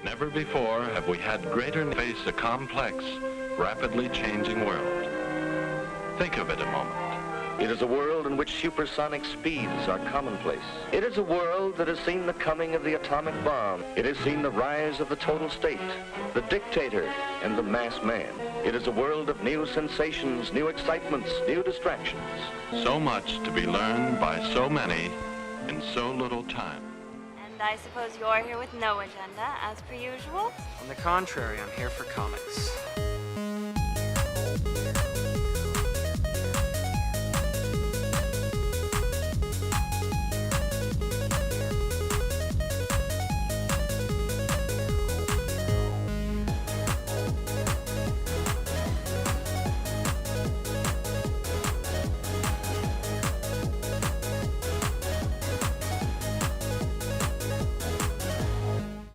Never before have we had greater face a complex, rapidly changing world. Think of it a moment. It is a world in which supersonic speeds are commonplace. It is a world that has seen the coming of the atomic bomb. It has seen the rise of the total state, the dictator, and the mass man. It is a world of new sensations, new excitements, new distractions. So much to be learned by so many in so little time. And I suppose you're here with no agenda, as per usual? On the contrary, I'm here for comics.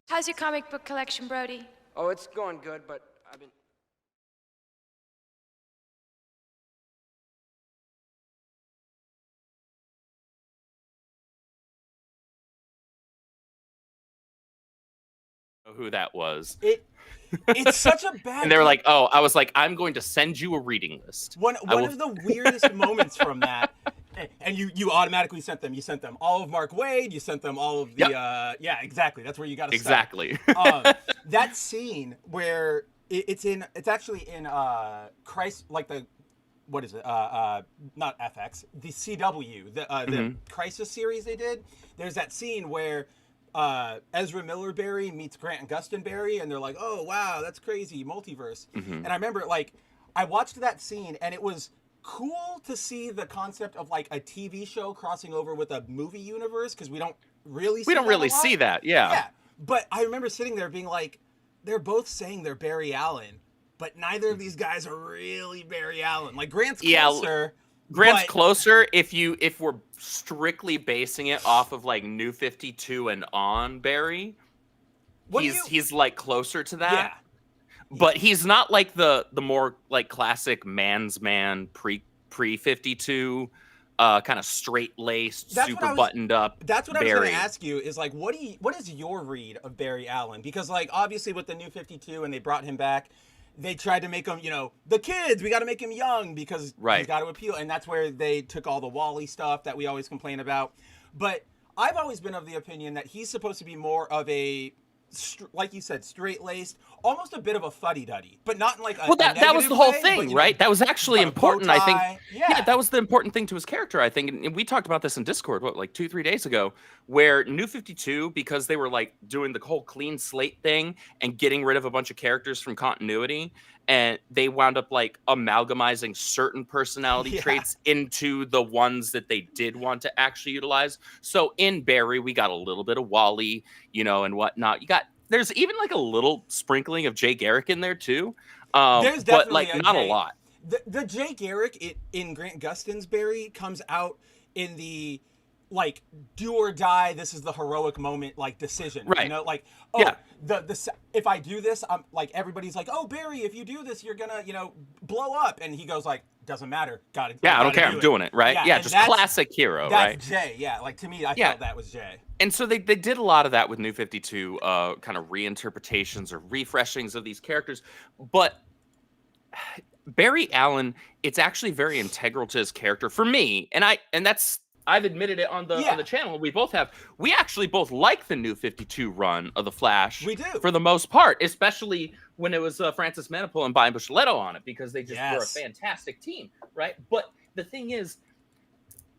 How's your comic book collection, Brody? Oh, it's going good, but I've been... Who that was. It's such a bad... And they were like, oh, I was like, I'm going to send you a reading list. One of the weirdest moments from that, and you automatically sent them. You sent them all of Mark Waid. You sent them all of the... Yep. Yeah, exactly. That's where you got to Exactly. that scene where it's actually in Christ, like the... What is it? Not FX. The CW, the Crisis series they did. There's that scene where Ezra Miller Barry meets Grant Gustin Barry, and they're like, "Oh wow, that's crazy, multiverse." And I remember, like, I watched that scene, and it was cool to see the concept of like a TV show crossing over with a movie universe, because we don't really see that. Yeah. But I remember sitting there being like, they're both saying they're Barry Allen, but neither of these guys are really Barry Allen. Like, Grant's closer. Grant's closer if we're strictly basing it off of like New 52 and on Barry. He's like closer to that. Yeah. But he's not like the more like classic man's man pre 52 kind of straight-laced, super buttoned up. That's what Barry. I was going to ask you is like, what is your read of Barry Allen? Because like obviously with the New 52 and they brought him back, they tried to make him, the kids, we got to make him young because he's got to appeal. And that's where they took all the Wally stuff that we always complain about. But I've always been of the opinion that he's supposed to be more of a, like you said, straight-laced, almost a bit of a fuddy-duddy, but not in like a that was the whole way, thing, but, right? That was actually important, I think. Yeah, that was the important thing to his character, I think. And we talked about this in Discord, like 2-3 days ago, where New 52, because they were like doing the whole clean slate thing and getting rid of a bunch of characters from continuity, and they wound up like amalgamizing certain personality traits into the ones that they did want to actually utilize. So in Barry, we got a little bit of Wally, and whatnot. There's even like a little sprinkling of Jay Garrick in there too. There's definitely but like not a lot. The Jay Garrick in Grant Gustin's Barry comes out in the like do or die, this is the heroic moment like decision. Right. Like, the if I do this, I'm like, everybody's like, oh Barry, if you do this, you're gonna, blow up. And he goes like, doesn't matter. Got it. Yeah, I don't care. I'm doing it. Right. Yeah, just classic hero. That's Jay. Yeah. Like to me, I felt that was Jay. And so they did a lot of that with New 52, kind of reinterpretations or refreshings of these characters. But Barry Allen, it's actually very integral to his character for me. And I've admitted it on the channel. We both have. We actually both like the New 52 run of the Flash. We do, for the most part, especially when it was Francis Manapul and Brian Buscetto on it, because they just were a fantastic team, right? But the thing is,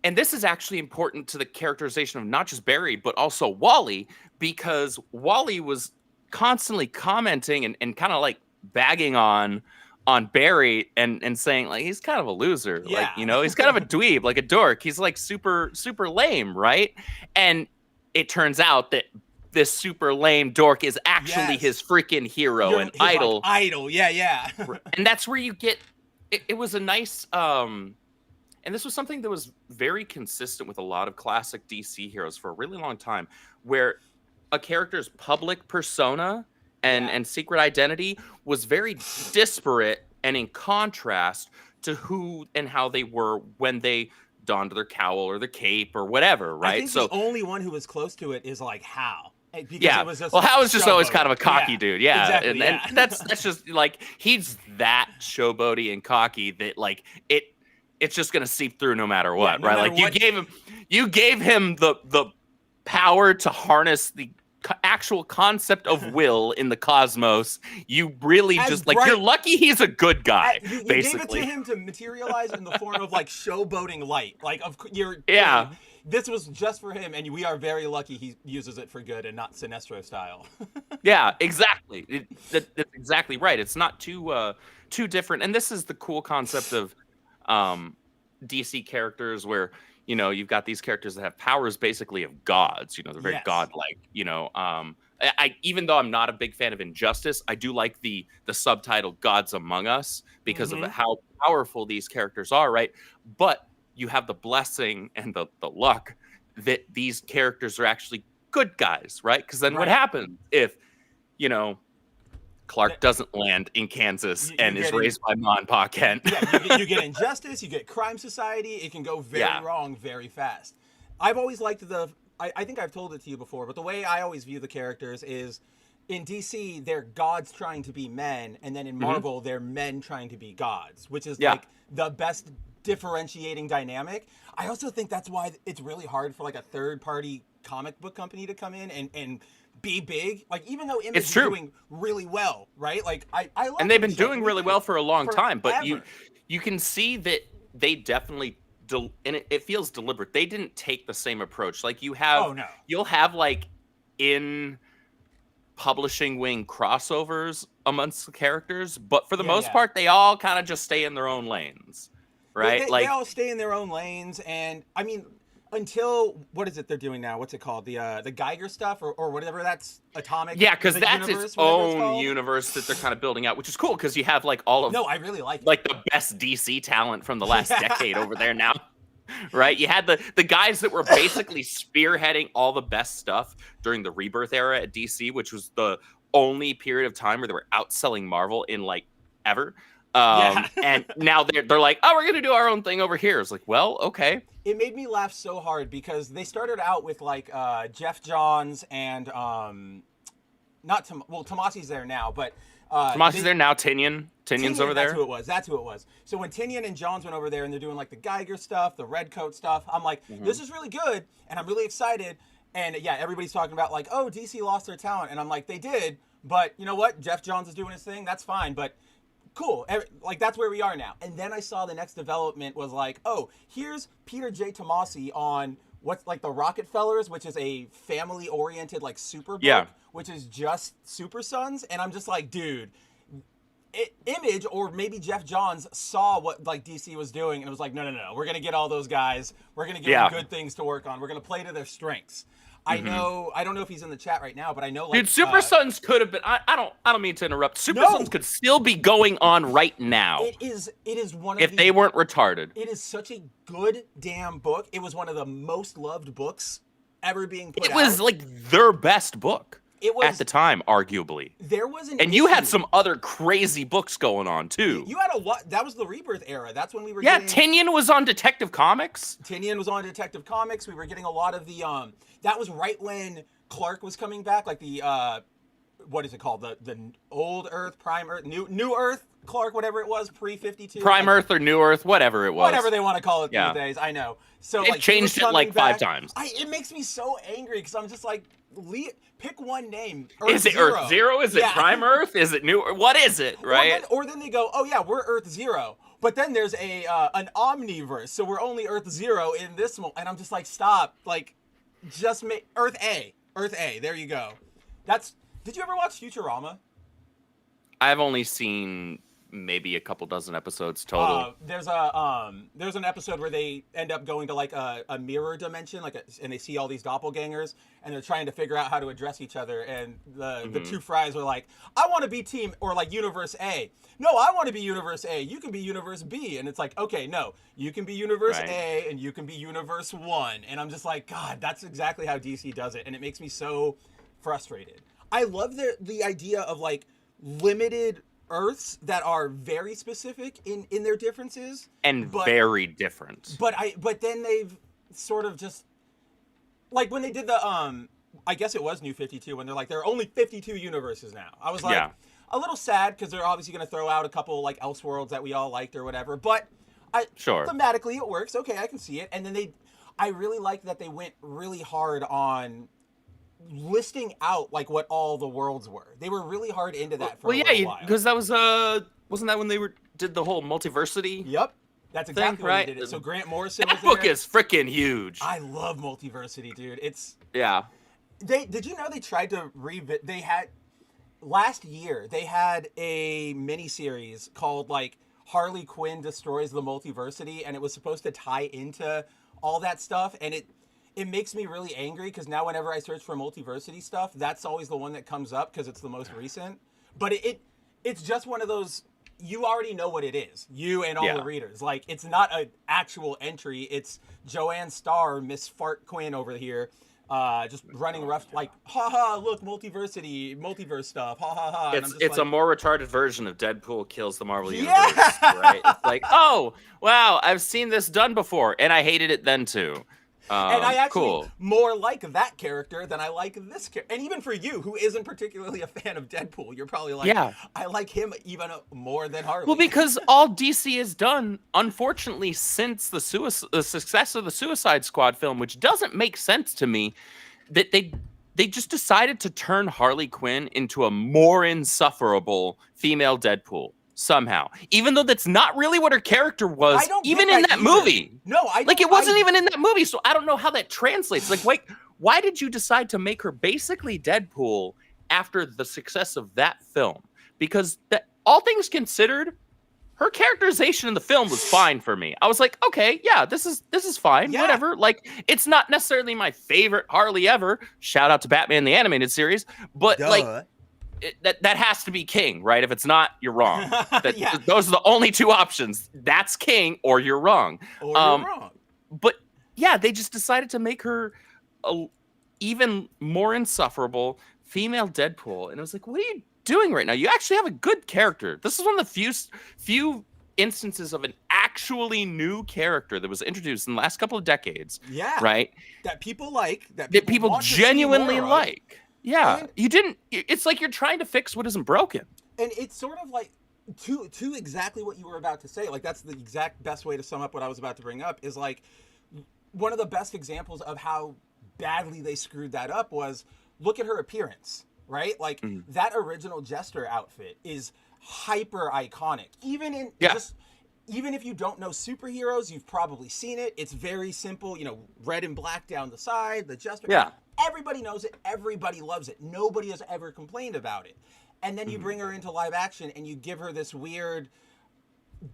and this is actually important to the characterization of not just Barry, but also Wally, because Wally was constantly commenting and kind of like bagging on Barry and saying like he's kind of a loser, like he's kind of a dweeb, like a dork. He's like super lame, right? And it turns out that this super lame dork is actually his freaking hero and idol. Like, idol, yeah. And that's where you get. It was a nice. And this was something that was very consistent with a lot of classic DC heroes for a really long time, where a character's public persona and secret identity was very disparate and in contrast to who and how they were when they donned their cowl or their cape or whatever, right? I think the only one who was close to it is like Hal. Because it was just well, Hal was just always showboating. kind of a cocky dude. Yeah. Exactly, And that's just like, he's that showboaty and cocky that like it's just going to seep through no matter what, no right? matter Like what. you gave him the power to harness the actual concept of will in the cosmos. You really As just like, bright- you're lucky he's a good guy, You basically. gave it to him to materialize in the form of like showboating light. Like Yeah. This was just for him, and we are very lucky he uses it for good and not Sinestro style. Yeah, exactly. That's exactly right. It's not too different. And this is the cool concept of DC characters where, you know, you've got these characters that have powers basically of gods. You know, they're very Yes. godlike. You know, I even though I'm not a big fan of Injustice, I do like the subtitle "Gods Among Us" because of how powerful these characters are, right? But you have the blessing and the luck that these characters are actually good guys, right? Because then what happens if, you know, Clark doesn't land in Kansas and is raised by Ma and Pa Kent? Yeah, you get Injustice, you get Crime Society. It can go very wrong very fast. I've always liked I think I've told it to you before, but the way I always view the characters is in DC, they're gods trying to be men, and then in Marvel, they're men trying to be gods, which is like the best differentiating dynamic. I also think that's why it's really hard for like a third-party comic book company to come in and be big. Like, even though Image is doing really well, right? Like, I love and they've been Image doing really well for a long time, but forever. you can see that they definitely and it feels deliberate. They didn't take the same approach. Like, you'll have like in publishing wing crossovers amongst the characters, but for the most part, they all kind of just stay in their own lanes, right? They all stay in their own lanes, and I mean, until what is it they're doing now? What's it called? The Geiger stuff or whatever. That's Atomic. Yeah, because that's universe, its own universe that they're kind of building out, which is cool because you have like all of I really like the best DC talent from the last decade over there now. Right? You had the guys that were basically spearheading all the best stuff during the Rebirth era at DC, which was the only period of time where they were outselling Marvel in like ever. And now they're like, oh, we're gonna do our own thing over here. It's like, well, okay. It made me laugh so hard because they started out with like Jeff Johns and Tomasi's there now, but Tomasi's there now. Tynion's over there. That's who it was. So when Tynion and Johns went over there and they're doing like the Geiger stuff, the Red Coat stuff, I'm like, this is really good, and I'm really excited. And yeah, everybody's talking about like, oh, DC lost their talent, and I'm like, they did, but you know what? Jeff Johns is doing his thing. That's fine, but cool. Like, that's where we are now. And then I saw the next development was like, oh, here's Peter J. Tomasi on what's like the Rockefellers, which is a family-oriented like super book, which is just Super Sons. And I'm just like, dude, Image or maybe Jeff Johns saw what like DC was doing and was like, no, we're gonna get all those guys. We're gonna give them good things to work on. We're gonna play to their strengths. I don't know if he's in the chat right now, but I know like dude, Super Sons could have been. I don't mean to interrupt. Super Sons could still be going on right now. It is one of if they weren't retarded. It is such a good damn book. It was one of the most loved books ever being put out. It was like their best book. It was at the time, arguably. There was an and you had some other crazy books going on too. You had a lot. That was the Rebirth era. That's when we were. Yeah, Tynion was on Detective Comics. Tynion was on Detective Comics. We were getting a lot of the. That was right when Clark was coming back, like the. What is it called? The old Earth, Prime Earth, New Earth, Clark, whatever it was, pre-52. Prime Earth or New Earth, whatever it was. Whatever they want to call it these days, I know. So it like, changed it like 5 times. It makes me so angry because I'm just like, pick one name. Is it Zero. Earth Zero? Is it Prime Earth? Is it New? What is it? Right? Or then they go, oh yeah, we're Earth Zero. But then there's an omniverse, so we're only Earth Zero in this one. And I'm just like, stop. Like, just make Earth A. Earth A. There you go. Did you ever watch Futurama? I've only seen maybe a couple dozen episodes total. There's an episode where they end up going to like a mirror dimension, and they see all these doppelgangers, and they're trying to figure out how to address each other. And the two fries are like, I want to be team or like Universe A. No, I want to be Universe A. You can be Universe B. And it's like, okay, no, you can be Universe A and you can be Universe 1. And I'm just like, God, that's exactly how DC does it, and it makes me so frustrated. I love the idea of like limited Earths that are very specific in their differences and very different. But then they've sort of just like when they did the I guess it was New 52 when they're like, there are only 52 universes now. I was like, a little sad because they're obviously going to throw out a couple like Elseworlds that we all liked or whatever. But thematically it works. Okay, I can see it. And then I really liked that they went really hard on listing out like what all the worlds were. They were really hard into that for a little while. Because that was wasn't that when they did the whole multiversity? Yep. That's exactly what they did. It. So Grant Morrison was there. That book is freaking huge. I love multiversity, dude. It's Did you know they tried to they had last year they had a miniseries called like Harley Quinn Destroys the Multiversity, and it was supposed to tie into all that stuff, and it makes me really angry because now whenever I search for multiversity stuff, that's always the one that comes up because it's the most recent. But it's just one of those, you already know what it is, you and all the readers. Like, it's not an actual entry. It's Joanne Starr, Miss Fart Quinn over here, just running rough, like, haha, look, multiverse stuff, ha ha ha. It's like, a more retarded version of Deadpool kills the Marvel Universe, right? It's like, oh, wow, I've seen this done before, and I hated it then too. And I actually more like that character than I like this character. And even for you, who isn't particularly a fan of Deadpool, you're probably like, I like him even more than Harley. Well, because all DC has done, unfortunately, since the success of the Suicide Squad film, which doesn't make sense to me, that they just decided to turn Harley Quinn into a more insufferable female Deadpool. Somehow, even though that's not really what her character was, even in that movie. No, I don't, like it wasn't even in that movie, so I don't know how that translates. Like, wait, why did you decide to make her basically Deadpool after the success of that film? Because that, all things considered, her characterization in the film was fine for me. I was like, okay, yeah, this is fine, whatever. Like, it's not necessarily my favorite Harley ever. Shout out to Batman the Animated Series, but like. That has to be King, right? If it's not, you're wrong. Those are the only two options. That's King, or you're wrong. Or you're wrong. But yeah, they just decided to make her a even more insufferable female Deadpool, and it was like, what are you doing right now? You actually have a good character. This is one of the few instances of an actually new character that was introduced in the last couple of decades. Yeah, right. That people like. That people genuinely like. Yeah, it's like you're trying to fix what isn't broken. And it's sort of like, to exactly what you were about to say, like that's the exact best way to sum up what I was about to bring up, is like, one of the best examples of how badly they screwed that up was, look at her appearance, right? Like, that original Jester outfit is hyper iconic. Even if you don't know superheroes, you've probably seen it. It's very simple, red and black down the side, the Jester. Yeah. Everybody knows it. Everybody loves it. Nobody has ever complained about it. And then you bring her into live action and you give her this weird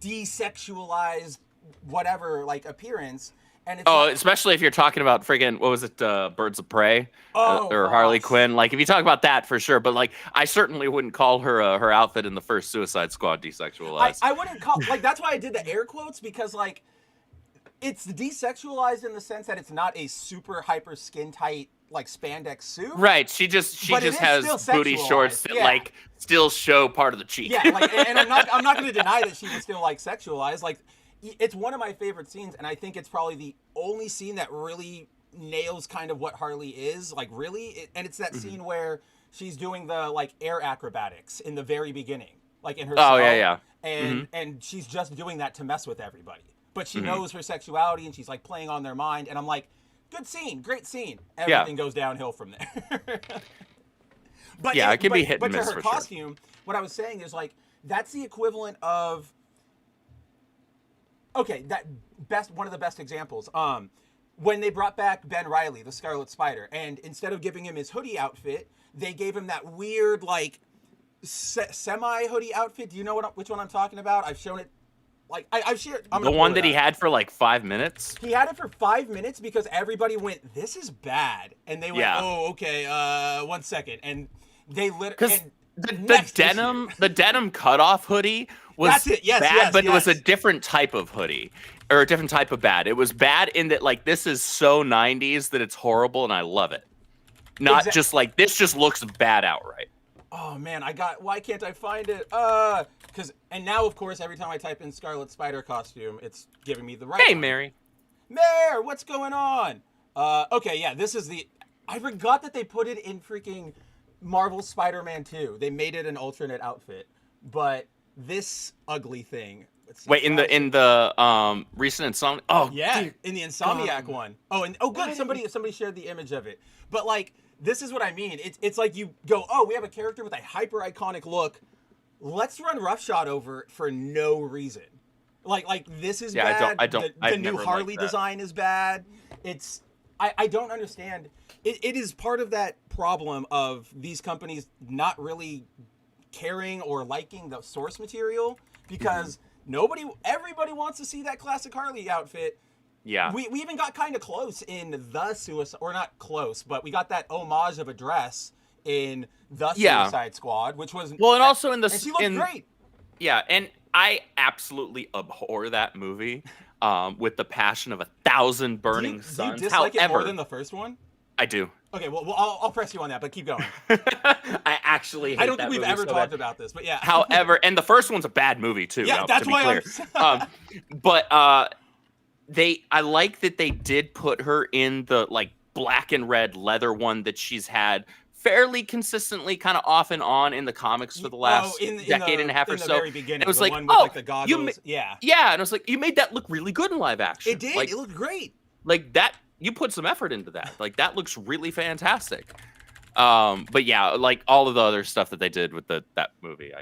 desexualized whatever like appearance. And it's especially if you're talking about friggin' what was it, Birds of Prey or Harley Quinn? Like if you talk about that for sure, but like I certainly wouldn't call her her outfit in the first Suicide Squad desexualized. I wouldn't call that's why I did the air quotes, because like it's desexualized in the sense that it's not a super hyper skin tight like spandex suit. Right. She just has booty shorts that like still show part of the cheek. Yeah, like, and I'm not going to deny that she was still like sexualized. Like, it's one of my favorite scenes, and I think it's probably the only scene that really nails kind of what Harley is, like really. And it's that scene where she's doing the like air acrobatics in the very beginning, like in her cell, and she's just doing that to mess with everybody. But she knows her sexuality, and she's like playing on their mind, and I'm like, good scene, great scene. Everything goes downhill from there. But it can be hit and miss to her costume, what I was saying is like that's the equivalent of one of the best examples. When they brought back Ben Reilly, the Scarlet Spider, and instead of giving him his hoodie outfit, they gave him that weird like semi hoodie outfit. Do you know which one I'm talking about? I've shown it. Like I've shared the one that he had for like 5 minutes. He had it for 5 minutes because everybody went, "This is bad," and they went, "Oh, okay, 1 second," and they because the denim cutoff hoodie was bad, but it was a different type of hoodie or a different type of bad. It was bad in that like this is so 90s that it's horrible, and I love it. Not just like this just looks bad outright. Oh man, why can't I find it? And now of course every time I type in Scarlet Spider costume, it's giving me the right one. Mary. Mare, what's going on? Okay, yeah, this is the I forgot that they put it in freaking Marvel Spider-Man 2. They made it an alternate outfit, but this ugly thing. Wait, in the recent Insomniac. Oh yeah, dear in the Insomniac one. Oh, and good. Somebody shared the image of it. But like, this is what I mean. It's like you go, oh, we have a character with a hyper iconic look. Let's run roughshod over it for no reason. Like this is bad. The new Harley design is bad. I don't understand. It is part of that problem of these companies not really caring or liking the source material, because everybody wants to see that classic Harley outfit. Yeah. We even got kind of close in the Suicide, or not close, but we got that homage of a dress in the Suicide Squad, which was well, and also in the and she looked great. Yeah, and I absolutely abhor that movie with the passion of 1,000 burning suns. Do you dislike it more than the first one? I do. Okay, well, I'll press you on that, but keep going. I actually hate I don't that think we've movie ever so talked bad. about this, but yeah. However, and the first one's a bad movie too. Yeah, that's to be why clear. I like that they did put her in the like black and red leather one that she's had fairly consistently, kind of off and on in the comics for the last decade and a half or so. Very beginning, it was the like, one with, like, the goggles. yeah, and it was like, you made that look really good in live action. It did. Like, it looked great. Like that, you put some effort into that. Like that looks really fantastic. But yeah, like all of the other stuff that they did with that movie,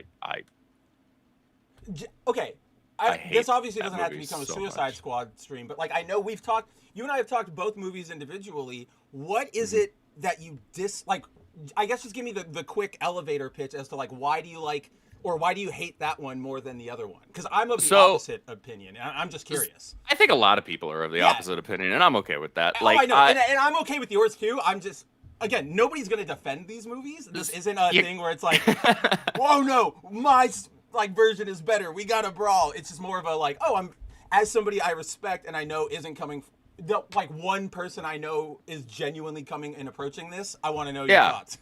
Okay. This obviously doesn't have to become a Suicide Squad stream, but like I know you and I have talked both movies individually. What is it that you dislike? I guess just give me the quick elevator pitch as to like why do you like or why do you hate that one more than the other one? Because I'm of the opposite opinion. I'm just curious. I think a lot of people are of the opposite opinion, and I'm okay with that. Like, I know, and I'm okay with yours too. I'm just, again, nobody's gonna defend these movies. This isn't a thing where it's like, whoa, no, my like version is better. We gotta brawl. It's just more of a like, oh, I'm as somebody I respect and I know isn't coming. Like one person I know is genuinely coming and approaching this. I want to know your thoughts.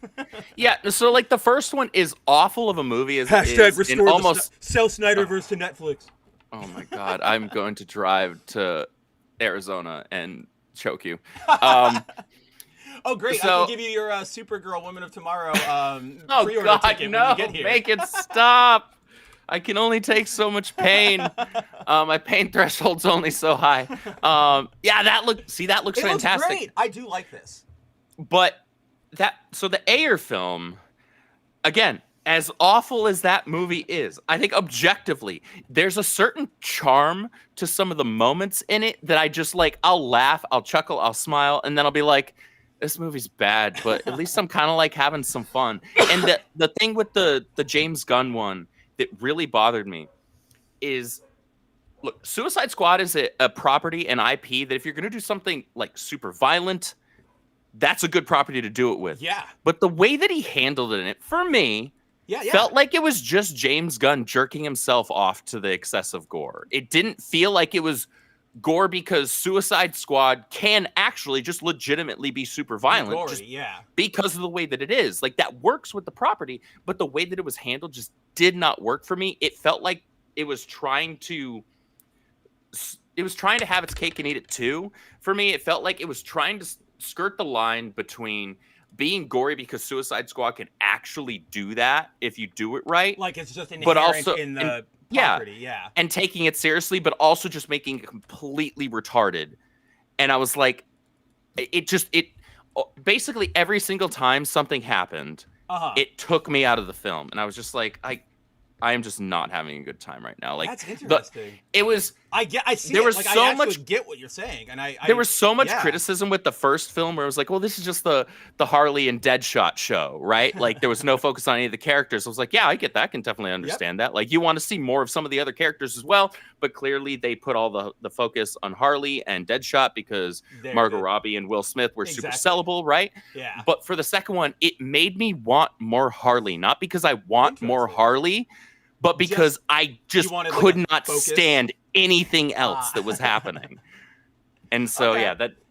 Yeah, so like the first one is awful of a movie as hashtag restore sell Snyderverse to Netflix. Oh my god, I'm going to drive to Arizona and choke you. Oh great! I can give you your Supergirl Woman of Tomorrow pre-order ticket when you get here. Make it stop. I can only take so much pain. My pain threshold's only so high. That looks fantastic. Looks great. I do like this. But the Ayer film, again, as awful as that movie is, I think objectively, there's a certain charm to some of the moments in it that I just like, I'll laugh, I'll chuckle, I'll smile, and then I'll be like, this movie's bad, but at least I'm kind of like having some fun. And the thing with the James Gunn one that really bothered me is, look, Suicide Squad is a property, an IP that if you're going to do something like super violent, that's a good property to do it with. Yeah. But the way that he handled it, for me, felt like it was just James Gunn jerking himself off to the excessive gore. It didn't feel like it was gore because Suicide Squad can actually just legitimately be super violent. Gory, because of the way that it is. Like, that works with the property, but the way that it was handled just did not work for me. It felt like it was trying to have its cake and eat it too. For me, it felt like it was trying to skirt the line between being gory because Suicide Squad can actually do that if you do it right. Like, it's just inherent in the property, and taking it seriously, but also just making it completely retarded. And I was like, it basically every single time something happened, it took me out of the film, and I was just like, I am just not having a good time right now. Like, that's interesting. It was. I see. There it. was like, so I much. Get what you're saying, and there was so much criticism with the first film where it was like, well, this is just the Harley and Deadshot show, right? Like, there was no focus on any of the characters. I was like, yeah, I get that. I can definitely understand that. Like, you want to see more of some of the other characters as well, but clearly they put all the focus on Harley and Deadshot because Margot Robbie and Will Smith were super sellable, right? Yeah. But for the second one, it made me want more Harley, not because I want more Harley, but because I just could not stand anything else that was happening. And so,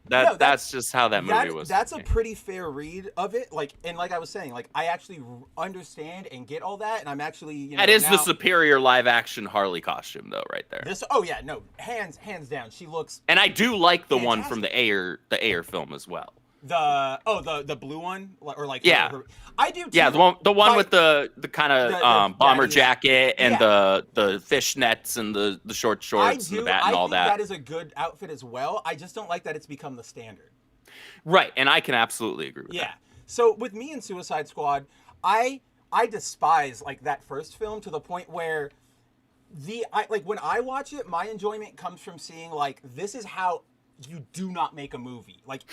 that's just how that movie was. That's a pretty fair read of it. Like, and like I was saying, like, I actually understand and get all that, and I'm actually, that is the superior live action Harley costume, though, right there. Hands down, she looks. And I do like the one from the Ayer film as well. The blue one, or like I do too. Yeah, the one with the kind of bomber jacket and the fishnets and the short shorts and the bat and all that. That is a good outfit as well. I just don't like that it's become the standard. Right, and I can absolutely agree with that. Yeah. So with me and Suicide Squad, I despise like that first film to the point where when I watch it, my enjoyment comes from seeing like this is how you do not make a movie. Like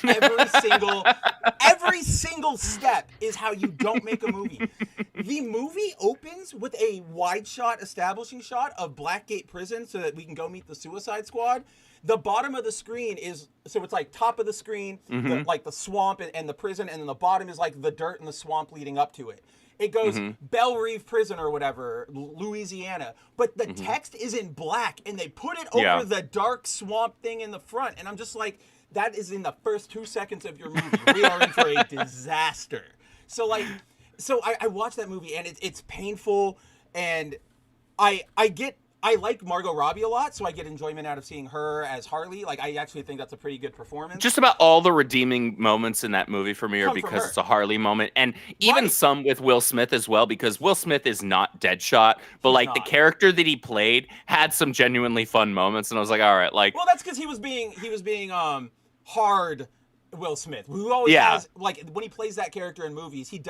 every single step is how you don't make a movie. The movie opens with a wide shot establishing shot of Blackgate Prison so that we can go meet the Suicide Squad. The bottom of the screen is, so it's like top of the screen, like the swamp and the prison, and then the bottom is like the dirt and the swamp leading up to it. It goes Belle Reve Prison or whatever, Louisiana. But the text is in black, and they put it over the dark swamp thing in the front. And I'm just like, that is in the first 2 seconds of your movie. We are in for a disaster. So I watched that movie, and it's painful. And I like Margot Robbie a lot, so I get enjoyment out of seeing her as Harley. Like, I actually think that's a pretty good performance. Just about all the redeeming moments in that movie for me are because it's a Harley moment. And even some with Will Smith as well, because Will Smith is not Deadshot, but the character that he played had some genuinely fun moments. And I was like, all right, like... Well, that's because he was being hard Will Smith, who always has, like, when he plays that character in movies, he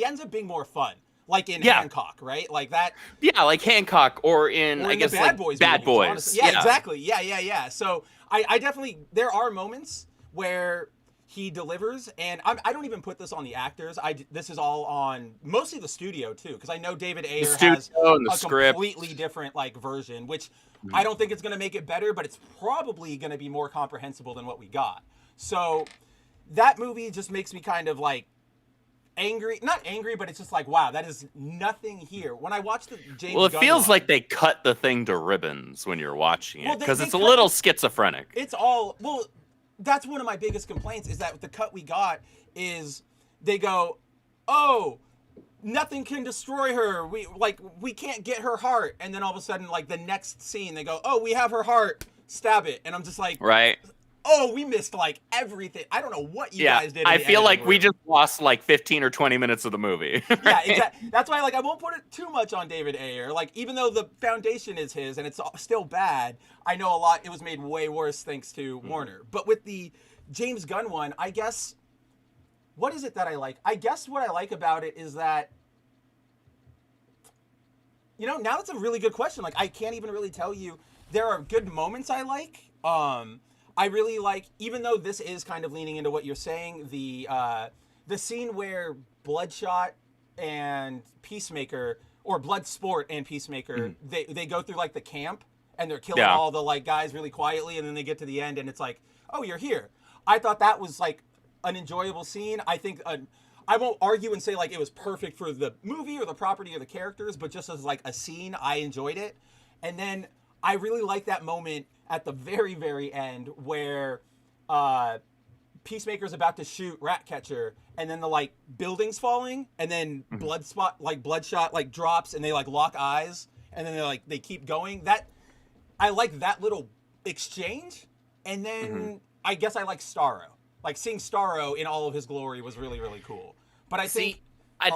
ends up being more fun. Like in Hancock, right? Like that. Yeah, like Hancock, or in I guess Bad Boys. Bad Boys. Honestly. Yeah, exactly. Yeah. So I definitely, there are moments where he delivers, and I don't even put this on the actors. This is all on mostly the studio too, because I know David Ayer has a completely different like version, which I don't think it's going to make it better, but it's probably going to be more comprehensible than what we got. So that movie just makes me kind of like not angry, but it's just like, wow, that is nothing here. When I watch the James Gunn feels like they cut the thing to ribbons when you're watching it, because it's a little schizophrenic. It's that's one of my biggest complaints, is that the cut we got is they go, oh, nothing can destroy her. We can't get her heart. And then all of a sudden, like the next scene, they go, oh, we have her heart, stab it. And I'm just like, right. Oh, we missed like everything. I don't know what you guys did. I feel like we just lost like 15 or 20 minutes of the movie. Yeah, exactly. That's why I won't put it too much on David Ayer. Like, even though the foundation is his and it's still bad, I know it was made way worse thanks to Warner. But with the James Gunn one, I guess, what is it that I like? I guess what I like about it is that, now that's a really good question. Like, I can't even really tell you. There are good moments I like. I really like, even though this is kind of leaning into what you're saying, the scene where Bloodshot and Peacemaker, or Bloodsport and Peacemaker, they go through like the camp and they're killing all the like guys really quietly, and then they get to the end and it's like, oh, you're here. I thought that was like an enjoyable scene. I think I won't argue and say like it was perfect for the movie or the property or the characters, but just as like a scene, I enjoyed it. And then I really like that moment at the very, very end where Peacemaker's about to shoot Ratcatcher, and then the like building's falling, and then Bloodshot like drops, and they like lock eyes, and then they keep going. That I like that little exchange. And then I guess I like Starro. Like seeing Starro in all of his glory was really, really cool. But I think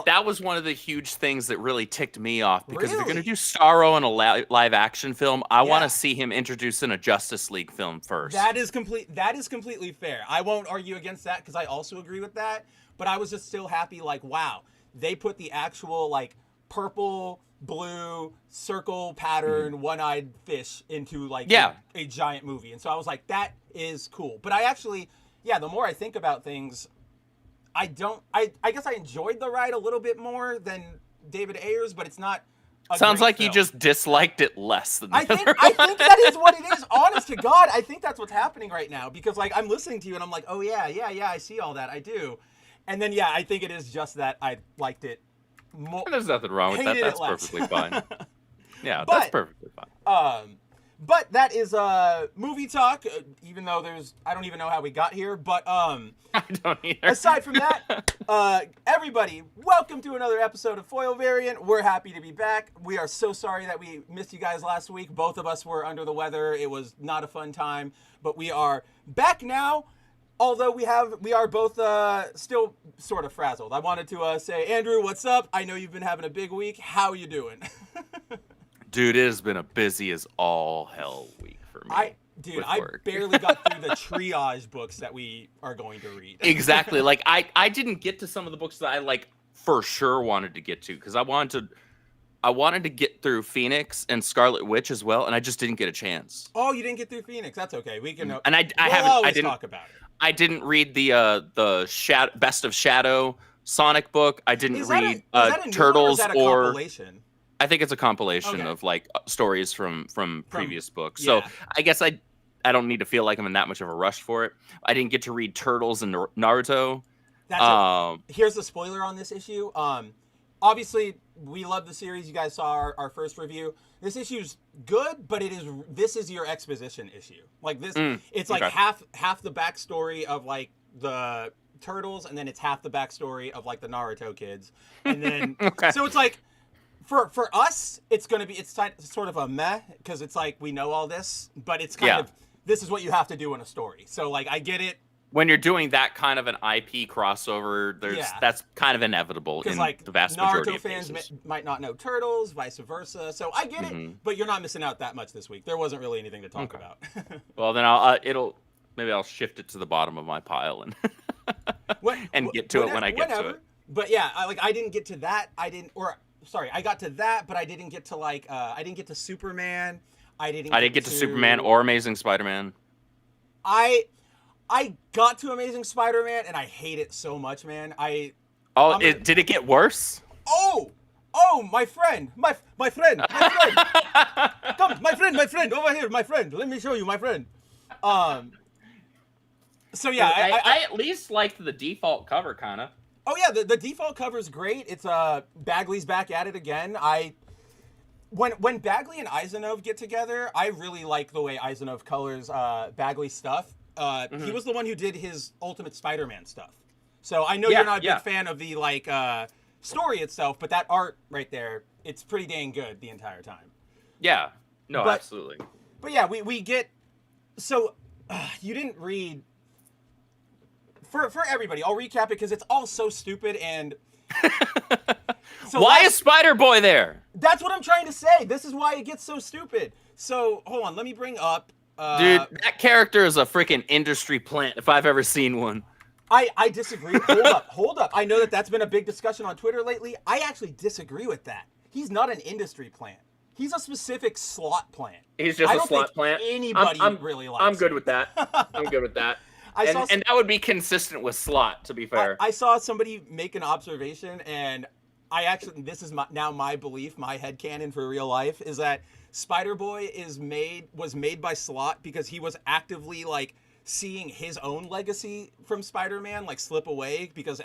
that was one of the huge things that really ticked me off, because if you're going to do Starro in a live action film, I want to see him introduced in a Justice League film first. That is completely fair. I won't argue against that, because I also agree with that. But I was just still happy, like, wow, they put the actual like purple, blue, circle pattern, one-eyed fish into like a giant movie. And so I was like, that is cool. But I actually, the more I think about things, I guess I enjoyed the ride a little bit more than David Ayer's, but it's not. Sounds like you just disliked it less than the other one. I think that is what it is. Honest to God, I think that's what's happening right now, because like I'm listening to you and I'm like, oh yeah, I see all that, I do, and then I think it is just that I liked it more. There's nothing wrong with that. That's perfectly fine. Yeah, that's perfectly fine. But that is movie talk, even though I don't even know how we got here, but I don't either. Aside from that, everybody, welcome to another episode of Foil Variant. We're happy to be back. We are so sorry that we missed you guys last week. Both of us were under the weather. It was not a fun time, but we are back now. although we are both still sort of frazzled. I wanted to say, Andrew, what's up? I know you've been having a big week. How you doing? Dude, it has been a busy as all hell week for me. I barely got through the triage books that we are going to read. Exactly. Like I didn't get to some of the books that I like for sure wanted to get to because I wanted to get through Phoenix and Scarlet Witch as well, and I just didn't get a chance. Oh, you didn't get through Phoenix. That's okay. We can. And I didn't talk about it. I didn't read the Best of Shadow Sonic book. I didn't read Turtles or compilation? I think it's a compilation of like stories from previous books. So I guess I don't need to feel like I'm in that much of a rush for it. I didn't get to read Turtles and Naruto. Here's the spoiler on this issue. Obviously, we love the series. You guys saw our first review. This issue's good, but this is your exposition issue. Like this, it's like half the backstory of like the Turtles, and then it's half the backstory of like the Naruto kids, and then so it's like for us, it's sort of a meh because it's like we know all this, but it's kind of this is what you have to do in a story. So like I get it. When you're doing that kind of an IP crossover, that's kind of inevitable in like, the vast majority of cases. Naruto fans might not know Turtles, vice versa. So I get it, but you're not missing out that much this week. There wasn't really anything to talk about. Well, then maybe I'll shift it to the bottom of my pile and get to it when I get to it. But yeah, I didn't get to that. I got to that, but I didn't get to I didn't get to Superman. I didn't get to Superman or Amazing Spider-Man. I got to Amazing Spider-Man, and I hate it so much, man. Did it get worse? Oh, my friend. My friend. Come, my friend, over here, my friend. Let me show you, my friend. So, yeah. I at least liked the default cover, kind of. Oh, yeah, the default cover's great. It's Bagley's back at it again. When Bagley and Eisenov get together, I really like the way Eisenov colors Bagley's stuff. He was the one who did his Ultimate Spider-Man stuff. So I know you're not a big fan of the story itself, but that art right there, it's pretty dang good the entire time. Yeah. No, absolutely. But yeah, we get so you didn't read for everybody. I'll recap it because it's all so stupid and so why is Spider-Boy there? That's what I'm trying to say. This is why it gets so stupid. So hold on, let me bring up dude, that character is a freaking industry plant if I've ever seen one. I disagree. Hold up. I know that's been a big discussion on Twitter lately. I actually disagree with that. He's not an industry plant. He's a specific slot plant. He's just a slot plant. Anybody really likes I'm good with that. I'm good with that. And that would be consistent with slot, to be fair. I saw somebody make an observation, and this is now my belief, my headcanon for real life, is that Spider-Boy was made by Slott because he was actively like seeing his own legacy from Spider-Man like slip away because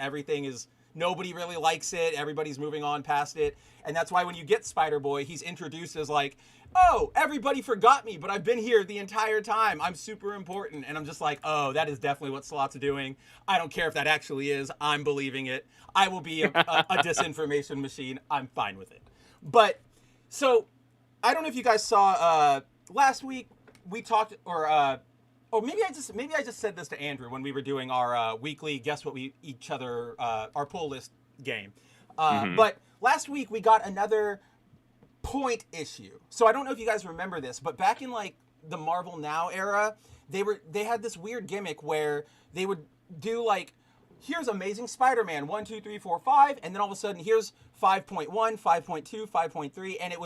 nobody really likes it, everybody's moving on past it, and that's why when you get Spider-Boy, he's introduced as like, oh, everybody forgot me, but I've been here the entire time, I'm super important, and I'm just like, oh, that is definitely what Slott's doing. I don't care if that actually is, I'm believing it. I will be a disinformation machine. I'm fine with it. But so I don't know if you guys saw last week we talked, or maybe I just said this to Andrew when we were doing our weekly guess what we each other our pull list game. But last week we got another point issue. So I don't know if you guys remember this, but back in like the Marvel Now era, they had this weird gimmick where they would do like, here's Amazing Spider-Man 1, 2, 3, 4, 5, and then all of a sudden here's 5.1, 5.2, 5.3, and it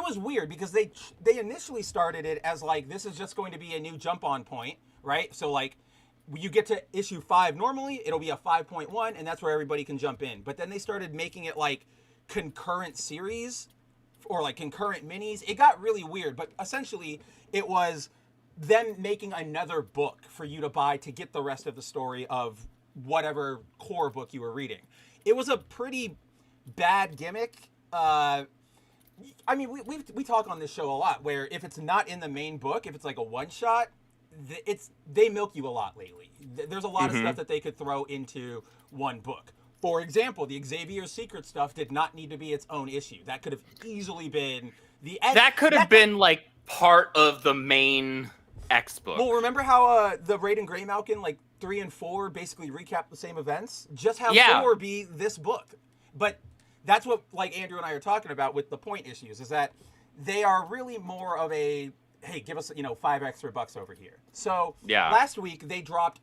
was weird because they initially started it as like, this is just going to be a new jump on point, right? So like you get to issue 5 normally, it'll be a 5.1, and that's where everybody can jump in. But then they started making it like concurrent series or like concurrent minis. It got really weird, but essentially it was them making another book for you to buy to get the rest of the story of whatever core book you were reading. It was a pretty bad gimmick. I mean, we talk on this show a lot where if it's not in the main book, if it's like a one shot, they milk you a lot lately. There's a lot of stuff that they could throw into one book. For example, the Xavier's Secret stuff did not need to be its own issue. That could have easily been the end. That could have been like part of the main X book. Well, remember how the Raid and Greymalkin, like 3 and 4, basically recap the same events? Just have 4 be this book. But that's what, like, Andrew and I are talking about with the point issues, is that they are really more of a, hey, give us, $5 extra over here. So last week they dropped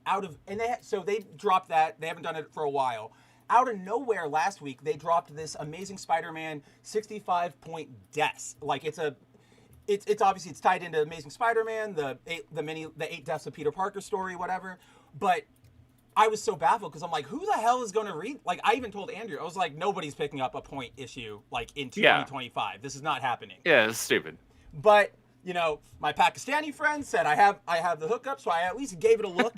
they dropped that. They haven't done it for a while. Out of nowhere last week, they dropped this Amazing Spider-Man 65-point deaths. Like, it's obviously it's tied into Amazing Spider-Man, the 8 deaths of Peter Parker story, whatever. But I was so baffled because I'm like, who the hell is going to read? Like, I even told Andrew, I was like, nobody's picking up a point issue like in 2025. This is not happening. Yeah, it's stupid. But my Pakistani friend said I have the hookup, so I at least gave it a look.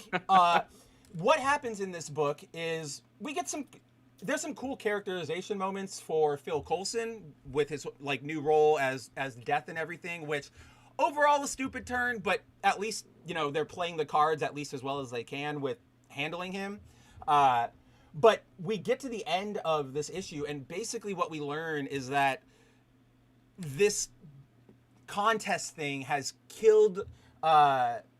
What happens in this book is there's some cool characterization moments for Phil Coulson with his like new role as Death and everything, which overall a stupid turn, but at least they're playing the cards at least as well as they can with handling him. But we get to the end of this issue, and basically what we learn is that this contest thing has killed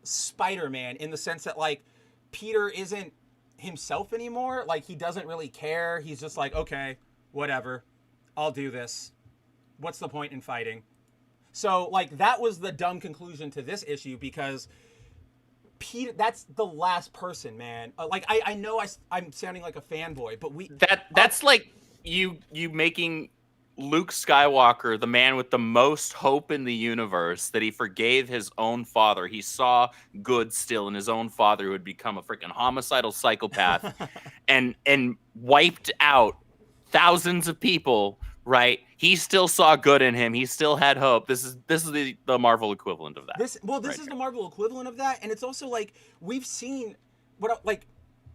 Spider-Man in the sense that, like, Peter isn't himself anymore. Like, he doesn't really care. He's just like, okay, whatever, I'll do this. What's the point in fighting? So, like, that was the dumb conclusion to this issue, because Peter, that's the last person, man. Like, I know I'm sounding like a fanboy, but that's like you making Luke Skywalker the man with the most hope in the universe, that he forgave his own father. He saw good still in his own father, who had become a freaking homicidal psychopath and wiped out thousands of people, right? He still saw good in him. He still had hope. This is the Marvel equivalent of that. This is the Marvel equivalent of that. And it's also like, we've seen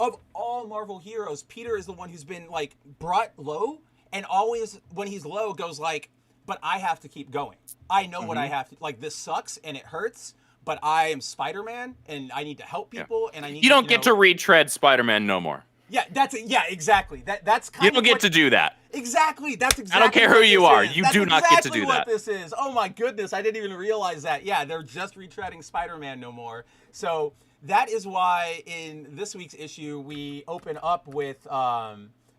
of all Marvel heroes, Peter is the one who's been like brought low. And always, when he's low, goes like, but I have to keep going. I know what I have to, like, this sucks and it hurts, but I am Spider-Man and I need to help people and I need You don't get to retread Spider-Man no more. Yeah, that's it. Yeah, exactly. That's kind of You don't get to do that. Exactly. That's exactly. I don't care who you are. You do not get to do that. That's exactly what this is. Oh my goodness, I didn't even realize that. Yeah, they're just retreading Spider-Man no more. So that is why in this week's issue we open up with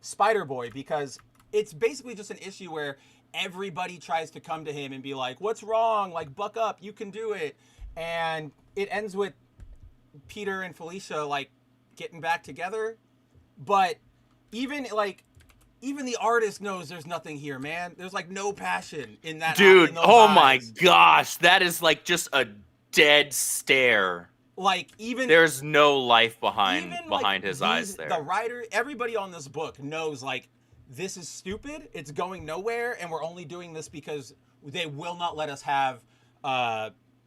Spider-Boy, because it's basically just an issue where everybody tries to come to him and be like, what's wrong? Like, buck up, you can do it. And it ends with Peter and Felicia, like, getting back together. But even the artist knows there's nothing here, man. There's, like, no passion in that. Dude, in those oh eyes. my gosh. That is, like, just a dead stare. Like, even... There's no life behind his eyes there. The writer, everybody on this book knows, like, this is stupid, it's going nowhere, and we're only doing this because they will not let us have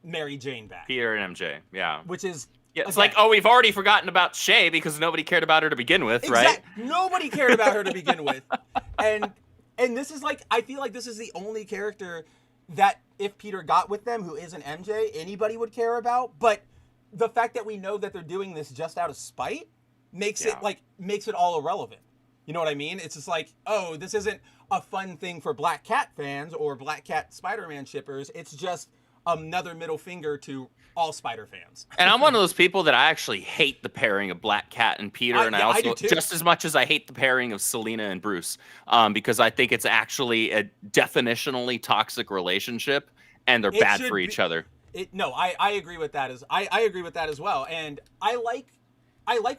Mary Jane back. Peter and MJ, yeah. Which is... Yeah, it's like, oh, we've already forgotten about Shay because nobody cared about her to begin with, right? Nobody cared about her to begin with. And this is like, I feel like this is the only character that if Peter got with them who isn't MJ, anybody would care about. But the fact that we know that they're doing this just out of spite makes it all irrelevant. You know what I mean? It's just like, oh, this isn't a fun thing for Black Cat fans or Black Cat Spider-Man shippers. It's just another middle finger to all Spider fans. And I'm one of those people that I actually hate the pairing of Black Cat and Peter, and I also, just as much as I hate the pairing of Selena and Bruce, because I think it's actually a definitionally toxic relationship, and they're bad for each other. I agree with that I agree with that as well, and I like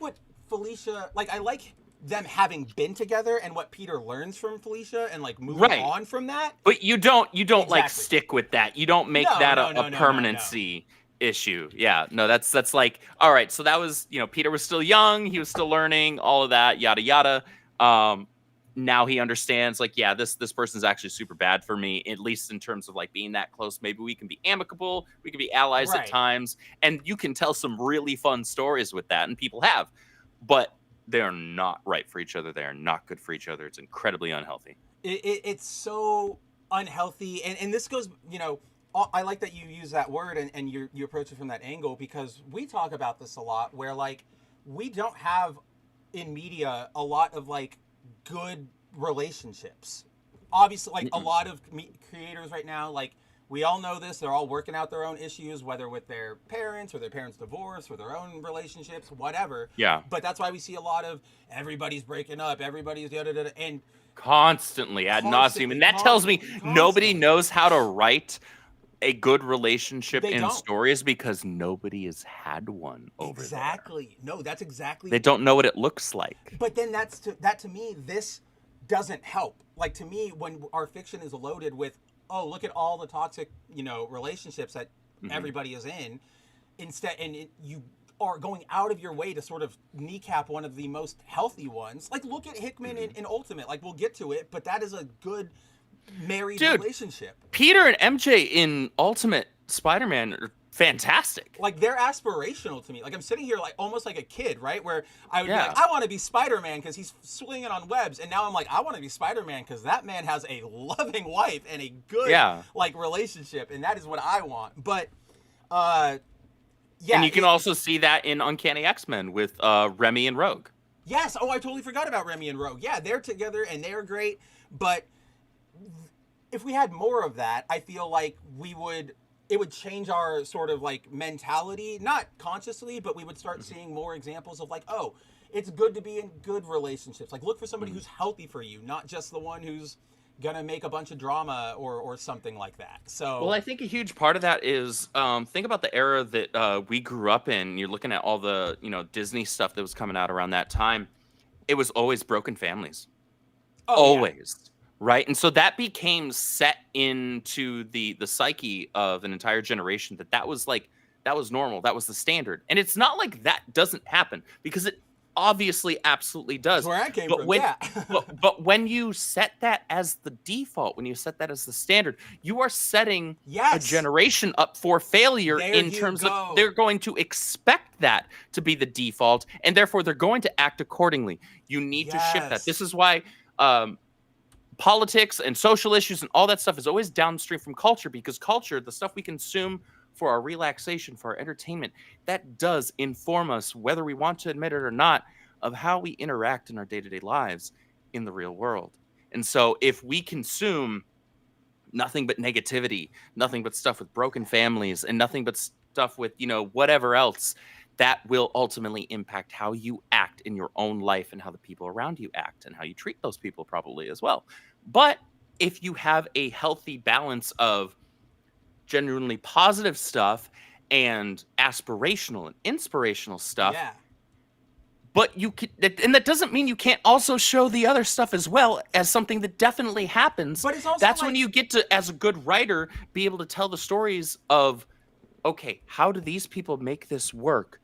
what Felicia, like, I like them having been together and what Peter learns from Felicia and like moving on from that. But you don't like stick with that. You don't make that a permanency issue. Yeah, no, that's like, all right, so that was, Peter was still young, he was still learning, all of that, yada yada. Now he understands, like, yeah, this person's actually super bad for me, at least in terms of like being that close. Maybe we can be amicable, we can be allies at times, and you can tell some really fun stories with that, and people have, but they are not right for each other. They are not good for each other. It's incredibly unhealthy. It's so unhealthy. And this goes, I like that you use that word and you approach it from that angle, because we talk about this a lot where, like, we don't have in media a lot of, like, good relationships. Obviously, like, a lot of creators right now, like, We all know this. They're all working out their own issues, whether with their parents or their parents' divorce or their own relationships, whatever. Yeah. But that's why we see a lot of everybody's breaking up, everybody's da-da-da-da, and Constantly ad nauseum. And that tells me nobody knows how to write a good relationship in stories because nobody has had one over there. Exactly. No, that's exactly. They don't know what it looks like. But then that to me, this doesn't help. Like, to me, when our fiction is loaded with, oh, look at all the toxic, relationships that everybody is in, instead, and you are going out of your way to sort of kneecap one of the most healthy ones. Like, look at Hickman in Ultimate. Like, we'll get to it, but that is a good married relationship. Peter and MJ in Ultimate Spider-Man are fantastic. Like, they're aspirational to me. Like, I'm sitting here like almost like a kid, right? Where I would be like, I want to be Spider-Man because he's swinging on webs, and now I'm like, I want to be Spider-Man because that man has a loving wife and a good like relationship, and that is what I want. But and you can also see that in Uncanny X-Men with Remy and Rogue. Yes. Oh, I totally forgot about Remy and Rogue. Yeah, they're together and they're great. But if we had more of that, I feel like it would change our sort of like mentality, not consciously, but we would start seeing more examples of like, oh, it's good to be in good relationships. Like, look for somebody who's healthy for you, not just the one who's gonna make a bunch of drama or something like that. So, well, I think a huge part of that is think about the era that we grew up in. You're looking at all the Disney stuff that was coming out around that time. It was always broken families, always. Yeah. Right. And so that became set into the psyche of an entire generation that was normal. That was the standard. And it's not like that doesn't happen, because it obviously absolutely does. That's where I came from. But when you set that as the default, when you set that as the standard, you are setting a generation up for failure in terms of they're going to expect that to be the default, and therefore they're going to act accordingly. You need to shift that. This is why politics and social issues and all that stuff is always downstream from culture, because culture, the stuff we consume for our relaxation, for our entertainment, that does inform us, whether we want to admit it or not, of how we interact in our day-to-day lives in the real world. And so if we consume nothing but negativity, nothing but stuff with broken families, and nothing but stuff with, whatever else, that will ultimately impact how you act in your own life and how the people around you act and how you treat those people probably as well. But if you have a healthy balance of genuinely positive stuff and aspirational and inspirational stuff, but you can, and that doesn't mean you can't also show the other stuff as well as something that definitely happens. But it's also that's when you get to, as a good writer, be able to tell the stories of, okay, how do these people make this work?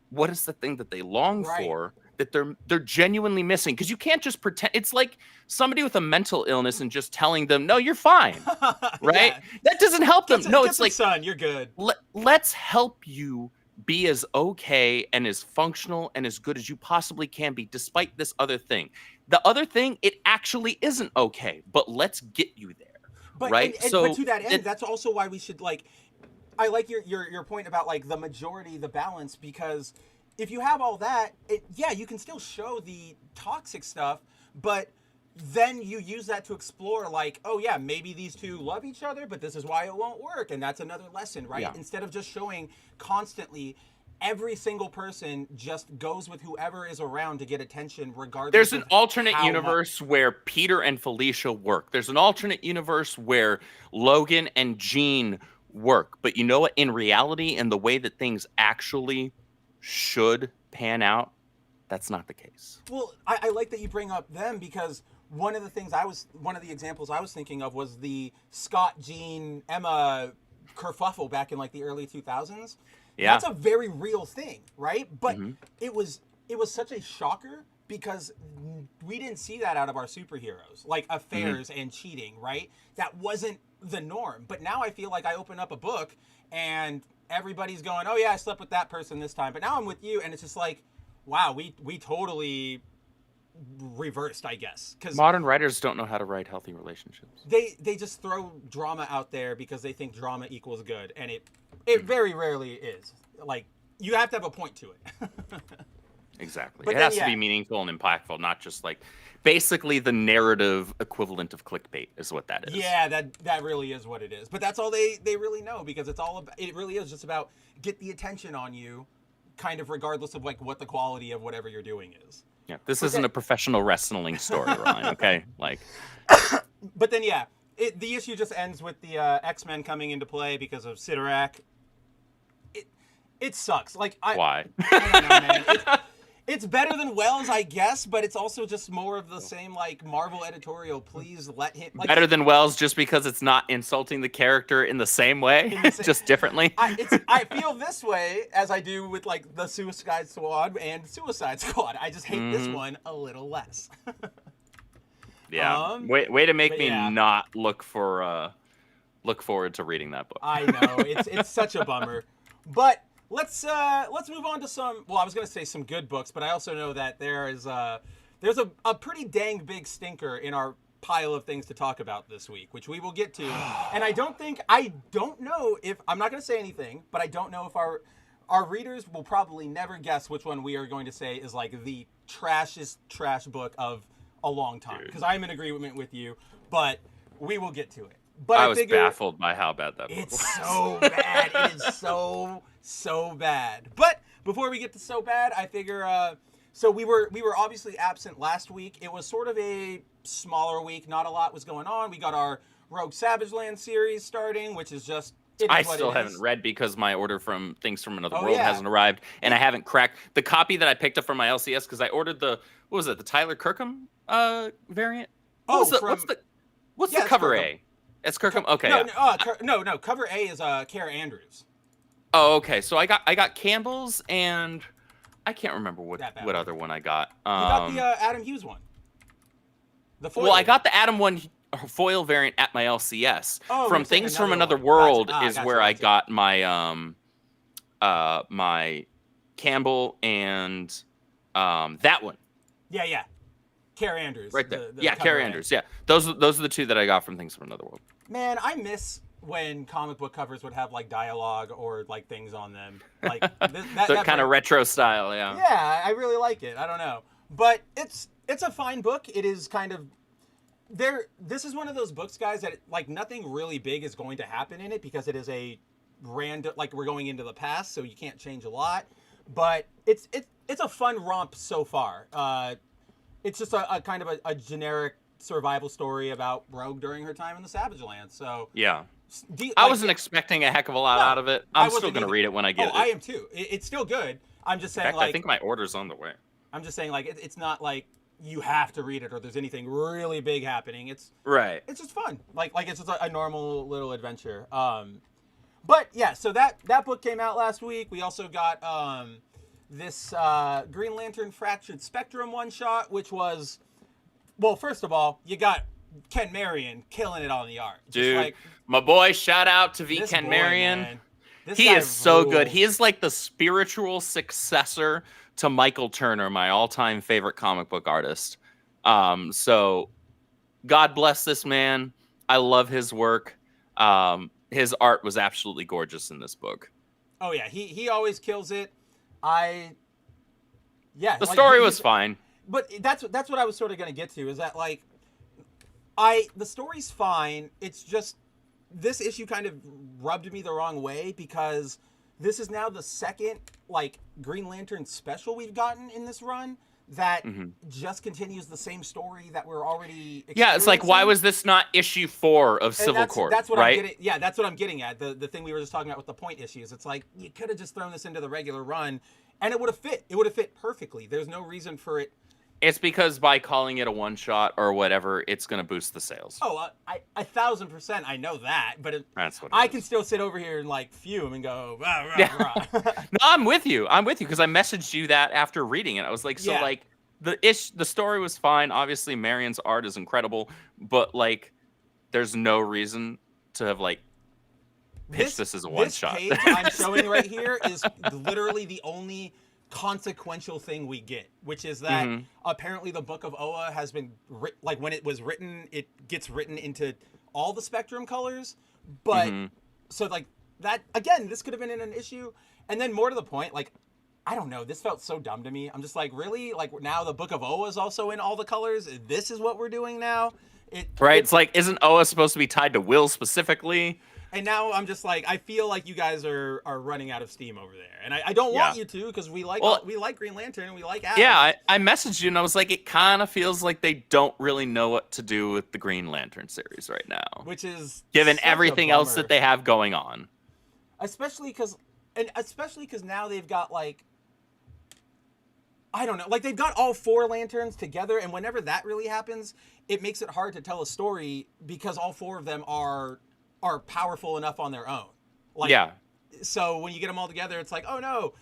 What is the thing that they long for that they're genuinely missing? Because you can't just pretend. It's like somebody with a mental illness and just telling them, no, you're fine, right? That doesn't help them. No, it's like, son, you're good. Let's help you be as okay and as functional and as good as you possibly can be, despite this other thing. The other thing, it actually isn't okay, but let's get you there, right? But to that end, that's also why we should I like your point about like the majority, the balance, because if you have all that, you can still show the toxic stuff, but then you use that to explore like, oh yeah, maybe these two love each other, but this is why it won't work, and that's another lesson, right? Yeah. Instead of just showing constantly every single person just goes with whoever is around to get attention, regardless. There's an alternate universe where Peter and Felicia work. There's an alternate universe where Logan and Jean work. But you know what? In reality, and the way that things actually should pan out, that's not the case. Well, I like that you bring up them, because one of the examples I was thinking of was the Scott, Jean, Emma kerfuffle back in like the early 2000s. Yeah. That's a very real thing, right? But it was such a shocker because we didn't see that out of our superheroes, like affairs and cheating, right? That wasn't the norm. But now I feel like I open up a book and everybody's going, oh yeah, I slept with that person this time, but now I'm with you, and it's just like, wow, we totally reversed, I guess. Because modern writers don't know how to write healthy relationships. They just throw drama out there because they think drama equals good, and it very rarely is. Like, you have to have a point to it. exactly. But It then, has to be meaningful and impactful, not just like basically the narrative equivalent of clickbait is what that is. Yeah, that really is what it is. But that's all they really know, because it's all about, it really is just about get the attention on you, kind of regardless of like what the quality of whatever you're doing is. Yeah, this isn't a professional wrestling story, Ryan. Okay, like. But then yeah, the issue just ends with the X-Men coming into play because of Sidorak. It sucks. Like Why? I don't know, man. It's better than Wells, I guess, but it's also just more of the same like Marvel editorial. Please let him. Like, Better than Wells just because it's not insulting the character in the same way, just differently. I feel this way as I do with like the Suicide Squad and Suicide Squad. I just hate this one a little less. Yeah. Way to make me not look forward to reading that book. I know it's such a bummer, but. Let's move on to some. Well, I was gonna say some good books, but I also know that there's a pretty dang big stinker in our pile of things to talk about this week, which we will get to. And I don't know if I'm not gonna say anything, but I don't know if our readers will probably never guess which one we are going to say is like the trashest trash book of a long time. Because I'm in agreement with you, but we will get to it. But I was baffled by how bad that book was. It's so bad. It is so bad. But before we get to so bad, I figure so we were obviously absent last week. It was sort of a smaller week. Not a lot was going on. We got our Rogue Savage Land series starting, which is just I still haven't read because my order from Things from Another World hasn't arrived, and I haven't cracked the copy that I picked up from my LCS because I ordered the Tyler Kirkham variant. What's the cover Kirkham. A? It's Kirkham. Okay. No. Cover A is Kara Andrews. Oh, okay. So I got Campbell's, and I can't remember what other one I got. You got the Adam Hughes one. The foil. Well, I got the Adam one foil variant at my LCS. From Things from Another one. World Gotcha. where I got my my Campbell and that one. Yeah. Kara Andrews. Right there. Kara Andrews. Yeah. Those are the two that I got from Things from Another World. Man, I miss when comic book covers would have like dialogue or like things on them. Like that kind of retro style, yeah. Yeah, I really like it. I don't know. But it's a fine book. It is kind of this is one of those books, guys, that like nothing really big is going to happen in it because it is a random, like we're going into the past, so you can't change a lot. But it's a fun romp so far. It's just a kind of a generic survival story about Rogue during her time in the Savage Land. So yeah, I wasn't expecting a heck of a lot out of it. I'm still going to read it when I get it. I am too. It's still good. I'm just saying, I think my order's on the way. I'm just saying, like, it's not like you have to read it or there's anything really big happening. It's just fun. Like it's just a normal little adventure. But yeah, so that book came out last week. We also got this Green Lantern Fractured Spectrum one-shot, which was, well, first of all, you got Ken Marion killing it on the art. Dude, my boy, shout out to Ken Marion. He is so good. He is like the spiritual successor to Michael Turner, my all-time favorite comic book artist. So God bless this man. I love his work. His art was absolutely gorgeous in this book. Oh yeah, he always kills it. The story was fine. But that's what I was sort of going to get to, is that like the story's fine. It's just this issue kind of rubbed me the wrong way because this is now the second like Green Lantern special we've gotten in this run that just continues the same story that we're already experiencing. Yeah, it's like, why was this not issue 4 of Civil Court? That's what right? I'm getting. Yeah, that's what I'm getting at. The thing we were just talking about with the point issues. It's like you could have just thrown this into the regular run, and it would have fit. It would have fit perfectly. There's no reason for it. It's because by calling it a one-shot or whatever, it's going to boost the sales. Oh, 1,000%. I know that, but that's what I can still sit over here and like fume and go. Rah, rah, yeah. rah. No, I'm with you because I messaged you that after reading it. I was like, like the story was fine. Obviously, Marion's art is incredible, but like, there's no reason to have like pitched this as a one-shot. This page I'm showing right here is literally the only consequential thing we get, which is that apparently the Book of Oa has been like when it was written, it gets written into all the Spectrum colors, but so like that again, this could have been in an issue. And then more to the point, like I don't know. This felt so dumb to me. I'm just like, really? Like now the Book of Oa is also in all the colors. This is what we're doing now. It's like, isn't Oa supposed to be tied to Will specifically? And now I'm just like, I feel like you guys are running out of steam over there, and I don't want you to, because we like Green Lantern and we like Adam. Yeah, I messaged you and I was like, it kind of feels like they don't really know what to do with the Green Lantern series right now, which is given everything else that they have going on. Especially because now they've got like, I don't know, like they've got all 4 lanterns together, and whenever that really happens, it makes it hard to tell a story because all 4 of them are powerful enough on their own. Like, yeah. So when you get them all together, it's like, oh no,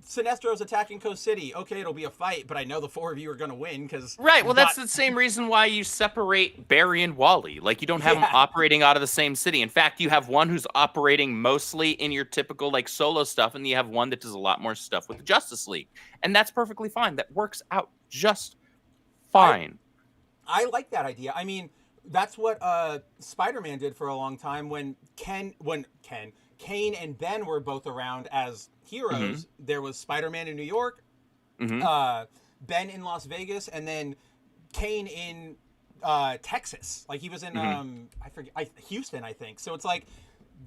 Sinestro's attacking Coast City. Okay, it'll be a fight, but I know the 4 of you are going to win because... Right, well, that's the same reason why you separate Barry and Wally. Like, you don't have them operating out of the same city. In fact, you have one who's operating mostly in your typical, like, solo stuff, and you have one that does a lot more stuff with the Justice League. And that's perfectly fine. That works out just fine. I like that idea. I mean... That's what Spider-Man did for a long time when Kane and Ben were both around as heroes. Mm-hmm. There was Spider-Man in New York, Ben in Las Vegas, and then Kane in Texas. Like he was in Houston, I think. So it's like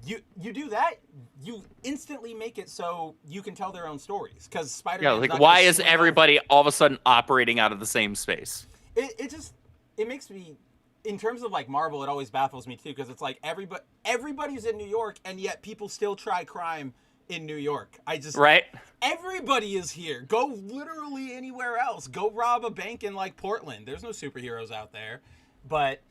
you do that, you instantly make it so you can tell their own stories because Spider-Man. Yeah, like why is everybody all of a sudden operating out of the same space? It makes me. In terms of like Marvel, it always baffles me too because it's like everybody's in New York and yet people still try crime in New York. Everybody is here. Go literally anywhere else. Go rob a bank in like Portland. There's no superheroes out there. But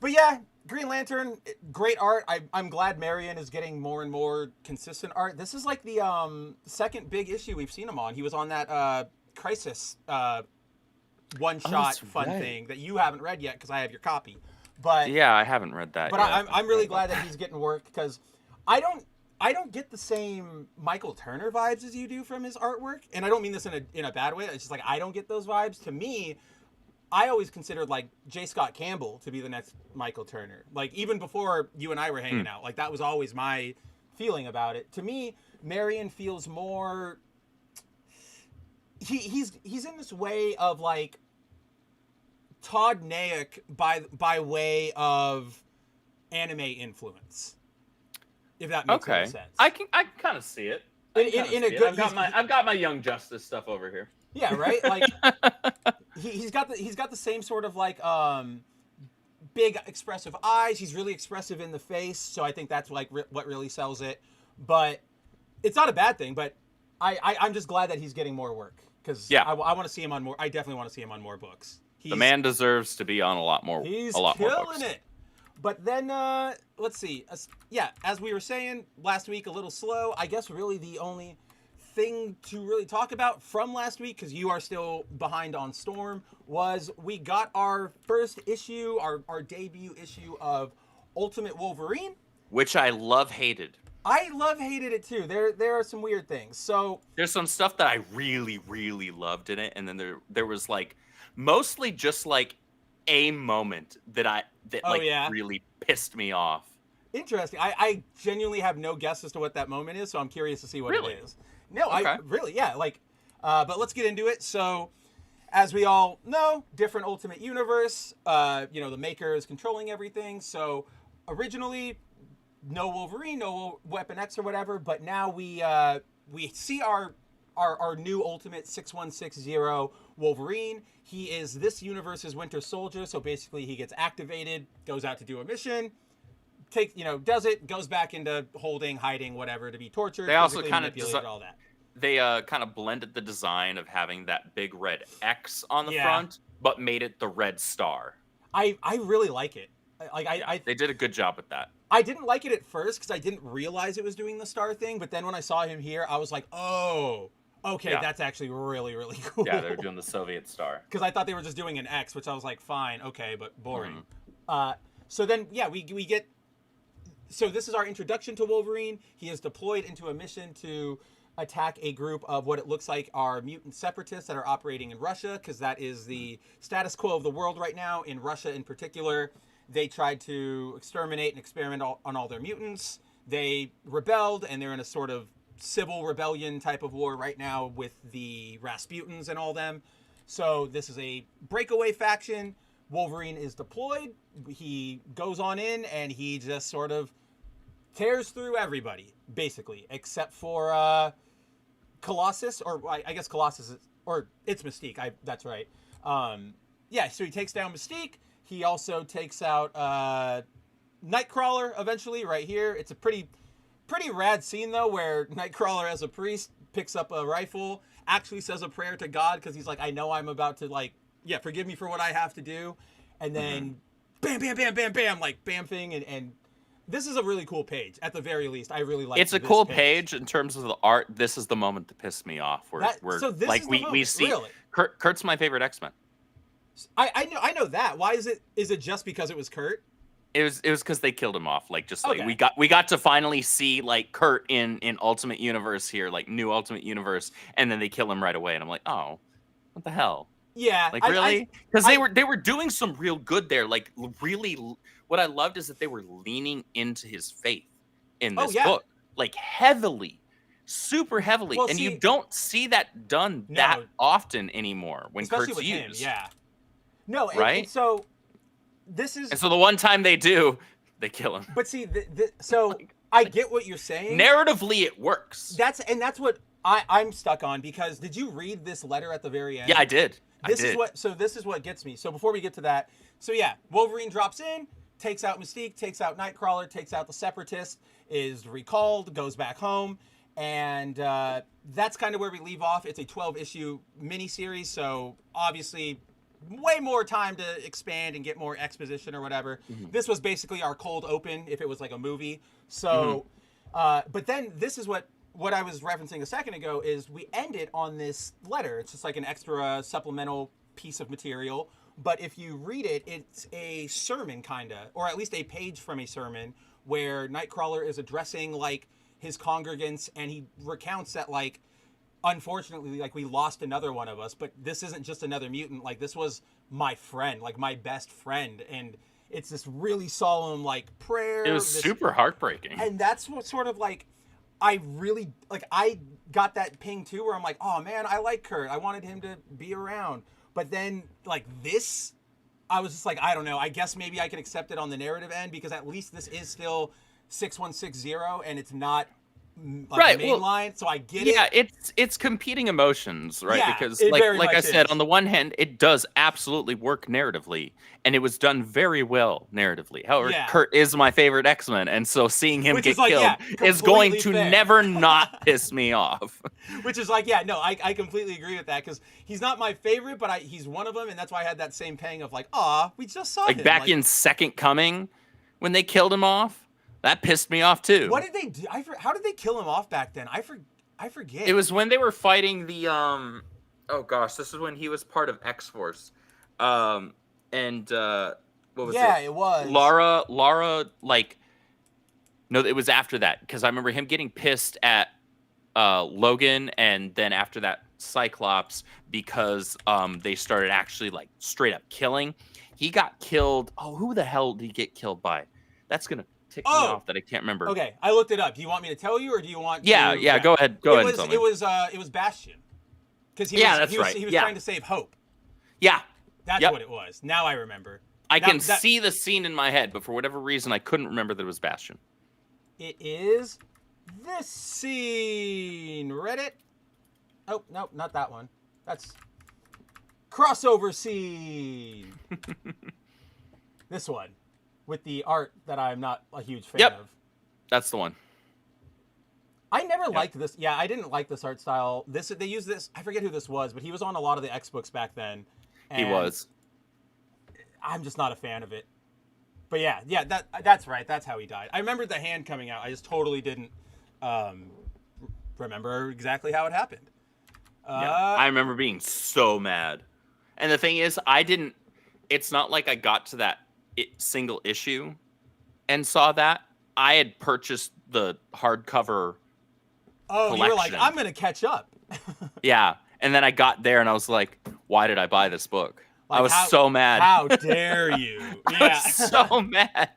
yeah, Green Lantern, great art. I'm glad Marion is getting more and more consistent art. This is like the second big issue we've seen him on. He was on that Crisis one-shot thing that you haven't read yet because I have your copy. But yeah, I haven't read that. But yet. I'm really glad that he's getting work because I don't get the same Michael Turner vibes as you do from his artwork, and I don't mean this in a bad way. It's just like I don't get those vibes. To me, I always considered like J. Scott Campbell to be the next Michael Turner. Like even before you and I were hanging out, like that was always my feeling about it. To me, Marion feels more. He's in this way of like Todd Naik by way of anime influence, if that makes any sense. I can kind of see it. I've got my Young Justice stuff over here. Yeah, right. Like he's got the same sort of like big expressive eyes. He's really expressive in the face, so I think that's like what really sells it. But it's not a bad thing. But I'm just glad that he's getting more work. Because I want to see him on more. I definitely want to see him on more books. The man deserves to be on a lot more. He's killing more it. But then let's see. As we were saying last week, a little slow. I guess really the only thing to really talk about from last week, because you are still behind on Storm, was we got our first issue, our debut issue of Ultimate Wolverine, which I hated. I hated it too. There are some weird things. So there's some stuff that I really, really loved in it, and then there was like mostly just like a moment that really pissed me off. Interesting. I genuinely have no guess as to what that moment is, so I'm curious to see what it is. No, okay. But let's get into it. So as we all know, different Ultimate Universe. The Maker is controlling everything. So originally, no Wolverine, no Weapon X or whatever, but now we see our new Ultimate 6160 Wolverine. He is this universe's Winter Soldier, so basically he gets activated, goes out to do a mission, does it, goes back into hiding, whatever, to be tortured. They also kind of all that. They kind of blended the design of having that big red X on the front, but made it the red star. I really like it. They did a good job with that. I didn't like it at first because I didn't realize it was doing the star thing, but then when I saw him here, I was like, oh, okay, that's actually really, really cool. Yeah, they were doing the Soviet star. Because I thought they were just doing an X, which I was like, fine, okay, but boring. So then, we get... So this is our introduction to Wolverine. He is deployed into a mission to attack a group of what it looks like are mutant separatists that are operating in Russia, because that is the status quo of the world right now, in Russia in particular. They tried to exterminate and experiment on all their mutants. They rebelled, and they're in a sort of civil rebellion type of war right now with the Rasputins and all them. So this is a breakaway faction. Wolverine is deployed. He goes on in and he just sort of tears through everybody, basically, except for Colossus, or I guess Colossus is, or it's Mystique. That's right. Yeah, so he takes down Mystique. He also takes out Nightcrawler eventually right here. It's a pretty rad scene, though, where Nightcrawler as a priest picks up a rifle, actually says a prayer to God because he's like, I know I'm about to, like, yeah, forgive me for what I have to do. And then bam, bam, bam, bam, bam, like bam thing. And this is a really cool page. At the very least, I really like It's a cool page in terms of the art. This is the moment that pissed me off. Where so this like is the we moment, see really? Kurt's my favorite X-Men. I know that. Why is it? Is it just because it was Kurt? It was because they killed him off. Like just like Okay. we got to finally see like Kurt in Ultimate Universe here, like new Ultimate Universe, and then they kill him right away, and I'm like, oh, what the hell? Yeah, Like really? Because they were doing some real good there. Like really, what I loved is that they were leaning into his faith in this book, like heavily, super heavily, Well, and see, you don't see that done that often anymore when especially Kurt's with used. him, yeah. No, right? And so this is, and so the one time they do, they kill him. but see, so I get what you're saying. Narratively, it works. That's what I'm stuck on, because did you read this letter at the very end? Yeah, I did. This is what gets me. So before we get to that, so yeah, Wolverine drops in, takes out Mystique, takes out Nightcrawler, takes out the Separatist, is recalled, goes back home, and that's kind of where we leave off. It's a 12-issue miniseries, so obviously way more time to expand and get more exposition or whatever. This was basically our cold open if it was like a movie. So, but then this is what I was referencing a second ago, is we ended on this letter. It's just like an extra supplemental piece of material. But if you read it, it's a sermon kind of, or at least a page from a sermon, where Nightcrawler is addressing like his congregants, and he recounts that, like, unfortunately, like, we lost another one of us, but this isn't just another mutant. Like, this was my friend, like my best friend. And it's this really solemn, like, prayer. It was super heartbreaking. And that's what sort of like, I really, like, I got that ping too, where I'm like, oh man, I like Kurt. I wanted him to be around. But then, like, this, I was just like, I don't know. I guess maybe I can accept it on the narrative end, because at least this is still 6160, and it's not like the main line, so I get it. Yeah, it's competing emotions, right? Yeah, because it very like I much said, is. on the one hand, it does absolutely work narratively, and it was done very well narratively. However, Kurt is my favorite X-Men, and so seeing him get killed is going to never not piss me off. Which is like, yeah, no, I completely agree with that, because he's not my favorite, but he's one of them, and that's why I had that same pang of like, aw, we just saw him. Like back in Second Coming, when they killed him off, that pissed me off too. What did they do? How did they kill him off back then? I forget. It was when they were fighting the oh gosh, this is when he was part of X-Force. What was it? Yeah, it was. Lara, like, no, it was after that, because I remember him getting pissed at Logan, and then after that Cyclops, because they started actually like straight up killing. He got killed. Oh, who the hell did he get killed by? That's gonna tick me off that I can't remember. Okay, I looked it up. Do you want me to tell you, or do you want? Yeah, go ahead. Go ahead and tell me. It was Bastion, because he was trying to save Hope. Yeah, that's what it was. Now I remember. I can see the scene in my head, but for whatever reason, I couldn't remember that it was Bastion. It is this scene. Read it? Oh no, not that one. That's crossover scene. This one, with the art that I'm not a huge fan of. That's the one. I never liked this. Yeah, I didn't like this art style. They used this. I forget who this was, but he was on a lot of the X books back then. He was. I'm just not a fan of it. But yeah, that's right. That's how he died. I remembered the hand coming out. I just totally didn't remember exactly how it happened. I remember being so mad. And the thing is, it's not like I got to that single issue and saw that. I had purchased the hardcover collection. You were like, I'm going to catch up. Yeah. And then I got there and I was like, why did I buy this book? Like, I was so mad. How dare you? I was so mad.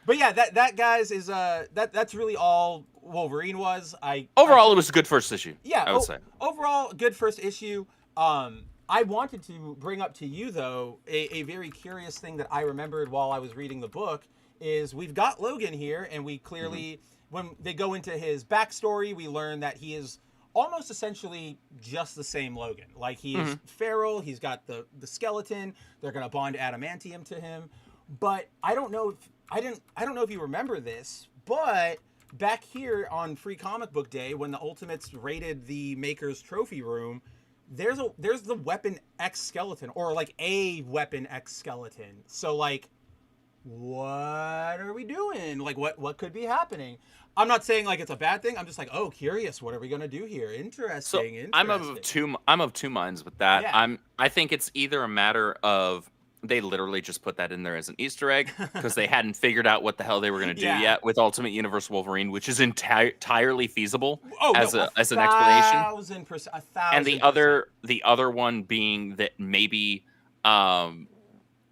But yeah, that guys is that's really all Wolverine was. Overall, it was a good first issue. Yeah, I would say. Overall, good first issue. I wanted to bring up to you though a very curious thing that I remembered while I was reading the book is we've got Logan here, and we clearly when they go into his backstory, we learn that he is almost essentially just the same Logan. Like he's feral, he's got the skeleton. They're gonna bond adamantium to him, but I don't know if you remember this, but back here on Free Comic Book Day, when the Ultimates raided the Maker's Trophy Room, there's the Weapon X skeleton, or like a Weapon X skeleton. So like, what are we doing? Like, what could be happening? I'm not saying like it's a bad thing. I'm just like, oh, curious. What are we gonna do here? Interesting. I'm of two minds with that. Yeah. I think it's either a matter of they literally just put that in there as an Easter egg because they hadn't figured out what the hell they were going to do yet with Ultimate Universe Wolverine, which is entirely feasible as an explanation. 1,000%. And the other one being that maybe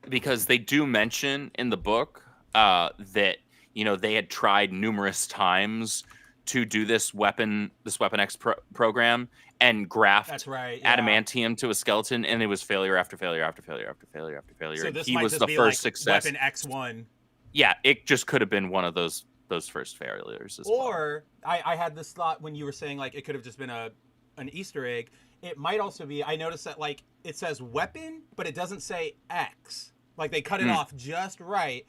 because they do mention in the book that they had tried numerous times to do this Weapon X program and graft adamantium to a skeleton, and it was failure after failure after failure after failure after failure. So this he might was just the be first like success. Weapon X1. Yeah, it just could have been one of those first failures as well. Or I had this thought when you were saying like it could have just been an Easter egg. It might also be, I noticed that like it says weapon, but it doesn't say X. Like they cut it off just right.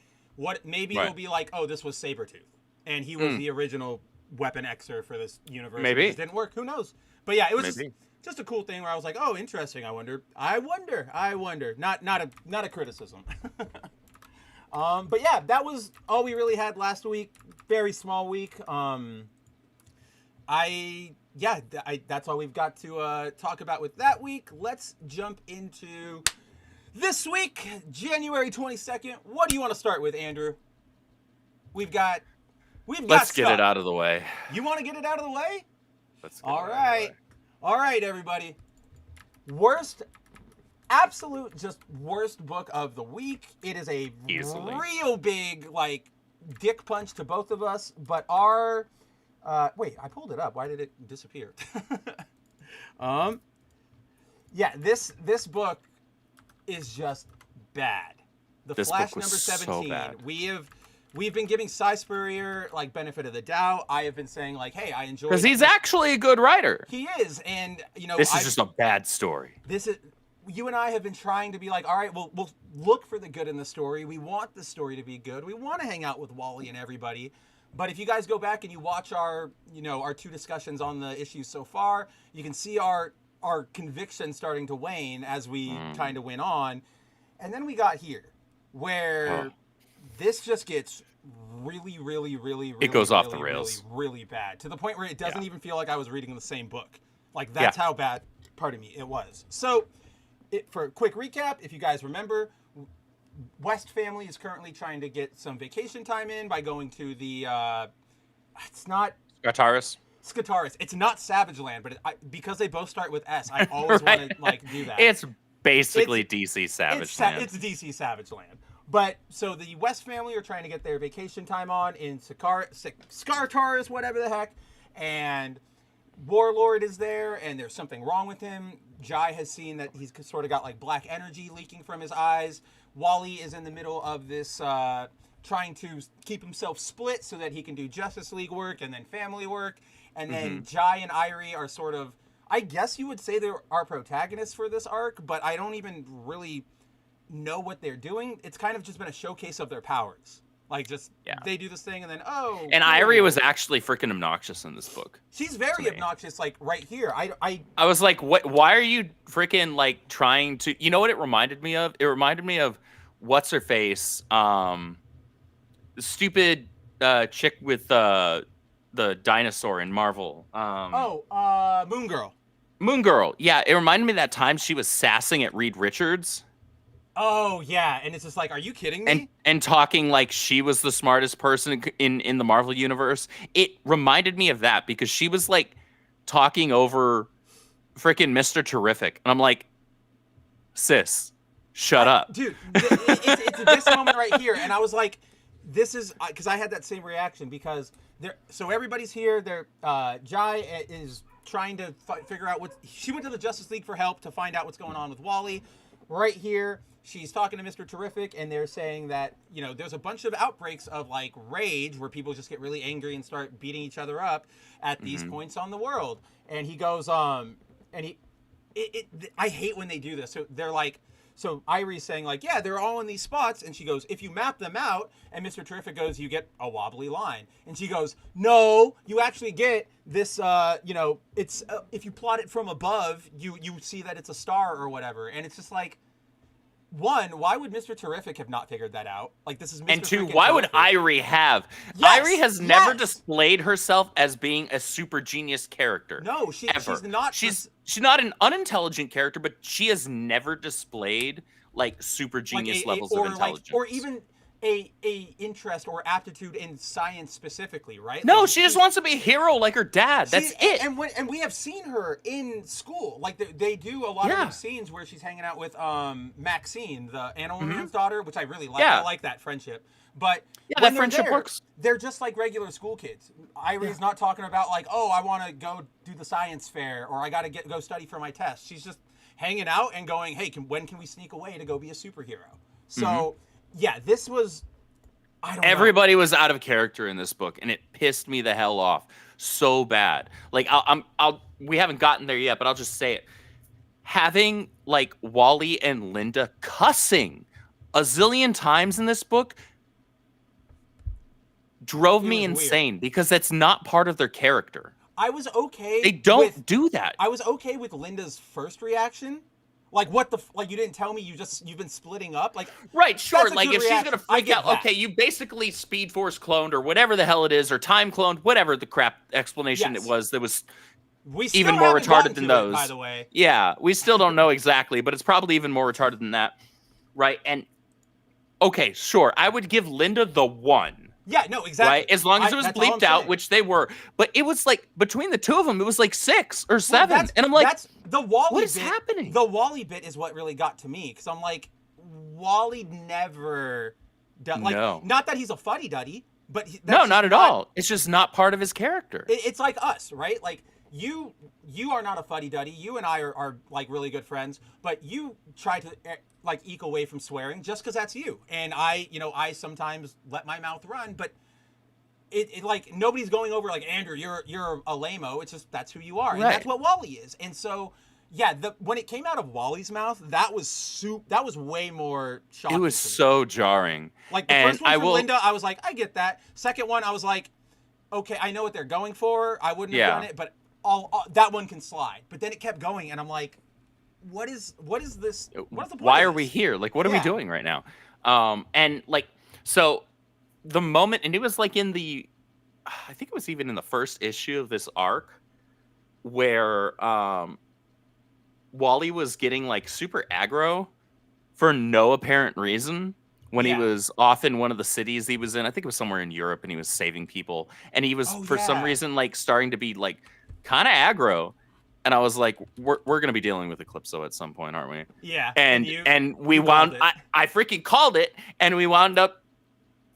Maybe it'll be like, oh, this was Sabretooth, and he was the original Weapon Xer for this universe. Maybe. It just didn't work. Who knows? But yeah, it was just a cool thing where I was like, oh, interesting. I wonder. Not a criticism. But yeah, that was all we really had last week. Very small week. That's all we've got to talk about with that week. Let's jump into this week, January 22nd. What do you want to start with, Andrew? Let's get it out of the way. You want to get it out of the way? Let's get it out of the way. All right, everybody. Just worst book of the week. It is a real big, like, dick punch to both of us. But wait, I pulled it up. Why did it disappear? This book is just bad. The Flash number 17. So bad. We've been giving Cy Spurrier like benefit of the doubt. I have been saying like, hey, I enjoy because he's actually a good writer. He is, and this is just a bad story. You and I have been trying to be like, all right, we'll look for the good in the story. We want the story to be good. We want to hang out with Wally and everybody. But if you guys go back and you watch our two discussions on the issues so far, you can see our conviction starting to wane as we kind of went on. And then we got here where this just gets really, really, really, really, it goes off the really, rails. really, really bad to the point where it doesn't even feel like I was reading the same book. Like that's how bad, pardon me, it was. So for a quick recap, if you guys remember, West family is currently trying to get some vacation time in by going to the, it's not... Skataris. It's not Savage Land, but because they both start with S, I always want to like do that. It's basically DC Savage Land. It's DC Savage Land. But so the West family are trying to get their vacation time on in Skartaris, whatever the heck, and Warlord is there, and there's something wrong with him. Jai has seen that he's sort of got like black energy leaking from his eyes. Wally is in the middle of this trying to keep himself split so that he can do Justice League work and then family work. And then Jai and Irie are sort of, I guess you would say they're our protagonists for this arc, but I don't even really know what they're doing. It's kind of just been a showcase of their powers. Like they do this thing and then, And Irie was actually freaking obnoxious in this book. She's very obnoxious, like right here. I was like, what? Why are you freaking like trying to, you know what it reminded me of? It reminded me of what's her face? The stupid chick with the dinosaur in Marvel. Moon Girl. Moon Girl. Yeah, it reminded me of that time she was sassing at Reed Richards. Oh yeah, and it's just like, are you kidding me? And talking like she was the smartest person in the Marvel universe. It reminded me of that because she was like talking over freaking Mr. Terrific, and I'm like, sis, shut up, dude. It's this moment right here, and I was like, this is because I had that same reaction because so everybody's here. Jai is trying to figure out she went to the Justice League for help to find out what's going on with Wally. Right here, she's talking to Mr. Terrific, and they're saying that, there's a bunch of outbreaks of, like, rage where people just get really angry and start beating each other up at these points on the world. And he goes, I hate when they do this. So they're like, so Irie's saying, like, yeah, they're all in these spots. And she goes, if you map them out, and Mr. Terrific goes, you get a wobbly line. And she goes, no, you actually get this, it's, if you plot it from above, you see that it's a star or whatever. And it's just like, one, why would Mr. Terrific have not figured that out? Like, this is Mr. And two, freaking why would Terrific. Irie have? Yes, Irie has never displayed herself as being a super genius character. No, she's not. She's not an unintelligent character, but she has never displayed like super genius levels of intelligence, or even a interest or aptitude in science specifically, right? No, like, she just wants to be a hero like her dad. That's it. And we have seen her in school. Like they do a lot of those scenes where she's hanging out with Maxine, the Animal Man's daughter, which I really like. I like that friendship. But that friendship works. They're just like regular school kids. Irie's not talking about like, oh, I want to go do the science fair, or I got to go study for my test. She's just hanging out and going, hey, when can we sneak away to go be a superhero? So. Yeah, this was. Everybody was out of character in this book, and it pissed me the hell off so bad. Like, we haven't gotten there yet, but I'll just say it. Having like Wally and Linda cussing a zillion times in this book drove me insane because that's not part of their character. I was okay. They don't do that. I was okay with Linda's first reaction. Like, what the like you didn't tell me you've been splitting up? Like, right, sure. Like, if reaction. she's gonna freak out, okay, you basically Speed Force cloned or whatever the hell it is, or time cloned, whatever the crap explanation it was that was even more retarded than those. By the way. Yeah, we still don't know exactly, but it's probably even more retarded than that. Right? And okay, sure, I would give Linda the 1. Yeah, no, exactly. Right? As long as it was bleeped out, which they were. But it was like, between the two of them, it was like 6 or 7. And I'm like, that's the Wally what is happening? The Wally bit is what really got to me. Because I'm like, Wally never done. Like, not that he's a fuddy-duddy, but no, not at all. It's just not part of his character. It's like us, right? Like, you are not a fuddy-duddy. You and I are like really good friends, but you try to like eke away from swearing just because that's you. And I sometimes let my mouth run, but it like nobody's going over like, Andrew, you're a lame-o. It's just that's who you are. And that's what Wally is. And so yeah, when it came out of Wally's mouth, that was way more shocking. It was so jarring. Like the first one from Linda, I was like, I get that. Second one, I was like, okay, I know what they're going for. I wouldn't have done it, but that one can slide. But then it kept going, and I'm like, what is this? What is the point? Why are we here? Like, what are we doing right now? And like, so the moment, and it was like I think it was even in the first issue of this arc, where Wally was getting like super aggro for no apparent reason when he was off in one of the cities he was in. I think it was somewhere in Europe, and he was saving people, and he was for some reason like starting to be like kind of aggro. And I was like, we're going to be dealing with Eclipso at some point, aren't we? Yeah. And we wound, I freaking called it, and we wound up,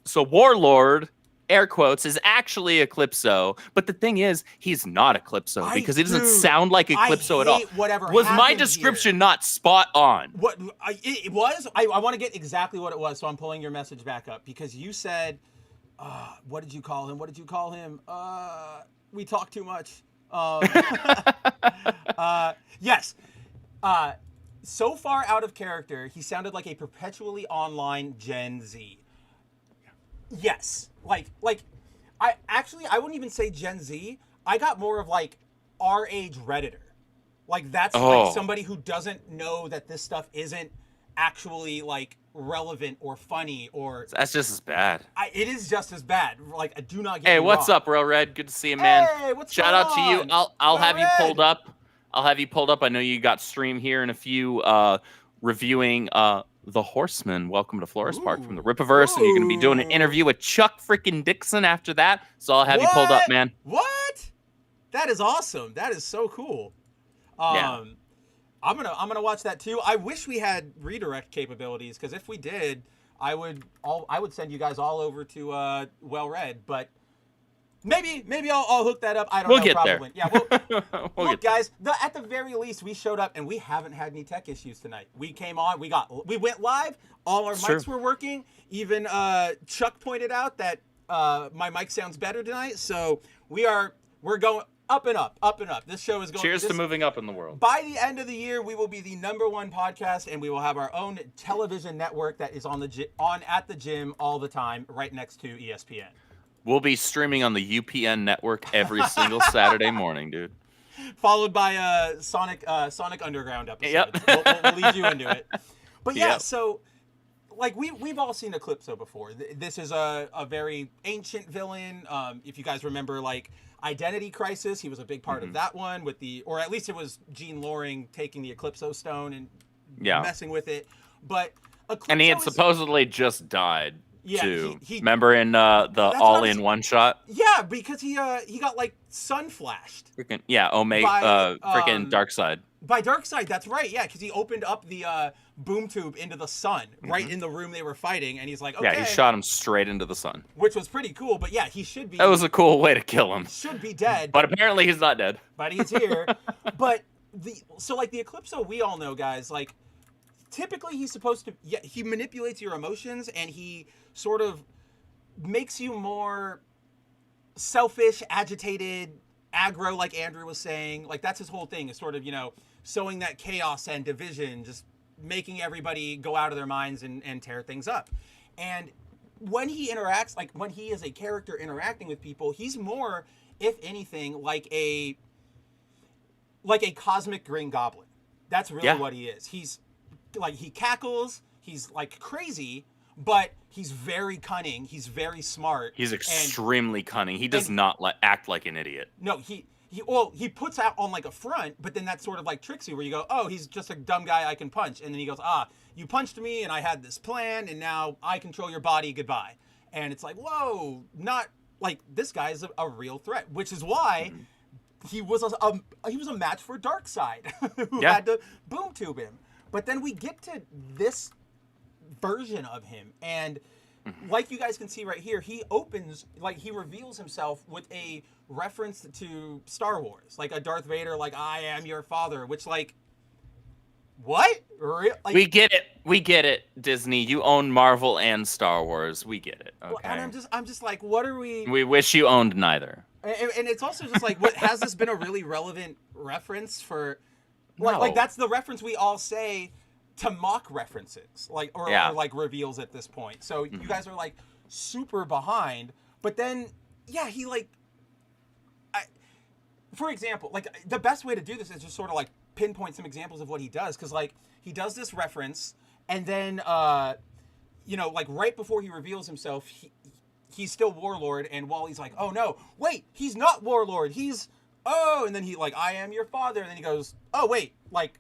so Warlord, air quotes, is actually Eclipso. But the thing is, he's not Eclipso because he doesn't sound like Eclipso at all. Was my description not spot on? It was? I want to get exactly what it was, so I'm pulling your message back up because you said, what did you call him? We talk too much. Yes. So far out of character, he sounded like a perpetually online Gen Z. Yes. Like I wouldn't even say Gen Z. I got more of like our age Redditor. Like that's like somebody who doesn't know that this stuff isn't actually like relevant or funny or that's just as bad. It is just as bad. Like I do not get Hey, what's up, Real Red? Good to see you, man. Hey, what's Shout out to you. I'll have you pulled up. I know you got stream here in a few reviewing The Horseman. Welcome to Florist Park from the Rippaverse, and you're going to be doing an interview with Chuck freaking Dixon after that. So I'll have you pulled up, man. What? That is awesome. That is so cool. I'm gonna watch that too. I wish we had redirect capabilities because if we did, I would send you guys all over to Well Read, but maybe I'll hook that up. I don't know. Get probably. there. Yeah. We'll Look, get there. guys. At the very least, we showed up and we haven't had any tech issues tonight. We came on. We went live. All our mics were working. Even Chuck pointed out that my mic sounds better tonight. So we're going up and up, up and up. This show is going. Cheers to moving up in the world. By the end of the year, we will be the #1 podcast, and we will have our own television network that is on at the gym all the time, right next to ESPN. We'll be streaming on the UPN network every single Saturday morning, dude. Followed by a Sonic Underground episode. Yep. We'll lead you into it. But yeah, Yep. so like we've all seen Eclipso before. This is a very ancient villain. If you guys remember, like Identity Crisis, he was a big part of that one or at least it was Gene Loring taking the Eclipso stone and messing with it. But Eclipso and he had supposedly just died. Yeah, too. he Remember in the all-in-one shot? Yeah, because he got like sun flashed. Freaking Omega, freaking Darkseid. By Darkseid, that's right. Yeah, because he opened up the boom tube into the sun right in the room they were fighting, and he's like, okay. Yeah, he shot him straight into the sun. Which was pretty cool, but yeah, he should be. That was a cool way to kill him. Should be dead. But apparently he's not dead. But he's here. But the Eclipso, we all know, guys, like typically he's supposed to. Yeah, he manipulates your emotions, and he sort of makes you more selfish, agitated, aggro, like Andrew was saying. Like that's his whole thing, is sort of, sowing that chaos and division, just making everybody go out of their minds and tear things up. And when he interacts, like when he is a character interacting with people, he's more, if anything, like a cosmic Green Goblin. That's really what he is. He's like, he cackles, he's like crazy, but he's very cunning. He's very smart. He's extremely cunning. He does not act like an idiot. No, he puts out on like a front, but then that sort of like tricks you where you go, oh, he's just a dumb guy I can punch. And then he goes, you punched me and I had this plan and now I control your body. Goodbye. And it's like, whoa, not like this guy is a real threat, which is why he was a match for Darkseid, who had to boom tube him. But then we get to this version of him, and like you guys can see right here, he reveals himself with a reference to Star Wars, like a Darth Vader, like, I am your father, which, like, what? Like, we get it, Disney. You own Marvel and Star Wars. We get it. Okay. And I'm just like, what are we? We wish you owned neither. And it's also just like, what has this been a really relevant reference for? Like that's the reference we all say to mock references, like or like reveals at this point. So you guys are like super behind, but then he like, for example, like the best way to do this is just sort of like pinpoint some examples of what he does, because like he does this reference, and then like right before he reveals himself, he's still Warlord, and Wally's like, oh no, wait, he's not Warlord, he's and then he like, I am your father, and then he goes, oh wait, like,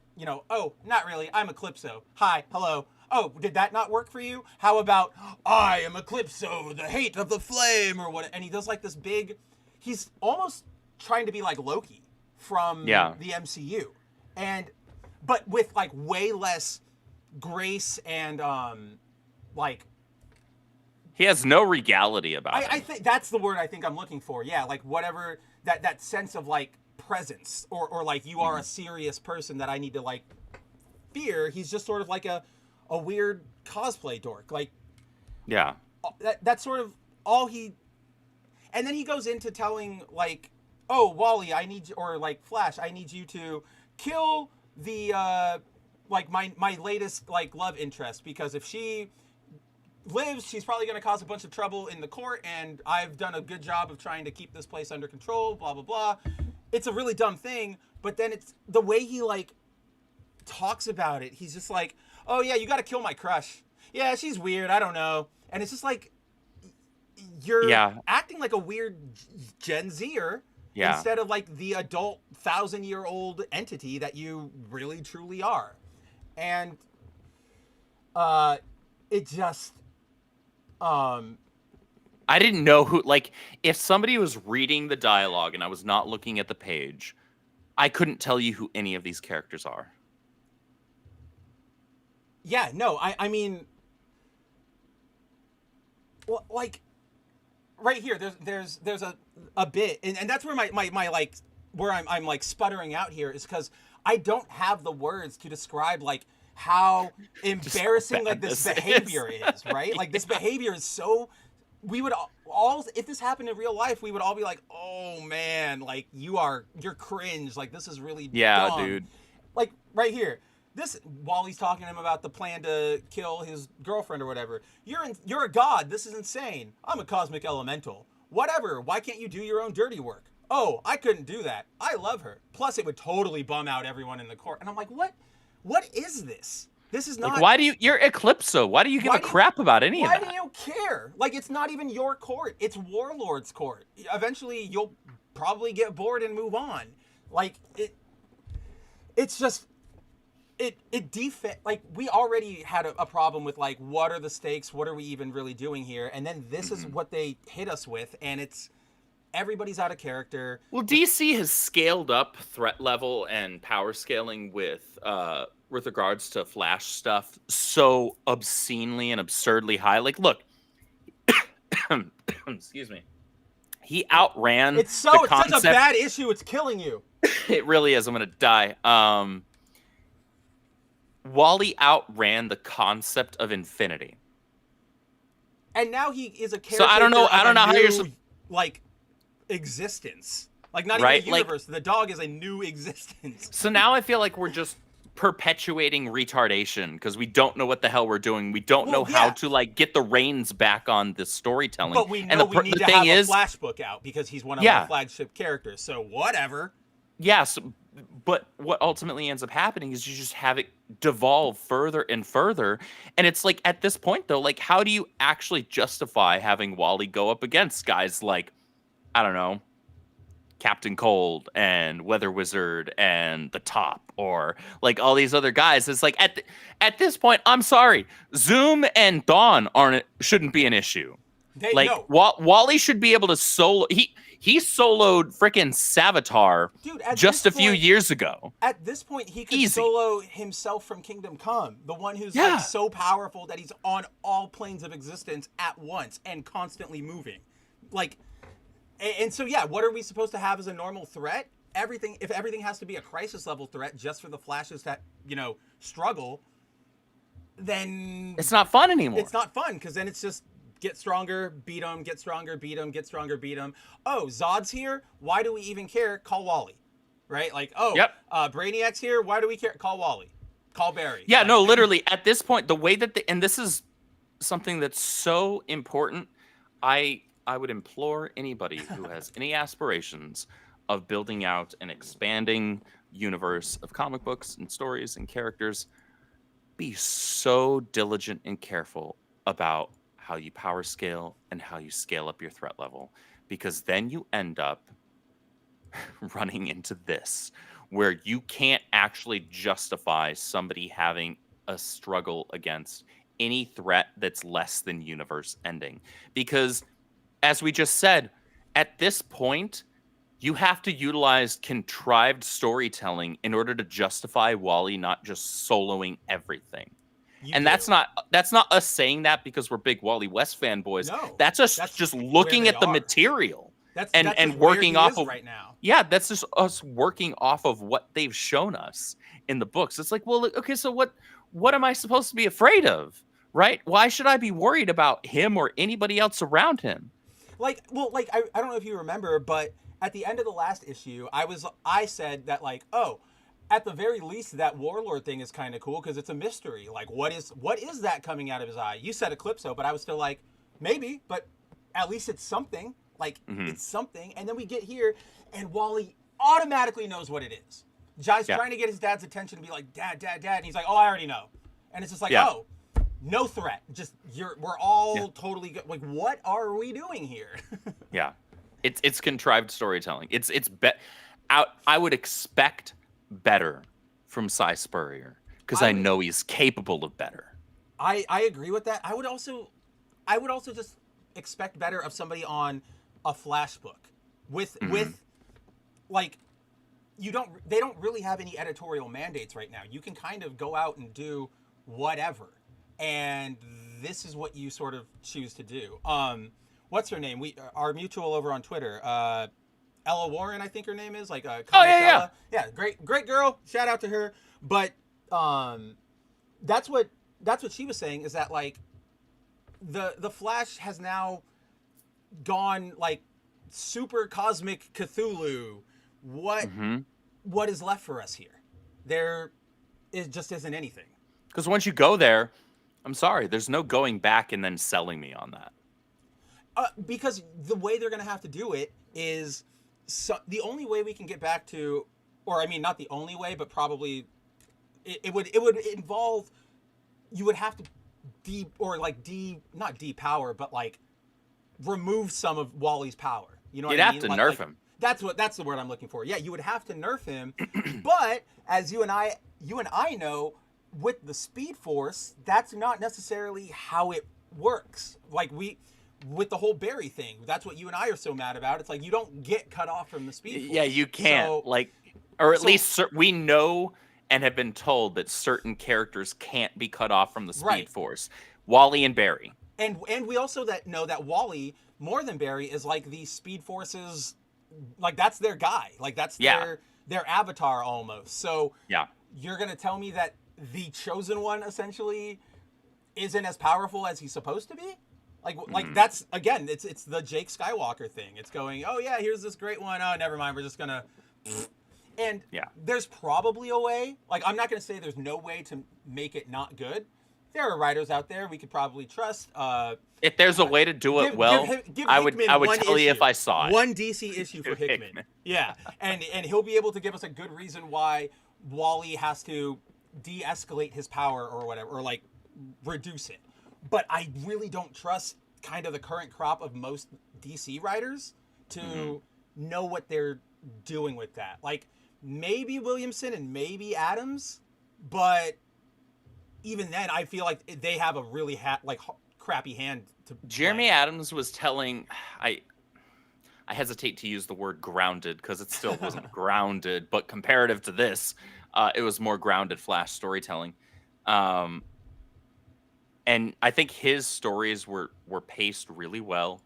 oh, not really, I'm Eclipso. Hi, hello. Oh, did that not work for you? How about, I am Eclipso, the hate of the flame, or what? And he does like this big, he's almost trying to be like Loki from the MCU. But with like way less grace and like. He has no regality about it. I think that's the word I think I'm looking for. Yeah, like whatever, that sense of like presence or like you are a serious person that I need to like fear. He's just sort of like a weird cosplay dork. Like, yeah, that's sort of all he. And then he goes into telling like, oh, Wally, I need you, or like Flash, I need you to kill the like my latest like love interest, because if she lives, she's probably going to cause a bunch of trouble in the court, and I've done a good job of trying to keep this place under control, blah blah blah. It's a really dumb thing, but then it's the way he like talks about it. He's just like, oh yeah, you got to kill my crush. Yeah, she's weird, I don't know. And it's just like, you're acting like a weird Gen Zer instead of like the adult 1,000-year-old entity that you really truly are. And it just I didn't know who, like, if somebody was reading the dialogue and I was not looking at the page, I couldn't tell you who any of these characters are. Yeah, no, I mean, Well, like right here, there's a bit, and that's where my like where I'm like sputtering out here is because I don't have the words to describe like how embarrassing like this behavior is, right? Like this behavior is so. We would all, if this happened in real life, we would all be like, "Oh man, like you're cringe. Like this is really dumb." Dude. Like right here, this Wally's talking to him about the plan to kill his girlfriend or whatever. You're a god. This is insane. I'm a cosmic elemental. Whatever. Why can't you do your own dirty work? Oh, I couldn't do that. I love her. Plus, it would totally bum out everyone in the court. And I'm like, what? What is this? This is not. Like, why do you're Eclipso? Why do you give a crap about any of that? Why do you care? Like, it's not even your court. It's Warlord's court. Eventually, you'll probably get bored and move on. Like, it's just, like, we already had a problem with, like, what are the stakes? What are we even really doing here? And then this is what they hit us with, and it's, everybody's out of character. Well, DC has scaled up threat level and power scaling with regards to Flash stuff so obscenely and absurdly high. Like, look, excuse me. He outran it's such a bad issue, it's killing you. It really is. I'm gonna die. Wally outran the concept of infinity. And now he is a character. So I don't know how you're like existence. Like not right? even a universe. Like, the dog is a new existence. So now I feel like we're just perpetuating retardation because we don't know what the hell we're doing. We don't know how to like get the reins back on the storytelling. But we know we need to have a Flash book out because he's one of our flagship characters. So whatever. Yes, but what ultimately ends up happening is you just have it devolve further and further. And it's like at this point though, like how do you actually justify having Wally go up against guys like, I don't know, Captain Cold and Weather Wizard and the Top or like all these other guys? It's like at this point, I'm sorry, Zoom and Dawn shouldn't be an issue. Wally should be able to solo. He soloed freaking Savitar just a few years ago. At this point, he could solo himself from Kingdom Come, the one who's like so powerful that he's on all planes of existence at once and constantly moving, like. And so, yeah, what are we supposed to have as a normal threat? If everything has to be a crisis level threat just for the Flashes to, struggle, then it's not fun anymore. It's not fun because then it's just get stronger, beat them, get stronger, beat them, get stronger, beat them. Oh, Zod's here. Why do we even care? Call Wally, right? Like, Brainiac's here. Why do we care? Call Wally. Call Barry. Yeah, no, literally at this point, the way that and this is something that's so important. I would implore anybody who has any aspirations of building out an expanding universe of comic books and stories and characters, be so diligent and careful about how you power scale and how you scale up your threat level, because then you end up running into this where you can't actually justify somebody having a struggle against any threat that's less than universe ending. Because as we just said, at this point, you have to utilize contrived storytelling in order to justify Wally not just soloing everything. That's not us saying that because we're big Wally West fanboys. No, that's us just looking at the material and working off of right now. Yeah, that's just us working off of what they've shown us in the books. It's like, well, okay, so what am I supposed to be afraid of, right? Why should I be worried about him or anybody else around him? I don't know if you remember, but at the end of the last issue, I said that like, oh, at the very least, that Warlord thing is kind of cool because it's a mystery. Like, what is that coming out of his eye? You said Eclipso, but I was still like, maybe, but at least it's something. Like, it's something. And then we get here, and Wally automatically knows what it is. Jai's trying to get his dad's attention to be like, Dad, and he's like, oh, I already know. And it's just like, oh. No threat. Just we're all totally good. Like, what are we doing here? Yeah, it's contrived storytelling. I would expect better from Cy Spurrier because I know he's capable of better. I agree with that. I would also just expect better of somebody on a Flash book with like they don't really have any editorial mandates right now. You can kind of go out and do whatever. And this is what you sort of choose to do. What's her name? Our mutual over on Twitter, Ella Warren, I think her name is, like yeah. Great girl. Shout out to her. But that's what she was saying, is that like the Flash has now gone like super cosmic Cthulhu. What is left for us here? There just isn't anything. Because once you go there, I'm sorry, there's no going back and then selling me on that. Because the way they're going to have to do it is, the only way we can get back to, or I mean, not the only way, but probably it would involve, you would have to not depower, but like remove some of Wally's power. You know what I mean? You'd have to nerf him. That's the word I'm looking for. Yeah, you would have to nerf him. But as you and I know, with the Speed Force, that's not necessarily how it works. Like with the whole Barry thing, that's what you and I are so mad about. It's like you don't get cut off from the Speed Force. Yeah, you can't. Least we know and have been told that certain characters can't be cut off from the Speed Force. Wally and Barry. And we also know that Wally, more than Barry, is like the Speed Force's, like that's their guy. Like that's their avatar almost. So you're going to tell me that the Chosen One essentially isn't as powerful as he's supposed to be? Like that's, again, it's the Jake Skywalker thing. It's going, oh yeah, here's this great one. Oh, never mind. We're just going to... And there's probably a way. Like, I'm not going to say there's no way to make it not good. There are writers out there we could probably trust. If there's a way to do it I would tell you if I saw it. One DC issue for Hickman. Yeah. And he'll be able to give us a good reason why Wally has to de-escalate his power or whatever, or like reduce it. But I really don't trust kind of the current crop of most DC writers to know what they're doing with that. Like, maybe Williamson and maybe Adams, but even then, I feel like they have a really crappy hand to Jeremy play. Adams was telling... I hesitate to use the word grounded because it still wasn't grounded, but comparative to this, it was more grounded Flash storytelling. And I think his stories were paced really well,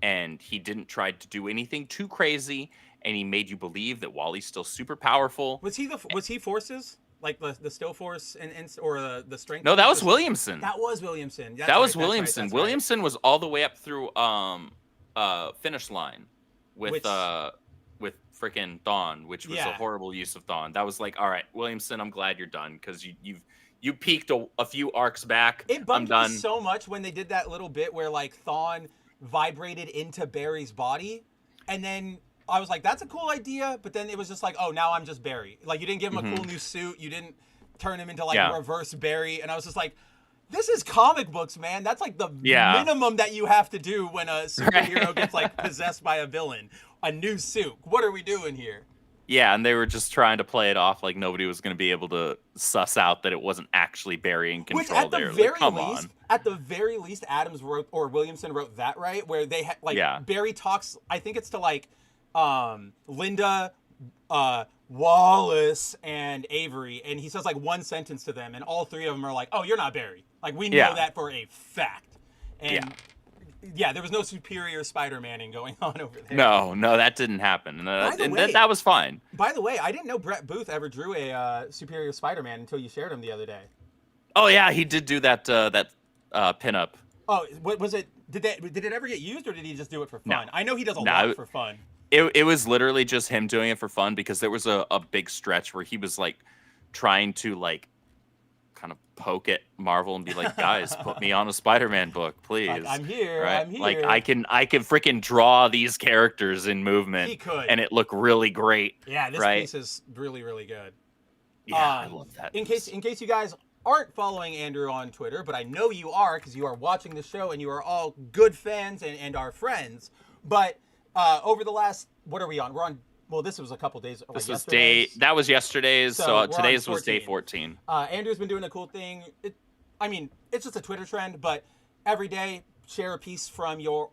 and he didn't try to do anything too crazy, and he made you believe that Wally's still super powerful. Was he Forces? Like the Still Force or the Strength? No, that was Williamson. That was Williamson. That was Williamson. That's Williamson was all the way up through Finish Line with freaking Dawn, which was a horrible use of Dawn. That was like, all right, Williamson, I'm glad you're done because you peaked a few arcs back. It bummed me so much when they did that little bit where like Thawne vibrated into Barry's body, and then I was like, that's a cool idea, but then it was just like, oh, now I'm just Barry. Like, you didn't give him a cool new suit, you didn't turn him into like reverse Barry, and I was just like, this is comic books, man. That's like the minimum that you have to do when a superhero gets like possessed by a villain. A new suit. What are we doing here? Yeah, and they were just trying to play it off like nobody was going to be able to suss out that it wasn't actually Barry in control. Which at the very least, Adams wrote, or Williamson wrote that, right? Where they had like Barry talks. I think it's to like Linda, Wallace, and Avery, and he says like one sentence to them, and all three of them are like, "Oh, you're not Barry." Like we know that for a fact. And there was no superior Spider-Maning going on over there. No, that didn't happen. That was fine. By the way, I didn't know Brett Booth ever drew a superior Spider-Man until you shared him the other day. Oh yeah, he did do that pinup. Oh, what was it? Did it ever get used, or did he just do it for fun? No. I know he does a lot for fun. It was literally just him doing it for fun because there was a big stretch where he was like trying to like kind of poke at Marvel and be like, guys, put me on a Spider-Man book, please. Like, I'm here. Right? I'm here. Like I can freaking draw these characters in movement. He could. And it looked really great. Yeah, this piece is really, really good. Yeah, I love that. In case you guys aren't following Andrew on Twitter, but I know you are because you are watching the show and you are all good fans and our friends. But over the last, what are we on? We're on. Well, this was a couple days. That was yesterday's. So today's was day 14. Andrew's been doing a cool thing. It's just a Twitter trend, but every day share a piece from your,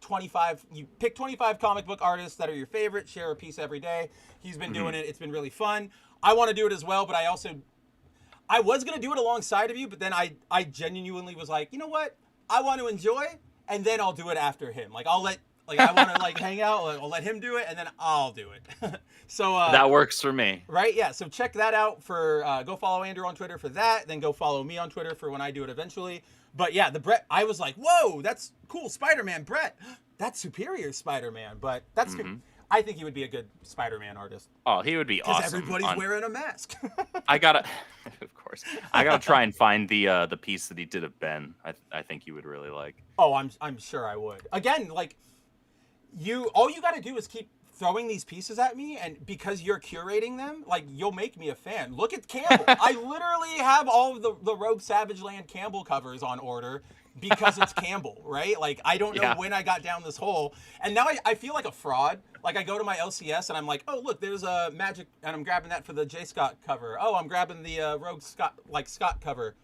25. You pick 25 comic book artists that are your favorite. Share a piece every day. He's been doing it. It's been really fun. I want to do it as well, but I was gonna do it alongside of you, but then I genuinely was like, you know what? I want to enjoy, and then I'll do it after him. Like I want to like hang out. Like, I'll let him do it, and then I'll do it. So that works for me. Right? Yeah. So check that out for go follow Andrew on Twitter for that. Then go follow me on Twitter for when I do it eventually. But yeah, the Brett, I was like, whoa, that's cool, Spider-Man, Brett. That's superior Spider-Man. But that's good. I think he would be a good Spider-Man artist. Oh, he would be awesome. Because everybody's wearing a mask. I gotta, of course, I gotta try and find the piece that he did of Ben. I think you would really like. Oh, I'm sure I would. Again, like all you got to do is keep throwing these pieces at me, and because you're curating them, like you'll make me a fan. Look at Campbell. I literally have all of the Rogue Savage Land Campbell covers on order because it's Campbell, right? Like I don't know when I got down this hole, and now I feel like a fraud. Like I go to my LCS and I'm like, oh look, there's a Magic, and I'm grabbing that for the J Scott cover. Oh, I'm grabbing the Rogue Scott cover.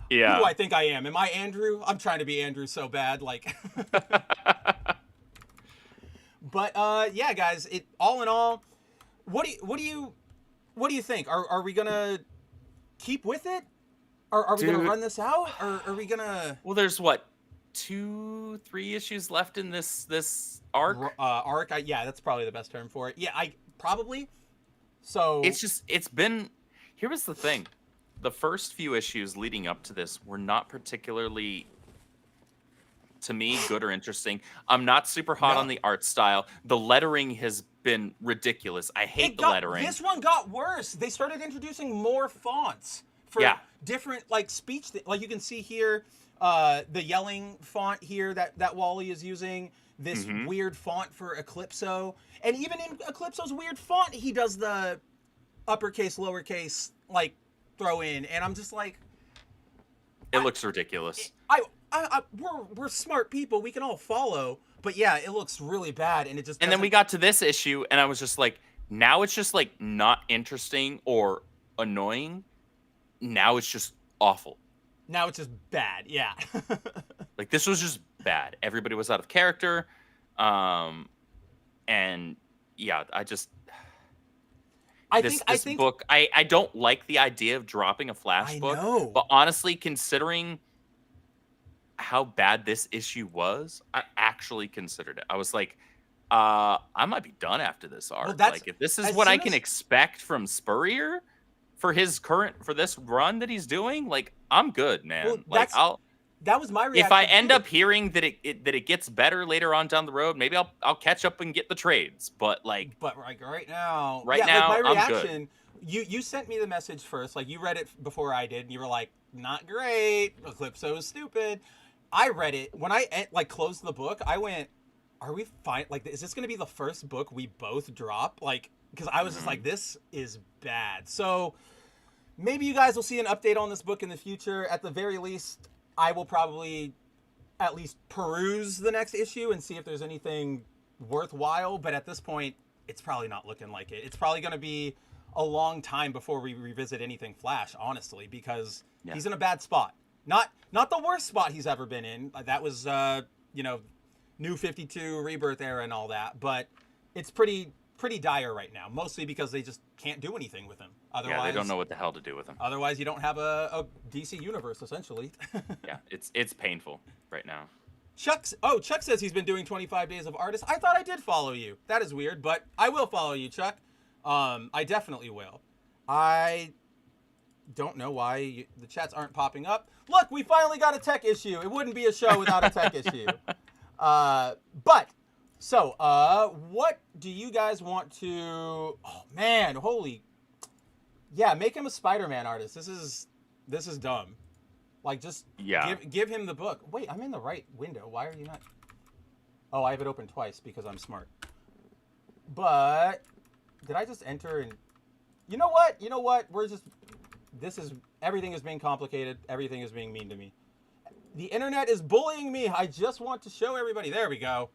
Yeah. Who do I think I am? Am I Andrew? I'm trying to be Andrew so bad, like. But yeah, guys. All in all, what do you think? Are we gonna keep with it? Are we gonna run this out? Or are we gonna? Well, there's what 2-3 issues left in this arc. Arc. Yeah, that's probably the best term for it. Yeah, probably. So it's been. Here was the thing. The first few issues leading up to this were not particularly, to me, good or interesting. I'm not super hot on the art style. The lettering has been ridiculous. I hate the lettering. This one got worse. They started introducing more fonts for different like speech. Like you can see here, the yelling font here that Wally is using. This weird font for Eclipso, and even in Eclipso's weird font, he does the uppercase, lowercase like throw in, and I'm just like, it looks ridiculous. We're smart people. We can all follow, but yeah, it looks really bad, and it just. And then we got to this issue, and I was just like, now it's just like not interesting or annoying. Now it's just awful. Now it's just bad. Yeah. Like this was just bad. Everybody was out of character, and yeah, This book, I don't like the idea of dropping a Flash book, but honestly, considering how bad this issue was, I actually considered it. I was like, I might be done after this arc. Like, if this is what I can expect from Spurrier for this run that he's doing, like, I'm good, man. Well, that was my reaction. If I end up hearing that it gets better later on down the road, maybe I'll catch up and get the trades. But right now, my reaction, I'm good. You sent me the message first. Like you read it before I did, and you were like, "Not great. Eclipso is stupid." I read it when I closed the book. I went, "Are we fine? Like, is this going to be the first book we both drop?" Like, because I was just like, "This is bad." So maybe you guys will see an update on this book in the future. At the very least, I will probably at least peruse the next issue and see if there's anything worthwhile. But at this point, it's probably not looking like it. It's probably going to be a long time before we revisit anything Flash, honestly, because he's in a bad spot. Not the worst spot he's ever been in. That was, New 52, Rebirth era and all that. But it's pretty dire right now, mostly because they just can't do anything with him. Otherwise, they don't know what the hell to do with him. Otherwise, you don't have a DC universe, essentially. Yeah, it's painful right now. Chuck says he's been doing 25 days of artist. I thought I did follow you. That is weird, but I will follow you, Chuck. I definitely will. I don't know why the chats aren't popping up. Look, we finally got a tech issue. It wouldn't be a show without a tech issue. What do you guys want to... Oh, man, make him a Spider-Man artist. This is dumb. Like, just give him the book. Wait, I'm in the right window. Why are you not... Oh, I have it open twice because I'm smart. But did I just enter and... You know what? Everything is being complicated. Everything is being mean to me. The internet is bullying me. I just want to show everybody. There we go.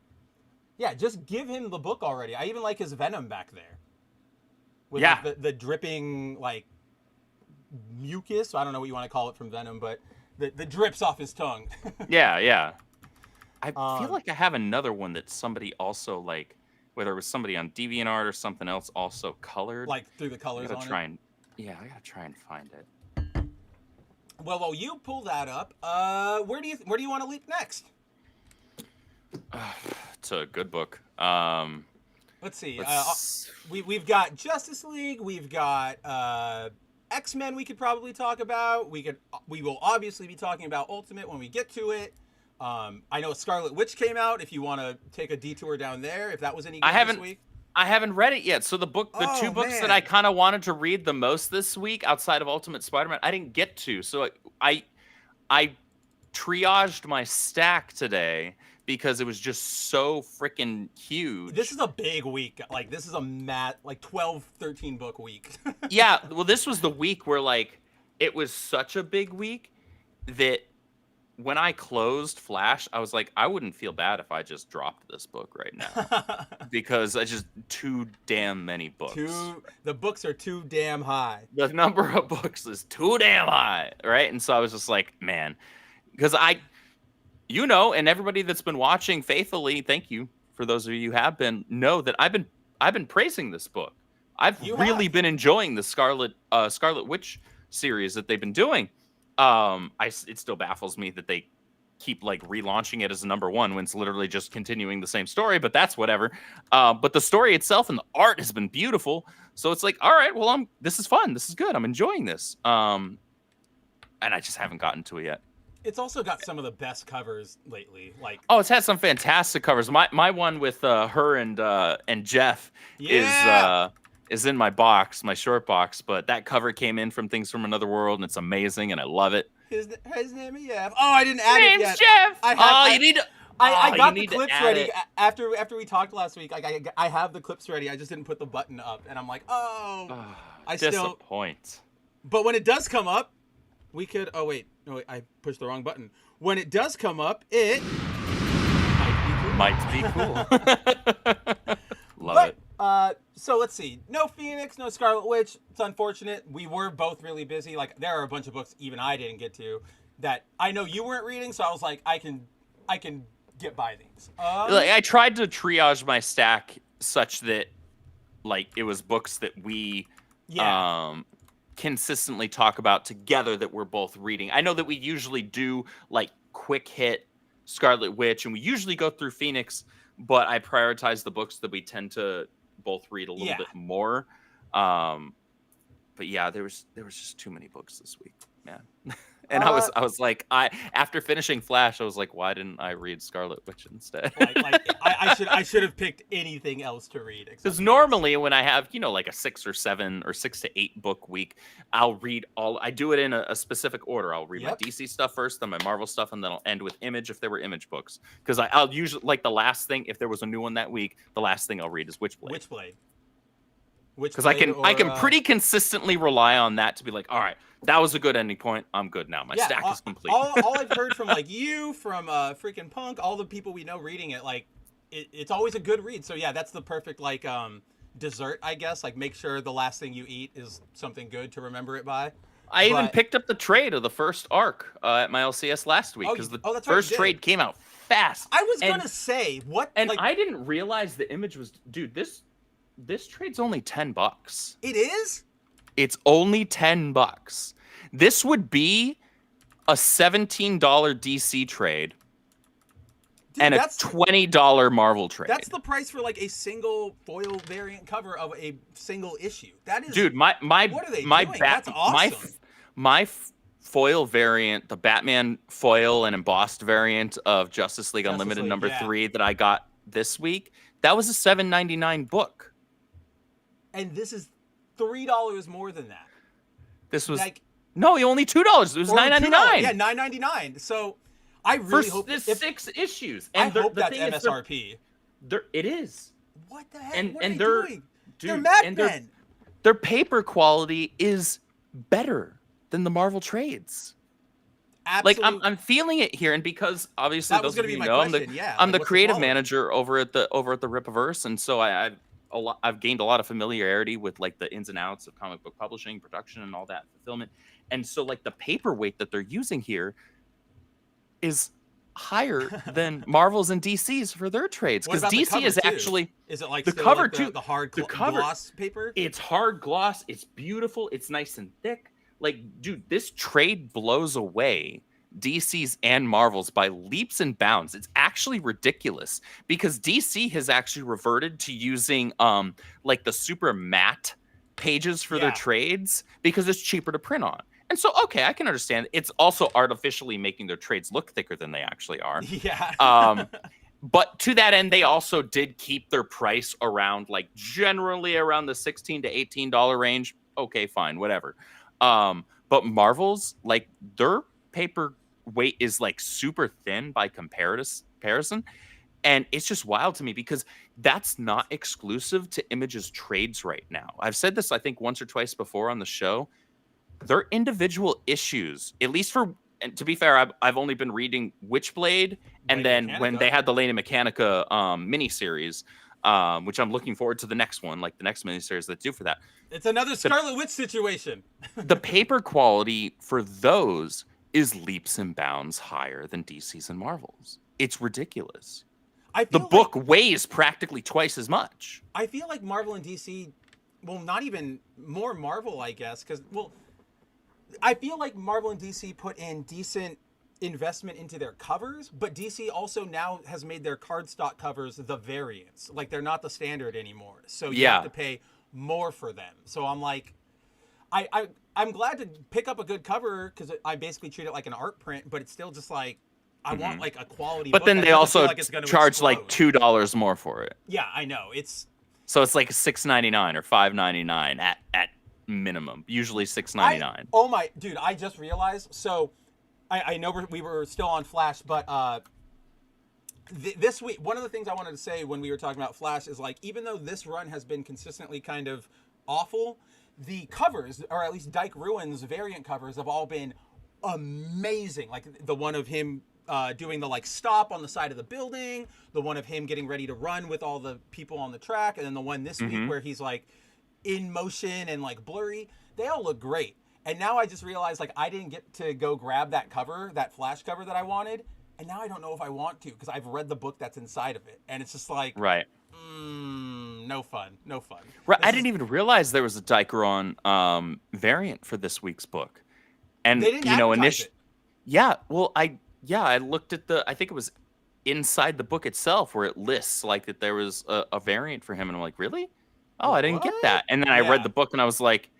Yeah, just give him the book already. I even like his Venom back there. With the dripping, like, mucus. I don't know what you want to call it from Venom, but the drips off his tongue. Yeah. I feel like I have another one that somebody also, like, whether it was somebody on DeviantArt or something else, also colored. Like, through the colors on it? I gotta try and find it. Well, while you pull that up, where do you want to leap next? It's a good book. Let's see. We've got Justice League. We've got X-Men. We could probably talk about. We will obviously be talking about Ultimate when we get to it. I know Scarlet Witch came out. If you want to take a detour down there, if that was any good this week. I haven't read it yet. So the two books that I kind of wanted to read the most this week, outside of Ultimate Spider-Man, I didn't get to. So I triaged my stack today because it was just so freaking huge. This is a big week. Like, this is a 12, 13 book week. Yeah, well, this was the week where, like, it was such a big week that when I closed Flash, I was like, I wouldn't feel bad if I just dropped this book right now. Because I just too damn many books. The books are too damn high. The number of books is too damn high, right? And so I was just like, man, because and everybody that's been watching faithfully, thank you for those of you who have been, know that I've been praising this book. I've really been enjoying the Scarlet Witch series that they've been doing. It still baffles me that they keep like relaunching it as a number one when it's literally just continuing the same story, but that's whatever. But the story itself and the art has been beautiful. So it's like, all right, well, this is fun. This is good. I'm enjoying this. And I just haven't gotten to it yet. It's also got some of the best covers lately. Like, it's had some fantastic covers. My one with her and Jeff is in my box, my short box. But that cover came in from Things from Another World, and it's amazing, and I love it. His name is Jeff. Oh, I didn't add it yet. Jeff. I got the clips ready after we talked last week. I have the clips ready. I just didn't put the button up, and I'm like, I disappoint. But when it does come up, we could. Oh wait, I pushed the wrong button. When it does come up, it might be cool. Love it. So let's see. No Phoenix, no Scarlet Witch. It's unfortunate. We were both really busy. Like, there are a bunch of books even I didn't get to that I know you weren't reading. So I was like, I can get by these. I tried to triage my stack such that, like, it was books that we consistently talk about together that we're both reading. I know that we usually do like quick hit Scarlet Witch, and we usually go through Phoenix, but I prioritize the books that we tend to both read a little bit more. But yeah, there was just too many books this week, man. And I was like, after finishing Flash, I was like, why didn't I read Scarlet Witch instead? I should have picked anything else to read. Because normally when I have, like a 6 or 7 or 6 to 8 book week, I'll read I do it in a specific order. I'll read my DC stuff first, then my Marvel stuff, and then I'll end with Image if there were Image books. Because I'll usually, like, the last thing, if there was a new one that week, the last thing I'll read is Witchblade. Because I can pretty consistently rely on that to be like, all right, that was a good ending point. I'm good now. My stack is complete. all I've heard from like you, from freaking Punk, all the people we know reading it, like it's always a good read. So yeah, that's the perfect like dessert, I guess. Like, make sure the last thing you eat is something good to remember it by. I even picked up the trade of the first arc at my LCS last week because the first trade came out fast. I was gonna say what, and I didn't realize the Image was, dude. This trade's only $10. It is? It's only $10. This would be a $17 DC trade. Dude, and a $20 Marvel trade. That's the price for like a single foil variant cover of a single issue. That is, dude. What are they doing? That's awesome. My foil variant, the Batman foil and embossed variant of Justice League Unlimited number 3 that I got this week, that was a $7.99 book. And this is $3 more than that. This was only $2. It was $9.99. Yeah, $9.99. So I really hope there's 6 issues. And I hope that's MSRP. It is. What the heck? What are they doing? They're Mad Men. Their paper quality is better than the Marvel trades. Absolutely. Like, I'm feeling it here, and because obviously that was going to be my question. I'm the creative manager over at the Rippaverse, and so I've gained a lot of familiarity with like the ins and outs of comic book publishing, production, and all that fulfillment. And so like the paperweight that they're using here is higher than Marvel's and DC's for their trades. Because DC is actually, is it like the cover like the hard gloss paper? It's hard gloss. It's beautiful. It's nice and thick. Like, dude, this trade blows away DC's and Marvel's by leaps and bounds. It's actually ridiculous because DC has actually reverted to using like the super matte pages for their trades because it's cheaper to print on. And so, okay, I can understand. It's also artificially making their trades look thicker than they actually are. Yeah. But to that end, they also did keep their price around, like, generally around the $16 to $18 range. Okay, fine, whatever. But Marvel's, like, their paper weight is, like, super thin by comparison. And it's just wild to me because that's not exclusive to Image's trades right now. I've said this, I think, once or twice before on the show. Their individual issues, at least for, and to be fair, I've only been reading Witchblade, and then when they had the Lady Mechanica miniseries, which I'm looking forward to the next one, like the next miniseries they do for that. It's another Scarlet Witch situation. The paper quality for those is leaps and bounds higher than DC's and Marvel's. It's ridiculous. The book weighs practically twice as much. I feel like Marvel and DC, well, not even more Marvel, I guess, because, well, I feel like Marvel and DC put in decent investment into their covers, but DC also now has made their cardstock covers the variants. Like, they're not the standard anymore. So you have to pay more for them. So I'm like, I'm glad to pick up a good cover because I basically treat it like an art print, but it's still just like, I want like a quality book. But then they also charge like $2 more for it. Yeah, I know. So it's like $6.99 or $5.99 at minimum, usually $6.99. Oh my, dude! I just realized. So, I know we were still on Flash, but this week, one of the things I wanted to say when we were talking about Flash is like, even though this run has been consistently kind of awful, the covers, or at least Dyke Ruin's variant covers, have all been amazing. Like the one of him doing the like stop on the side of the building, the one of him getting ready to run with all the people on the track, and then the one this week where he's like in motion and like blurry. They all look great. And now I just realized like I didn't get to go grab that cover, that Flash cover that I wanted, and now I don't know if I want to because I've read the book that's inside of it, and it's just like no fun. Right, I didn't even realize there was a Dyke Ruin variant for this week's book, and they didn't advertise it. Yeah, well, I looked at I think it was inside the book itself where it lists like that there was a variant for him, and I'm like, really? Oh, I didn't get that. And then I read the book and I was like,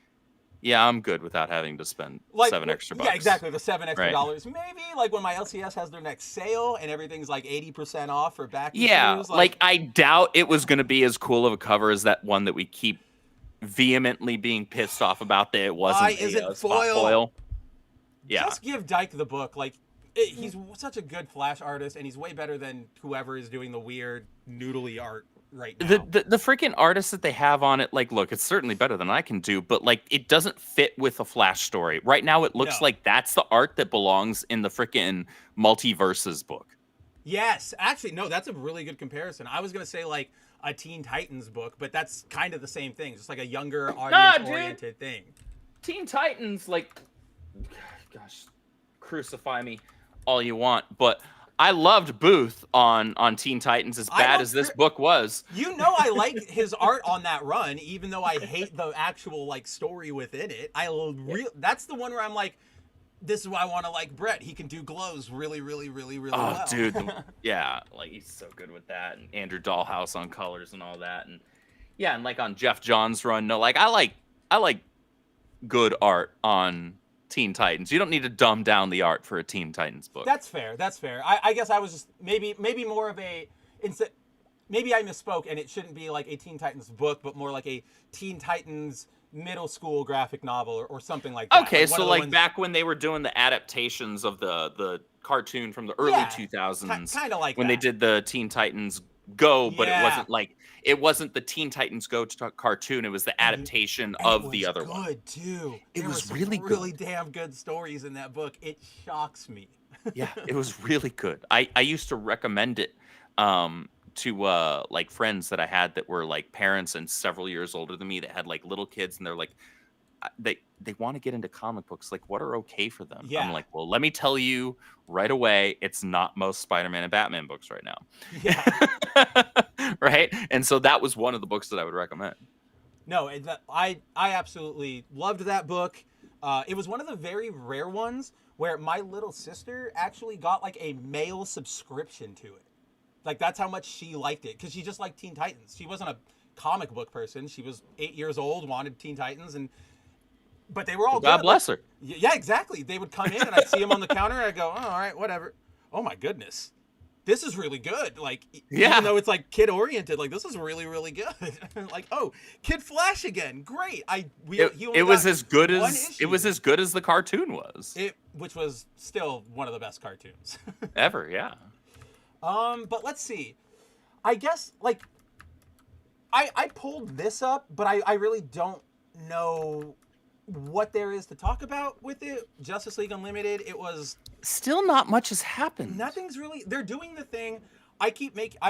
yeah, I'm good without having to spend like, $7 extra bucks. Yeah, exactly. The $7 extra dollars. Maybe like when my LCS has their next sale and everything's like 80% off for back issues. Yeah, like I doubt it was going to be as cool of a cover as that one that we keep vehemently being pissed off about that it wasn't. Why isn't foil? Yeah. Just give Dyke the book. Like, he's such a good Flash artist, and he's way better than whoever is doing the weird noodly art right now. The freaking artists that they have on it, like, look, it's certainly better than I can do, but like it doesn't fit with a Flash story. Right now it looks like that's the art that belongs in the freaking Multiverses book. Yes, actually, no, that's a really good comparison. I was gonna say like a Teen Titans book, but that's kind of the same thing, just like a younger audience-oriented thing. Teen Titans, like, gosh, crucify me all you want, but I loved Booth on Teen Titans as bad as this book was. You know I like his art on that run, even though I hate the actual like story within it. That's the one where I'm like, this is why I want to like Brett. He can do glows really well. Oh, dude. Yeah, like he's so good with that. And Andrew Dahlhaus on colors and all that. And yeah, and like on Jeff Johns' run, no, like I like good art on Teen Titans. You don't need to dumb down the art for a Teen Titans book. That's fair. I guess I was just maybe more of a maybe I misspoke, and it shouldn't be like a Teen Titans book, but more like a Teen Titans middle school graphic novel or something like that. Okay, so like back when they were doing the adaptations of the cartoon from the early 2000s, kind of like when they did the Teen Titans Go, but it wasn't the Teen Titans Go cartoon. It was the adaptation of the other one. Good too. It was really good. Really damn good stories in that book. It shocks me. Yeah, it was really good. I used to recommend it to like friends that I had that were like parents and several years older than me that had like little kids, and they're like they want to get into comic books. Like, what are okay for them? Yeah. I'm like, well, let me tell you right away, it's not most Spider-Man and Batman books right now. Yeah. Right? And so that was one of the books that I would recommend. No, I absolutely loved that book. It was one of the very rare ones where my little sister actually got like a mail subscription to it. Like that's how much she liked it, because she just liked Teen Titans. She wasn't a comic book person. She was 8 years old, wanted Teen Titans, but they were all God good. bless her. Yeah, exactly. They would come in and I'd see them on the counter and I'd go, oh, all right, whatever. Oh my goodness. This is really good. Like, even though it's like kid oriented, like this is really, really good. Like, oh, Kid Flash again. Great. It was as good as the cartoon was. Which was still one of the best cartoons. Ever, yeah. But let's see. I guess like I pulled this up, but I really don't know what there is to talk about with it. Justice League Unlimited, it was still not much has happened. Nothing's really. They're doing the thing. I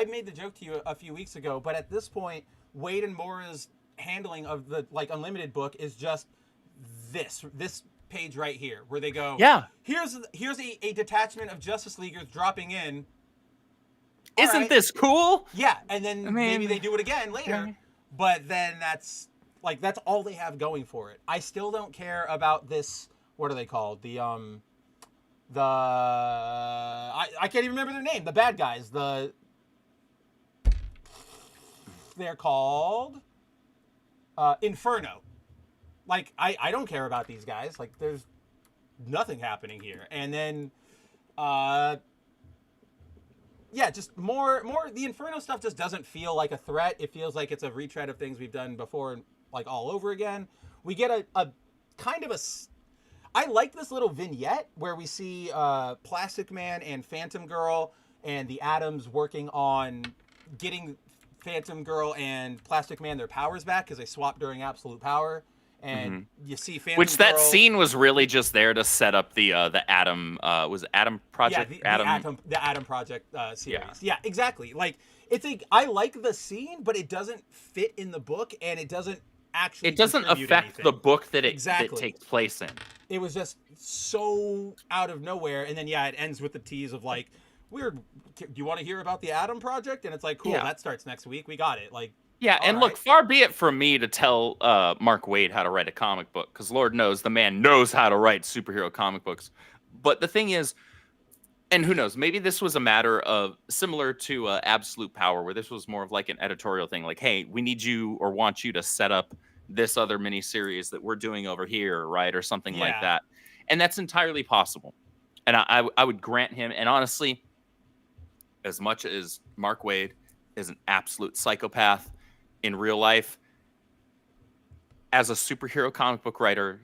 made the joke to you a few weeks ago, but at this point, Wade and Mora's handling of the like Unlimited book is just this page right here, where they go, yeah, here's a detachment of Justice Leaguers dropping in. Isn't this cool? Yeah, and then maybe they do it again later, yeah. But then that's all they have going for it. I still don't care about this. What are they called? I can't even remember their name. The bad guys. They're called Inferno. Like I don't care about these guys. Like there's nothing happening here. And then just more the Inferno stuff just doesn't feel like a threat. It feels like it's a retread of things we've done before, like all over again. We get a kind of I like this little vignette where we see Plastic Man and Phantom Girl and the Atoms working on getting Phantom Girl and Plastic Man their powers back, because they swapped during Absolute Power. And you see Phantom Which that Girl, scene was really just there to set up the Atom was it Atom Project? The Atom Project series. Yeah, exactly. Like I like the scene, but it doesn't fit in the book, and it doesn't actually. It doesn't affect anything. the book that it takes place in. It was just so out of nowhere, and then it ends with the tease of like, weird. Do you want to hear about the Atom Project? And it's like, cool, that starts next week. We got it. Like. Yeah, and look, far be it from me to tell Mark Waid how to write a comic book, because Lord knows the man knows how to write superhero comic books. But the thing is, and who knows, maybe this was a matter of similar to Absolute Power, where this was more of like an editorial thing, like, hey, we need you or want you to set up this other miniseries that we're doing over here, right, or something like that. And that's entirely possible. And I would grant him, and honestly, as much as Mark Waid is an absolute psychopath in real life, as a superhero comic book writer,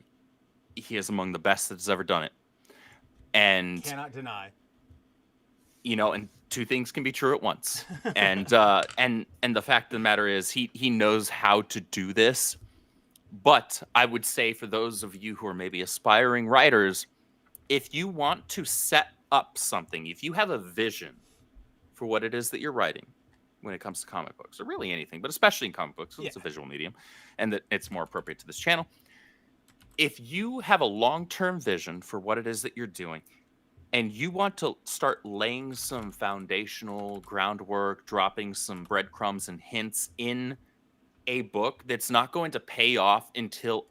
he is among the best that's ever done it. And cannot deny. And two things can be true at once. And the fact of the matter is he knows how to do this. But I would say, for those of you who are maybe aspiring writers, if you want to set up something, if you have a vision for what it is that you're writing, when it comes to comic books, or really anything, but especially in comic books, it's a visual medium, and that it's more appropriate to this channel. If you have a long-term vision for what it is that you're doing, and you want to start laying some foundational groundwork, dropping some breadcrumbs and hints in a book that's not going to pay off until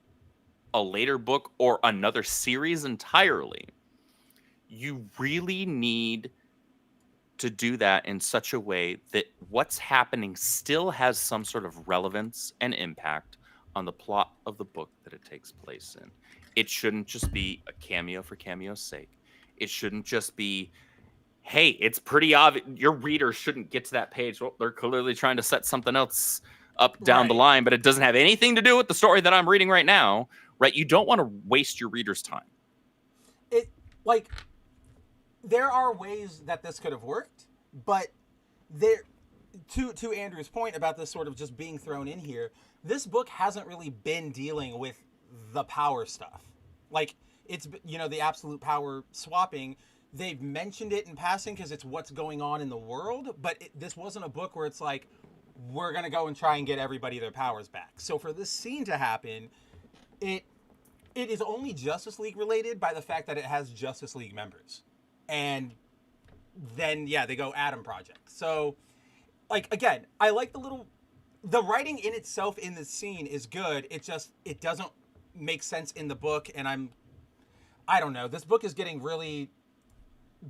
a later book or another series entirely, you really need to do that in such a way that what's happening still has some sort of relevance and impact on the plot of the book that it takes place in. It shouldn't just be a cameo for cameo's sake. It shouldn't just be, hey, it's pretty obvious. Your reader shouldn't get to that page. Well, they're clearly trying to set something else up down the line, but it doesn't have anything to do with the story that I'm reading right now, right? You don't want to waste your reader's time. There are ways that this could have worked, but to Andrew's point about this sort of just being thrown in here, this book hasn't really been dealing with the power stuff. Like, it's, the Absolute Power swapping, they've mentioned it in passing because it's what's going on in the world, but this wasn't a book where it's like, we're going to go and try and get everybody their powers back. So for this scene to happen, it is only Justice League related by the fact that it has Justice League members. And then, they go Atom Project. So, again, I like the writing in itself in this scene is good. It doesn't makes sense in the book, and I don't know. This book is getting really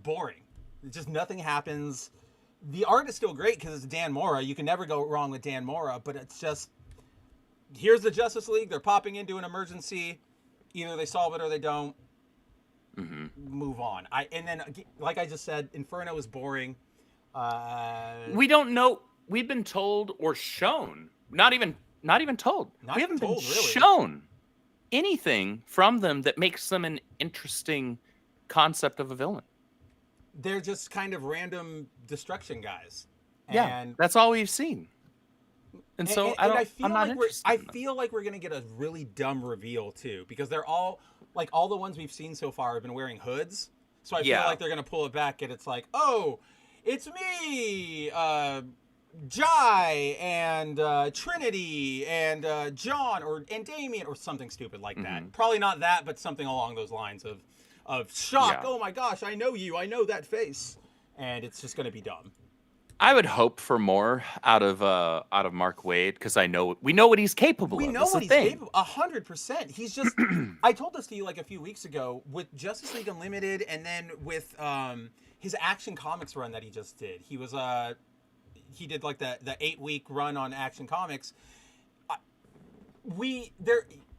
boring. Just nothing happens. The art is still great because it's Dan Mora. You can never go wrong with Dan Mora, but it's just, here's the Justice League. They're popping into an emergency. Either they solve it or they don't. Move on. And then, like I just said, Inferno is boring. We don't know. We've been told or shown. Not even told. We haven't been shown anything from them that makes them an interesting concept of a villain. They're just kind of random destruction guys. And that's all we've seen. And so I'm not interested. I feel like we're going to get a really dumb reveal too, because they're all like, all the ones we've seen so far have been wearing hoods. So I feel like they're going to pull it back and it's like, oh, it's me, Jai and Trinity and John and Damien or something stupid like that. Probably not that, but something along those lines of shock. Oh my gosh, I know you. I know that face. And it's just going to be dumb. I would hope for more out of Mark Waid, because we know what he's capable of. We know what he's capable. 100%. He's just. I told this to you like a few weeks ago with Justice League Unlimited, and then with his Action Comics run that he just did. He was he did like the 8-week run on Action Comics.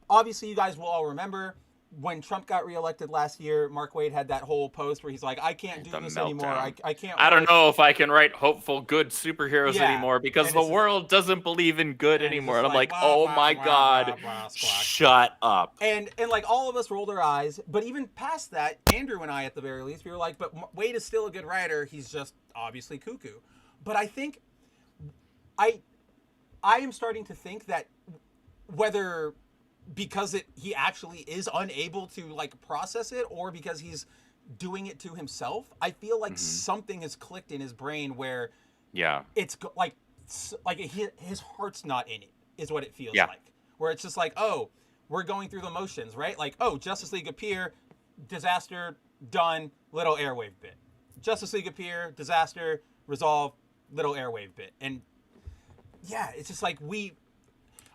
Obviously you guys will all remember when Trump got reelected last year, Mark Waid had that whole post where he's like, I can't do this anymore. I can't. I don't know if I can write hopeful, good superheroes anymore because the world doesn't believe in good anymore. And I'm like, oh my God, shut up. And like all of us rolled our eyes. But even past that, Andrew and I, at the very least, we were like, but Waid is still a good writer. He's just obviously cuckoo. But I think I am starting to think that whether because he actually is unable to like process it, or because he's doing it to himself, I feel like something has clicked in his brain where it's like his heart's not in it, is what it feels like. Where it's just like, oh, we're going through the motions, right? Like, oh, Justice League appear, disaster, done, little airwave bit. Justice League appear, disaster, resolve, little airwave bit. And yeah, it's just like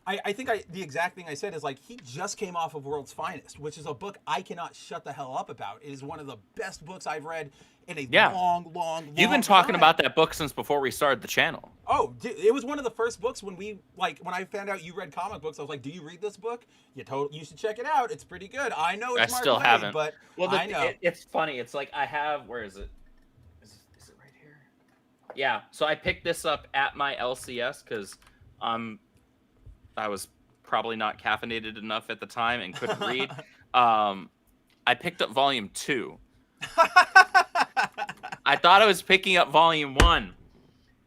I think the exact thing I said is like, he just came off of World's Finest, which is a book I cannot shut the hell up about. It is one of the best books I've read in a long You've been talking about that book since before we started the channel. Oh, it was one of the first books when I found out you read comic books. I was like, do you read this book? You should check it out. It's pretty good. I know it's Mark Waid, haven't. But I know. It's funny. It's like I have, where is it? Is it right here? Yeah. So I picked this up at my LCS because I was probably not caffeinated enough at the time and couldn't read. I picked up volume 2. I thought I was picking up volume 1,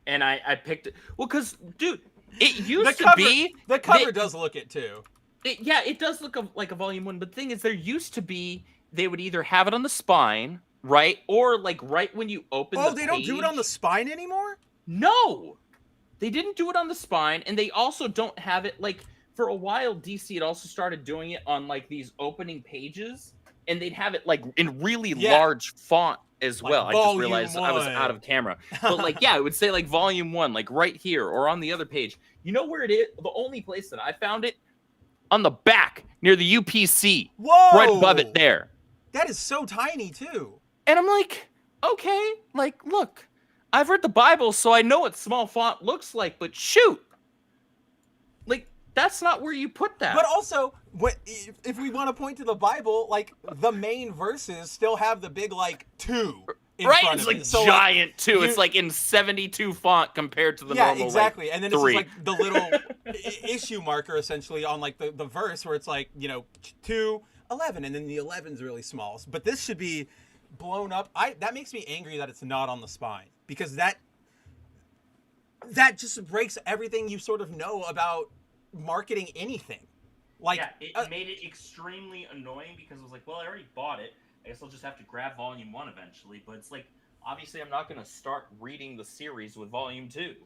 and I picked it. Well, because, dude, it used to be... The cover does look it, too. It does look like a volume 1, but the thing is, there used to be, they would either have it on the spine, right? Or, like, right when you open the page. Oh, they don't do it on the spine anymore? No! They didn't do it on the spine, and they also don't have it, like, for a while, DC had also started doing it on, like, these opening pages, and they'd have it, like, in really large font as well. I just realized I was out of camera. But, like, it would say, like, volume 1, like, right here, or on the other page. You know where it is? The only place that I found it? On the back, near the UPC. Whoa! Right above it there. That is so tiny, too. And I'm like, okay, like, look. I've read the Bible, so I know what small font looks like, but shoot. Like, that's not where you put that. But also, if we want to point to the Bible, like, the main verses still have the big, like, 2 in front it's of like it. So, giant 2. It's like in 72 font compared to the normal, exactly. Like, and then 3. it's just like the little issue marker, essentially, on, like, the verse where it's like, 2, 11, and then the 11's really small. But this should be blown up. That makes me angry that it's not on the spine. Because that just breaks everything you sort of know about marketing anything. Like, it made it extremely annoying because it was like, well, I already bought it. I guess I'll just have to grab volume 1 eventually. But it's like, obviously, I'm not going to start reading the series with volume 2.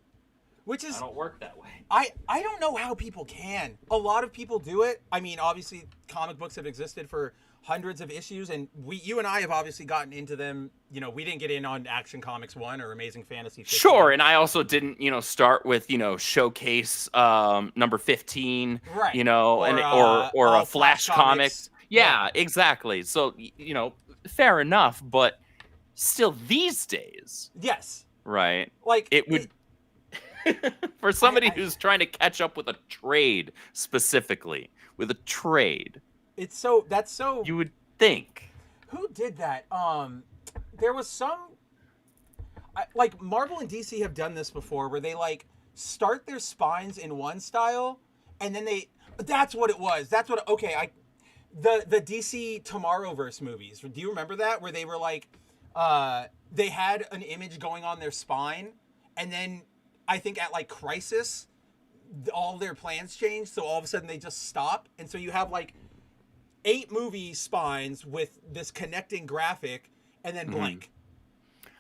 Which is I don't work that way. I don't know how people can. A lot of people do it. I mean, obviously, comic books have existed for hundreds of issues, and you and I have obviously gotten into them. You know, we didn't get in on Action Comics 1 or Amazing Fantasy 15. Sure, and I also didn't, start with, Showcase number 15, right? Or a Flash Comics. Yeah, exactly. So, fair enough, but still these days. Yes. Right. Like it would for somebody who's trying to catch up with a trade specifically, with a trade. That's so you would think. Who did that? There was some like Marvel and DC have done this before where they like start their spines in one style and then that's what it was. That's what the DC Tomorrowverse movies. Do you remember that where they were like they had an image going on their spine and then I think at like Crisis all their plans changed, so all of a sudden they just stop, and so you have like 8 movie spines with this connecting graphic and then blank.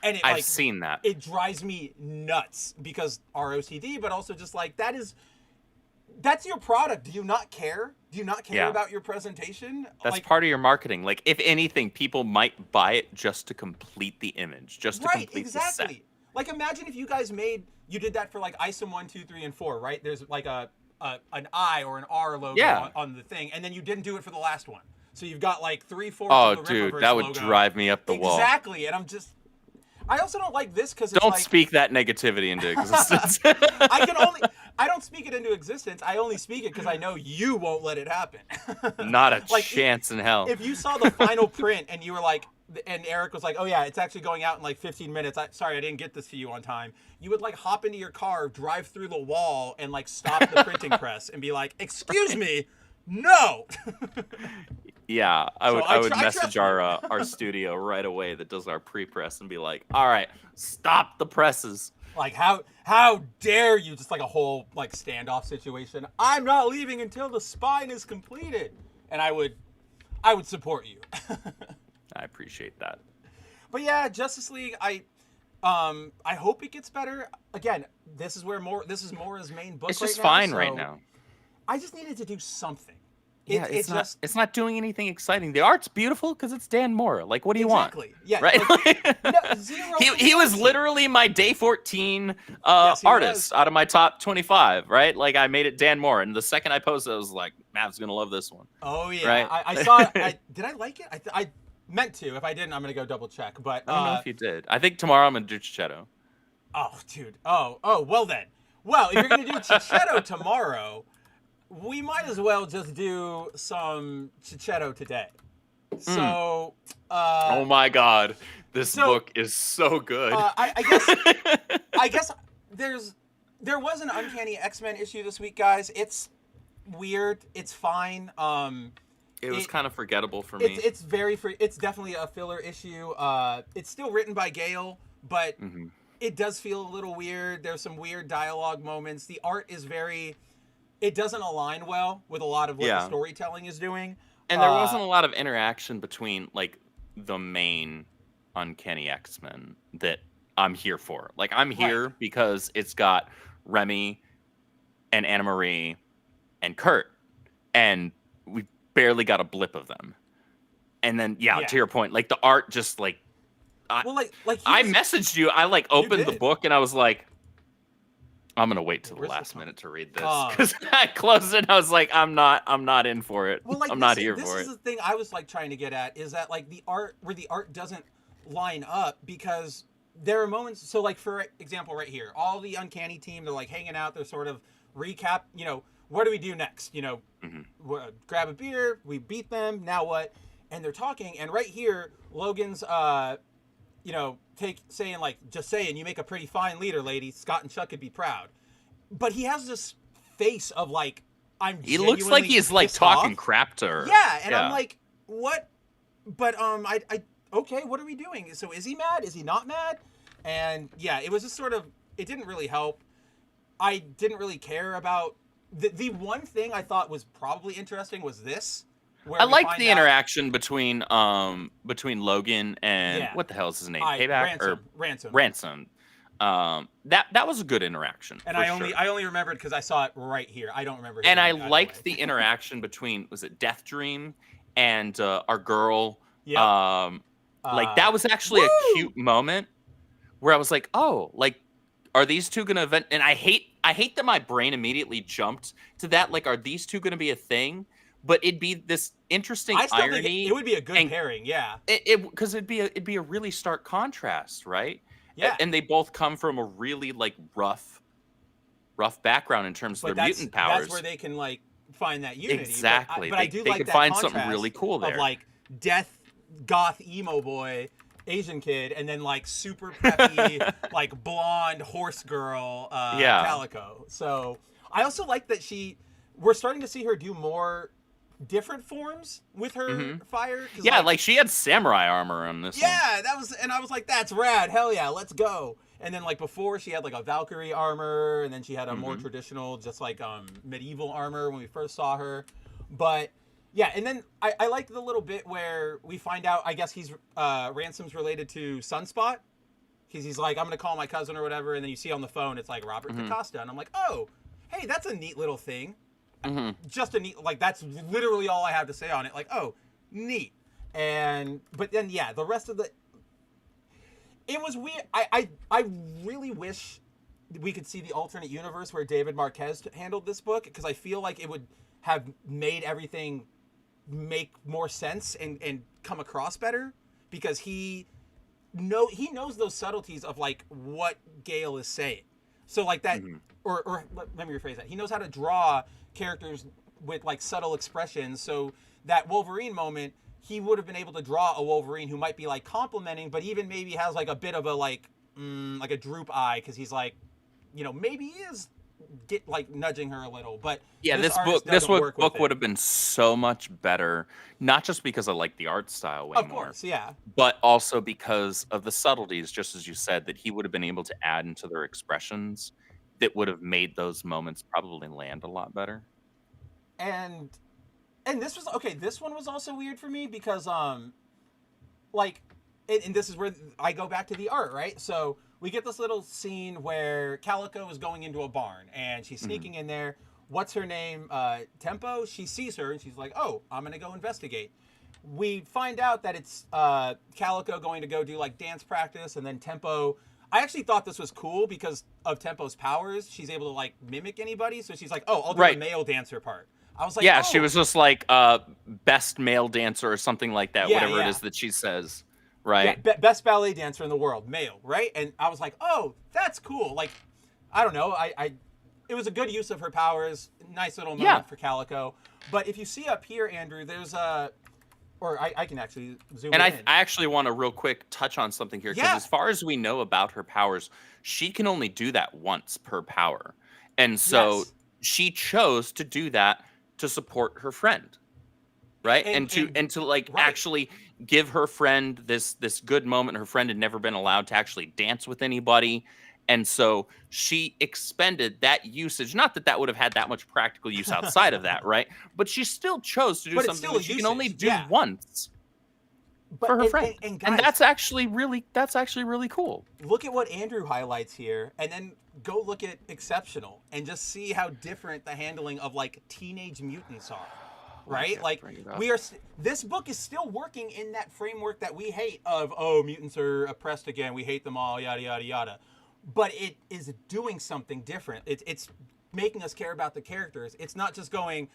And I've seen that. It drives me nuts because ROCD, but also just like that's your product. Do you not care? Do you not care about your presentation? That's part of your marketing. Like, if anything, people might buy it just to complete the image, just to complete the set. Like, imagine if you guys you did that for like ISOM 1, 2, 3, and 4, right? There's like an I or an R logo on the thing, and then you didn't do it for the last one. So you've got like 3, 4. Oh, dude, that would drive me up the wall. Exactly, and I also don't like this because don't speak that negativity into existence. I don't speak it into existence. I only speak it because I know you won't let it happen. Not a chance in hell. If you saw the final print and you were like, and Eric was like, oh yeah, it's actually going out in like 15 minutes. Sorry, I didn't get this to you on time. You would like hop into your car, drive through the wall, and like stop the printing press and be like, excuse me, no. Yeah, I would message our studio right away that does our pre-press and be like, all right, stop the presses. Like, how dare you? Just like a whole like standoff situation. I'm not leaving until the spine is completed. And I would support you. I appreciate that. But yeah, Justice League, I hope it gets better. Again, this is Mora's main book. It's just fine right now. I just needed to do something. Yeah, it's not doing anything exciting. The art's beautiful because it's Dan Mora. Like, what do you want? Exactly. Yeah. Right. Like, he was literally my day 14 artist out of my top 25. Right. Like, I made it Dan Mora, and the second I posted, I was like, Mav's gonna love this one. Oh yeah. Right? I saw it. Did I like it? I meant to. If I didn't, I'm gonna go double check. But I don't know if you did. I think tomorrow I'm gonna do Chichetto. Oh, dude. Oh. Well then. Well, if you're gonna do Chichetto tomorrow, we might as well just do some Chichetto today. So. Oh my God, this book is so good. I guess there was an Uncanny X-Men issue this week, guys. It's weird. It's fine. It was kind of forgettable for me. It's definitely a filler issue. It's still written by Gale, but it does feel a little weird. There's some weird dialogue moments. The art is it doesn't align well with a lot of what the storytelling is doing. And there wasn't a lot of interaction between like the main Uncanny X-Men that I'm here for. Like, I'm here because it's got Remy and Anna Marie and Kurt, and we barely got a blip of them. And then to your point, like the art just like I messaged you. I like opened the book and I was like, I'm gonna wait till the last minute to read this because I closed it and I was like, I'm not in for it. Well, like, I'm not here for it. This is the thing I was like trying to get at, is that like the art doesn't line up, because there are moments. So like, for example, right here, all the Uncanny team, they're like hanging out. They're sort of recap. What do we do next? Grab a beer. We beat them. Now what? And they're talking. And right here, Logan's saying like, just saying, you make a pretty fine leader, lady. Scott and Chuck could be proud. But he has this face of like, he looks like he's like talking crap to her. Yeah, and I'm like, what? But okay, what are we doing? So is he mad? Is he not mad? And yeah, it was just sort of, it didn't really help. I didn't really care about the one thing I thought was probably interesting was this. I liked the interaction between Logan and what the hell is his name? Payback Ransom. Ransom. That was a good interaction. And I only remembered because I saw it right here. I don't remember. And I liked the interaction between, was it Death Dream and our girl. Yep. Like that was actually a cute moment where I was like, oh, like, are these two gonna event? And I hate that my brain immediately jumped to that. Like, are these two gonna be a thing? But it'd be this interesting irony. Think it would be a good pairing, yeah. Because it'd be a really stark contrast, right? Yeah. And they both come from a really like rough background in terms of their mutant powers. That's where they can like find that unity. Exactly. But I do they like could that find contrast something really cool there. of like death, goth, emo boy, Asian kid, and then like super peppy, like blonde horse girl, Calico. So I also like that we're starting to see her do more different forms with her fire. Yeah, like she had samurai armor on this one. And I was like, that's rad. Hell yeah, let's go. And then like before she had like a Valkyrie armor, and then she had a more traditional, just like medieval armor when we first saw her. But yeah, and then I liked the little bit where we find out, I guess Ransom's related to Sunspot. Because he's like, I'm going to call my cousin or whatever. And then you see on the phone, it's like Robert DaCosta. And I'm like, oh, hey, that's a neat little thing. Just a neat, like, that's literally all I have to say on it. Like, oh, neat. But then, yeah, the rest of it was weird. I really wish we could see the alternate universe where David Marquez handled this book, because I feel like it would have made everything make more sense and come across better, because he knows those subtleties of like what Gale is saying. So like that, or let me rephrase that. He knows how to draw characters with like subtle expressions, so that Wolverine moment, he would have been able to draw a Wolverine who might be like complimenting, but even maybe has like a bit of a like a droop eye, because he's like, maybe he is like nudging her a little. But yeah, this book would have been so much better, not just because I like the art style way more, of course, yeah, but also because of the subtleties, just as you said, that he would have been able to add into their expressions that would have made those moments probably land a lot better. And this was okay. This one was also weird for me because like, and this is where I go back to the art, right? So we get this little scene where Calico is going into a barn and she's sneaking in there. What's her name? Tempo. She sees her and she's like, oh, I'm going to go investigate. We find out that it's Calico going to go do like dance practice, and then Tempo. I actually thought this was cool because of Tempo's powers. She's able to like mimic anybody. So she's like, oh, I'll do the male dancer part. I was like, yeah, she was just like best male dancer or something like that, whatever it is that she says. Right. Yeah, best ballet dancer in the world, male, right? And I was like, oh, that's cool. Like, I don't know. It was a good use of her powers. Nice little moment for Calico. But if you see up here, Andrew, there's I can actually zoom in. And I actually want to real quick touch on something here. Because as far as we know about her powers, she can only do that once per power. And so she chose to do that to support her friend. Right. And to like actually give her friend this good moment. Her friend had never been allowed to actually dance with anybody. And so she expended that usage. Not that that would have had that much practical use outside of that, right? But she still chose to do something that she can only do once for her friend. And guys, that's actually really cool. Look at what Andrew highlights here, and then go look at Exceptional and just see how different the handling of like Teenage Mutants are. Right? Like this book is still working in that framework that we hate of, oh, mutants are oppressed again. We hate them all, yada, yada, yada. But it is doing something different. It's making us care about the characters. It's not just going,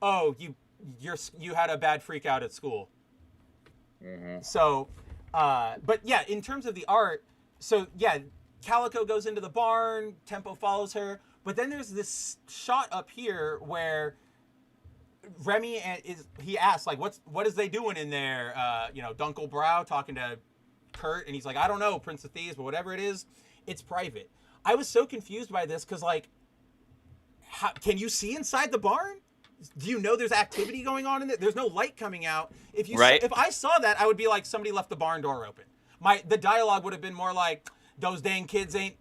oh, you had a bad freak out at school. So, but yeah, in terms of the art, so yeah, Calico goes into the barn, Tempo follows her, but then there's this shot up here where Remy he asks like, what is they doing in there? Dunkel Brow talking to Kurt, and he's like, I don't know, Prince of Thieves, but whatever it is, it's private. I was so confused by this because like, can you see inside the barn? Do you know there's activity going on in it? There's no light coming out. If I saw that, I would be like, somebody left the barn door open. The dialogue would have been more like, those dang kids ain't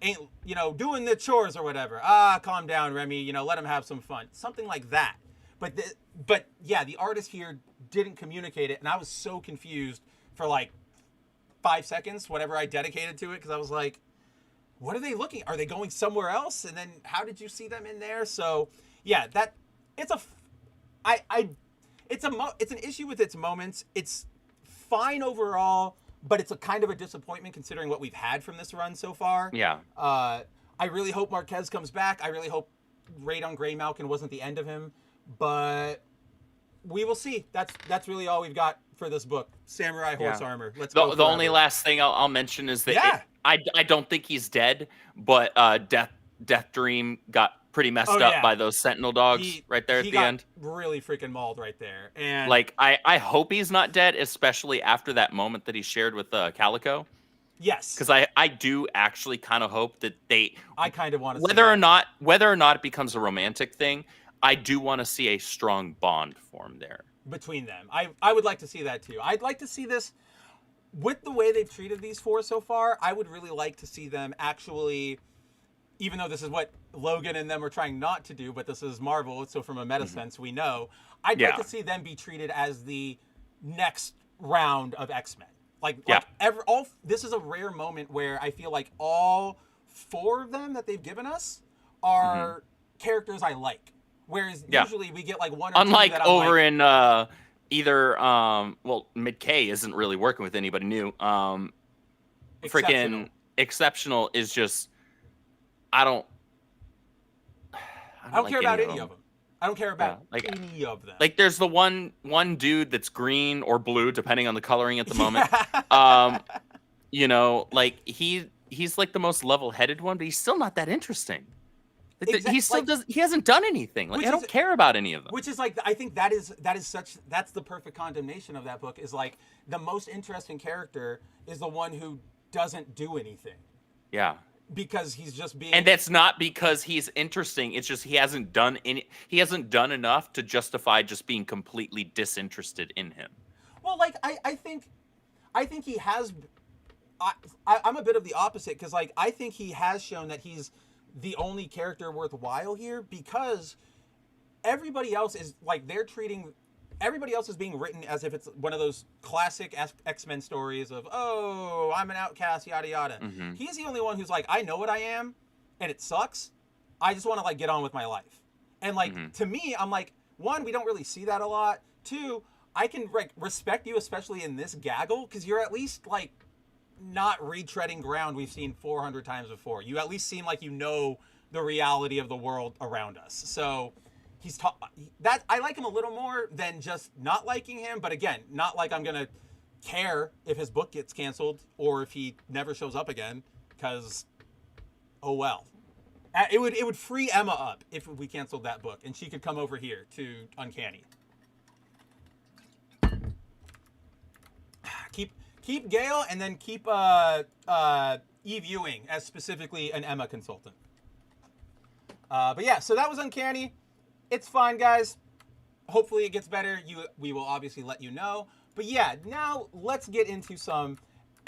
doing the chores or whatever. Calm down, Remy. Let them have some fun. Something like that. But yeah, the artist here didn't communicate it, and I was so confused for like 5 seconds, whatever I dedicated to it, because I was like, what are they looking? Are they going somewhere else? And then how did you see them in there? So yeah, it's an issue with its moments. It's fine overall, but it's a kind of a disappointment considering what we've had from this run so far. Yeah. I really hope Marquez comes back. I really hope Raid on Grey Malkin wasn't the end of him, but we will see. That's really all we've got for this book. Samurai Horse Armor. Let's go. The only last thing I'll mention is that I don't think he's dead, but Death Dream got pretty messed up by those Sentinel dogs right there at the end. Really freaking mauled right there. And like I hope he's not dead, especially after that moment that he shared with Calico. Yes. Because I do actually kind of hope that I kind of want to whether or not it becomes a romantic thing, I do want to see a strong bond form there. Between them. I would like to see that too. I'd like to see this with the way they've treated these four so far. I would really like to see them actually, even though this is what Logan and them are trying not to do, but this is Marvel, so from a meta sense, we know. I'd like to see them be treated as the next round of X-Men. This is a rare moment where I feel like all four of them that they've given us are characters I like. Whereas usually we get like one or unlike two that over in either Mid-K isn't really working with anybody new. Freaking Exceptional is just I don't care about any of them. I don't care about any of them. Like there's the one dude that's green or blue depending on the coloring at the moment. You know, like he's like the most level-headed one, but he's still not that interesting. He still he hasn't done anything. Like I don't care about any of them. Which is like I think that's the perfect condemnation of that book is like the most interesting character is the one who doesn't do anything. Yeah. Because he's just being And that's not because he's interesting. It's just he hasn't done enough to justify just being completely disinterested in him. Well, like I think he has I'm a bit of the opposite because like I think he has shown that he's the only character worthwhile here because everybody else is like everybody else is being written as if it's one of those classic X-Men stories of, oh, I'm an outcast, yada, yada. He's the only one who's like, I know what I am and it sucks. I just want to like get on with my life. And like, to me, I'm like, one, we don't really see that a lot. Two, I can like respect you, especially in this gaggle, because you're at least like not retreading ground we've seen 400 times before. You at least seem like you know the reality of the world around us. So he's that I like him a little more than just not liking him. But again, not like I'm gonna care if his book gets canceled or if he never shows up again, because oh well. It would free Emma up if we canceled that book and she could come over here to Uncanny. Keep Gale and then keep Eve Ewing as specifically an Emma consultant. But yeah, so that was Uncanny. It's fine, guys. Hopefully it gets better. We will obviously let you know. But yeah, now let's get into some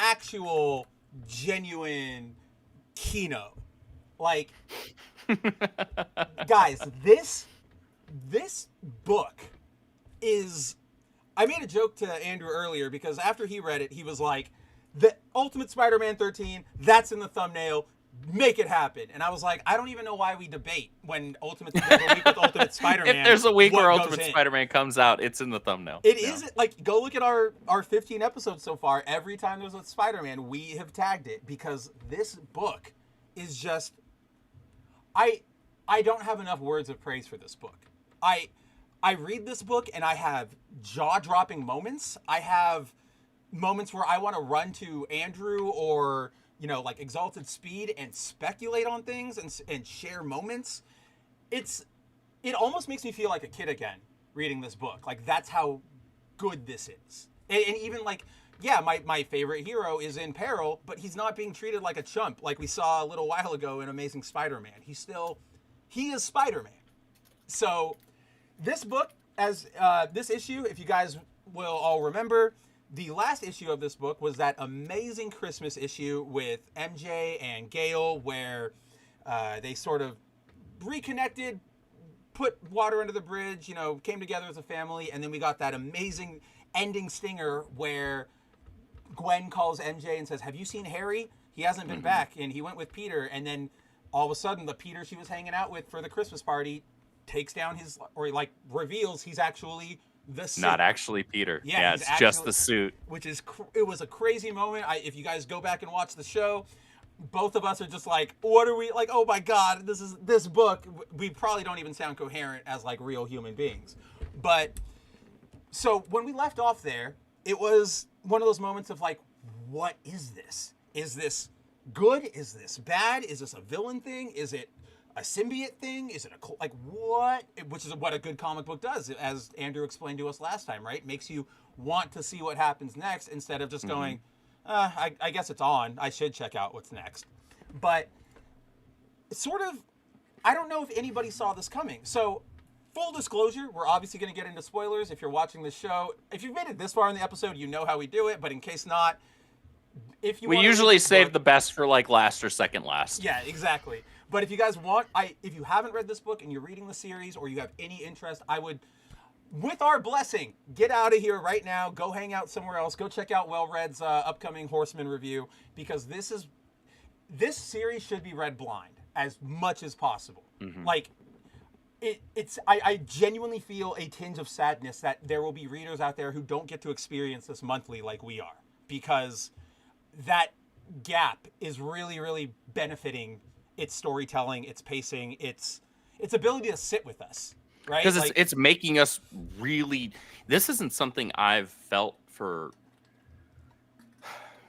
actual, genuine Kino. Like, guys, this book is... I made a joke to Andrew earlier because after he read it, he was like, the Ultimate Spider-Man 13, that's in the thumbnail, make it happen. And I was like, I don't even know why we debate when there's a week with Ultimate Spider-Man. If there's a week where Ultimate Spider-Man comes out, it's in the thumbnail. It is, like, go look at our 15 episodes so far. Every time there's a Spider-Man, we have tagged it because this book is just, I don't have enough words of praise for this book. I read this book and I have jaw-dropping moments. I have moments where I want to run to Andrew or, you know, like Exalted Speed and speculate on things and share moments. It almost makes me feel like a kid again reading this book. Like, that's how good this is. And even like, yeah, my favorite hero is in peril, but he's not being treated like a chump like we saw a little while ago in Amazing Spider-Man. He is Spider-Man. So... this book, as this issue, if you guys will all remember, the last issue of this book was that amazing Christmas issue with MJ and Gale where they sort of reconnected, put water under the bridge, you know, came together as a family, and then we got that amazing ending stinger where Gwen calls MJ and says, have you seen Harry? He hasn't been back, and he went with Peter, and then all of a sudden, the Peter she was hanging out with for the Christmas party takes down his, or like reveals he's actually the suit. Not actually Peter. Yeah, it's actually, just the suit. Which is, it was a crazy moment. If you guys go back and watch the show, both of us are just like, what are we, like, oh my God, this book. We probably don't even sound coherent as like real human beings. But, so when we left off there, it was one of those moments of like, what is this? Is this good? Is this bad? Is this a villain thing? Is it a symbiote thing? Is it like what? Which is what a good comic book does, as Andrew explained to us last time, right? Makes you want to see what happens next instead of just going, I guess it's on. I should check out what's next. But it's sort of, I don't know if anybody saw this coming. So full disclosure, we're obviously going to get into spoilers if you're watching the show. If you've made it this far in the episode, you know how we do it. But in case not, if you we usually save the best for like last or second last. Yeah, exactly. But if you guys want, if you haven't read this book and you're reading the series or you have any interest, I would, with our blessing, get out of here right now. Go hang out somewhere else. Go check out Well-Read's upcoming Horseman review, because this series should be read blind as much as possible. Like, I genuinely feel a tinge of sadness that there will be readers out there who don't get to experience this monthly like we are, because that gap is really, really benefiting its storytelling, its pacing, its ability to sit with us, right? Because it's making us really. This isn't something I've felt for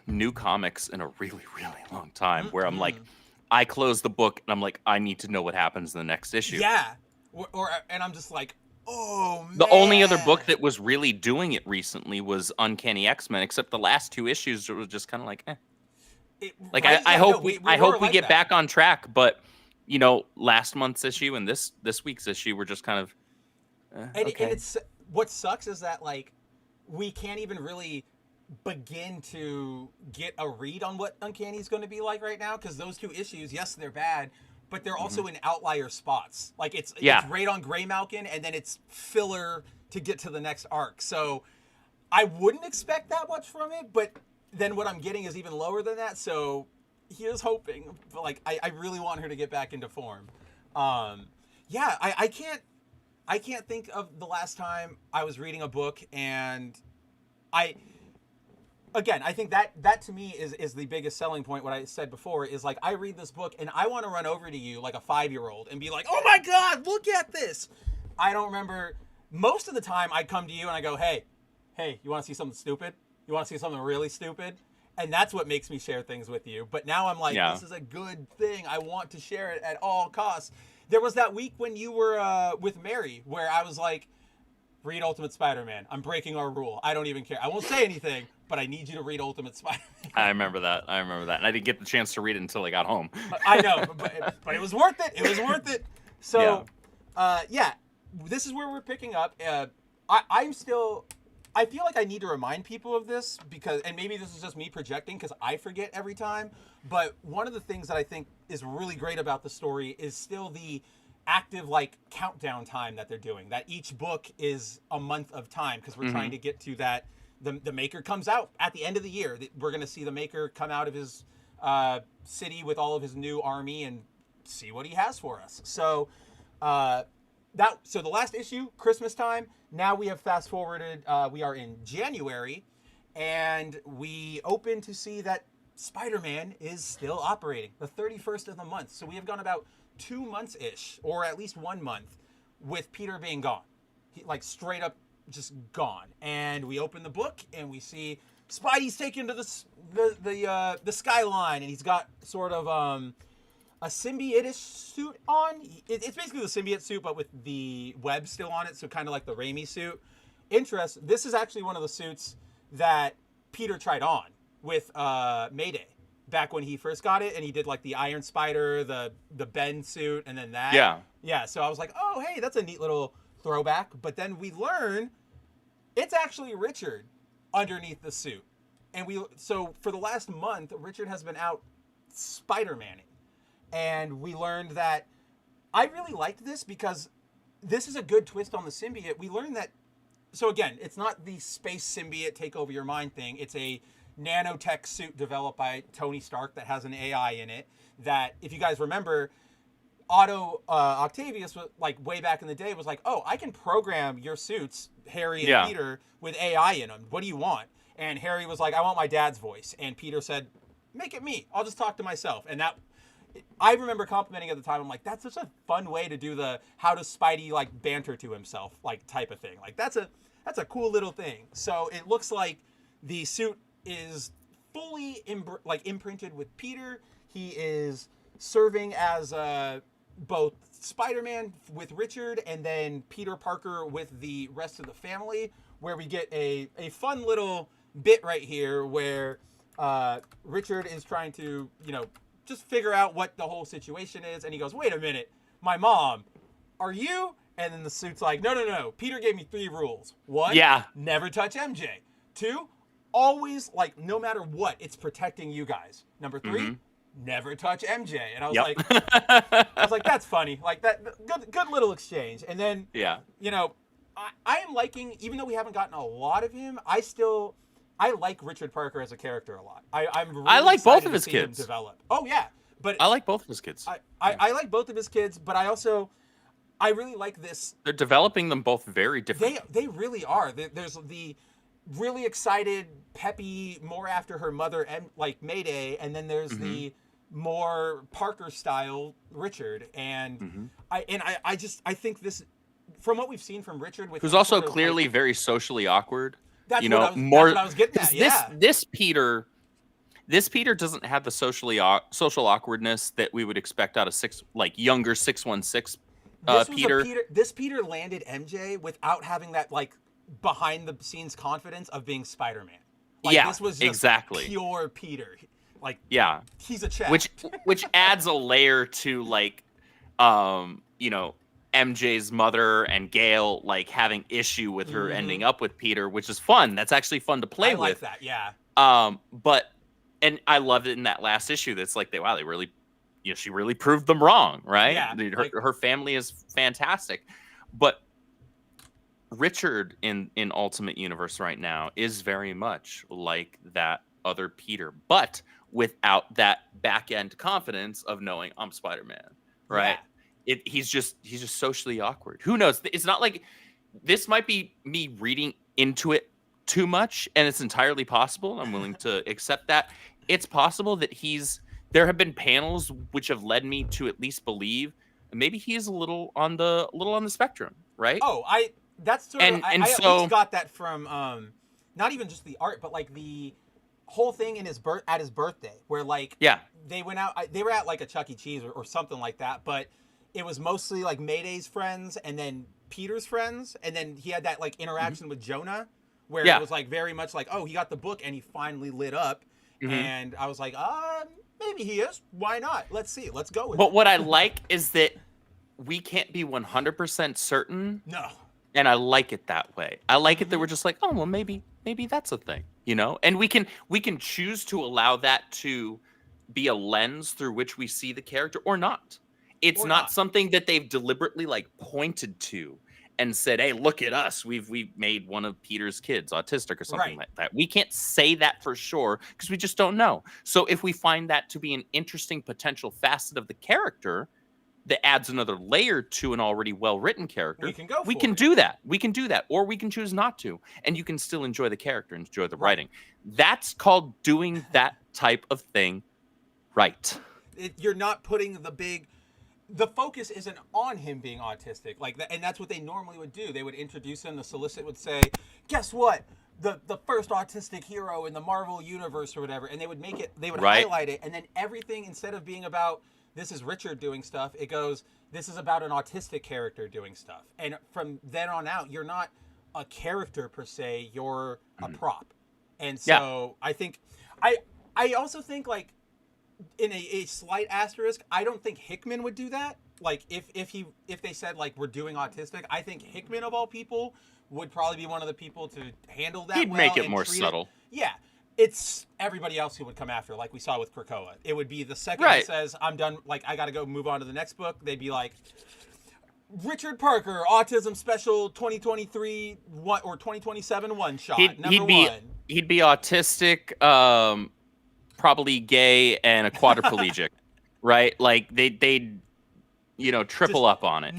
new comics in a really, really long time. Where I'm like, I close the book and I'm like, I need to know what happens in the next issue. Yeah, and I'm just like, oh man. The only other book that was really doing it recently was Uncanny X-Men, except the last two issues were just kind of like, eh. I hope we get back on track, but you know, last month's issue and this week's issue were just kind of and it's what sucks is that like we can't even really begin to get a read on what Uncanny is going to be like right now, because those two issues, yes, they're bad, but they're also in outlier spots. Like it's right on Graymalkin, and then it's filler to get to the next arc. So I wouldn't expect that much from it, but then what I'm getting is even lower than that. So here's hoping. But like I really want her to get back into form. I can't think of the last time I was reading a book and I think that to me is the biggest selling point. What I said before is like, I read this book and I want to run over to you like a 5-year-old and be like, oh my God, look at this. I don't remember. Most of the time I come to you and I go, hey, you want to see something stupid? You want to see something really stupid? And that's what makes me share things with you. But now I'm like, This is a good thing. I want to share it at all costs. There was that week when you were with Mary where I was like, read Ultimate Spider-Man. I'm breaking our rule. I don't even care. I won't say anything, but I need you to read Ultimate Spider-Man. I remember that. And I didn't get the chance to read it until I got home. I know, but it was worth it. It was worth it. So, this is where we're picking up. I feel like I need to remind people of this because, and maybe this is just me projecting because I forget every time, but one of the things that I think is really great about the story is still the active like countdown time that they're doing, that each book is a month of time because we're trying to get to that. The Maker comes out at the end of the year. We're going to see the Maker come out of his city with all of his new army and see what he has for us. So so the last issue, Christmas time. Now we have fast forwarded. We are in January, and we open to see that Spider-Man is still operating, the 31st of the month. So we have gone about 2 months-ish, or at least 1 month, with Peter being gone. He, like, straight up just gone. And we open the book, and we see Spidey's taken to the skyline, and he's got sort of a symbiote suit on. It's basically the symbiote suit, but with the web still on it, so kind of like the Raimi suit. This is actually one of the suits that Peter tried on with Mayday back when he first got it, and he did like the Iron Spider, the Ben suit, and then that. Yeah, so I was like, oh, hey, that's a neat little throwback. But then we learn it's actually Richard underneath the suit. And so for the last month, Richard has been out Spider-Manning. And we learned that I really liked this because this is a good twist on the symbiote. We learned that, so again, it's not the space symbiote take over your mind thing. It's a nanotech suit developed by Tony Stark that has an AI in it. That, if you guys remember, Otto Octavius, like way back in the day, was like, "Oh, I can program your suits, Harry and Peter, with AI in them. What do you want?" And Harry was like, "I want my dad's voice." And Peter said, "Make it me. I'll just talk to myself." And that, I remember complimenting at the time. I'm like, "That's such a fun way to do the how does Spidey like banter to himself like type of thing. Like that's a cool little thing." So it looks like the suit is fully imprinted with Peter. He is serving as both Spider-Man with Richard and then Peter Parker with the rest of the family, where we get a fun little bit right here where Richard is trying to, just figure out what the whole situation is. And he goes, "Wait a minute, my mom, are you?" And then the suit's like, no. Peter gave me 3 rules. 1, never touch MJ. 2, always, like, no matter what, it's protecting you guys. Number 3, never touch MJ. And I was like, that's funny. Like that, good little exchange. And then, I am liking, even though we haven't gotten a lot of him, I like Richard Parker as a character a lot. I like both of his kids. Develop. Oh yeah, but I like both of his kids. I like both of his kids, but I really like this. They're developing them both very differently. They really are. There's the really excited, peppy, more after her mother, like Mayday, and then there's the more Parker style Richard, and I think this, from what we've seen from Richard, with who's also clearly very socially awkward. That's what I was getting at. Yeah. This Peter doesn't have the social awkwardness that we would expect out of younger 616 Peter. This Peter landed MJ without having that like behind the scenes confidence of being Spider-Man. Like, this was just pure Peter. Like, he's a Chad. Which adds a layer to MJ's mother and Gail like having issue with her ending up with Peter, which is fun. That's actually fun to play with. I like that, yeah. And I loved it in that last issue. That's like they really, she really proved them wrong, right? Yeah. Her family is fantastic, but Richard in Ultimate Universe right now is very much like that other Peter, but without that back end confidence of knowing I'm Spider-Man, right? Yeah. He's just socially awkward. Who knows? It's not like this might be me reading into it too much, and it's entirely possible. I'm willing to accept that. It's possible that there have been panels which have led me to at least believe maybe he's a little on the spectrum, right? Oh, I always got that from not even just the art, but like the whole thing at his birthday, where they went out, they were at like a Chuck E. Cheese or something like that, but it was mostly like Mayday's friends and then Peter's friends, and then he had that like interaction with Jonah where it was like very much like, oh, he got the book and he finally lit up, and I was like, maybe he is. Why not? Let's see. Let's go with it. But what I like is that we can't be 100% certain. No. And I like it that way. I like it that we're just like, oh, well, maybe that's a thing, And we can choose to allow that to be a lens through which we see the character or not. It's not something that they've deliberately like pointed to and said, "Hey, look at us. We've made one of Peter's kids autistic or something like that." We can't say that for sure because we just don't know. So if we find that to be an interesting potential facet of the character that adds another layer to an already well-written character, we can do that. We can do that, or we can choose not to, and you can still enjoy the character, enjoy the writing. That's called doing that type of thing right. You're not putting the focus isn't on him being autistic, like that, and that's what they normally would do. They would introduce him. The solicit would say, "Guess what? The first autistic hero in the Marvel universe or whatever," and they would highlight it, and then everything, instead of being about this is Richard doing stuff, it goes, this is about an autistic character doing stuff. And from then on out, you're not a character per se, you're a prop. And so I think, I also think like in a slight asterisk, I don't think Hickman would do that. Like if they said like we're doing autistic, I think Hickman of all people would probably be one of the people to handle that. He'd make it more subtle. Yeah. It's everybody else who would come after, like we saw with Krakoa. It would be the second he says, I'm done, like, I got to go move on to the next book, they'd be like, Richard Parker, Autism Special 2023 or 2027 one-shot, number 1. He'd be autistic, probably gay, and a quadriplegic, right? Like they'd triple Just up on it.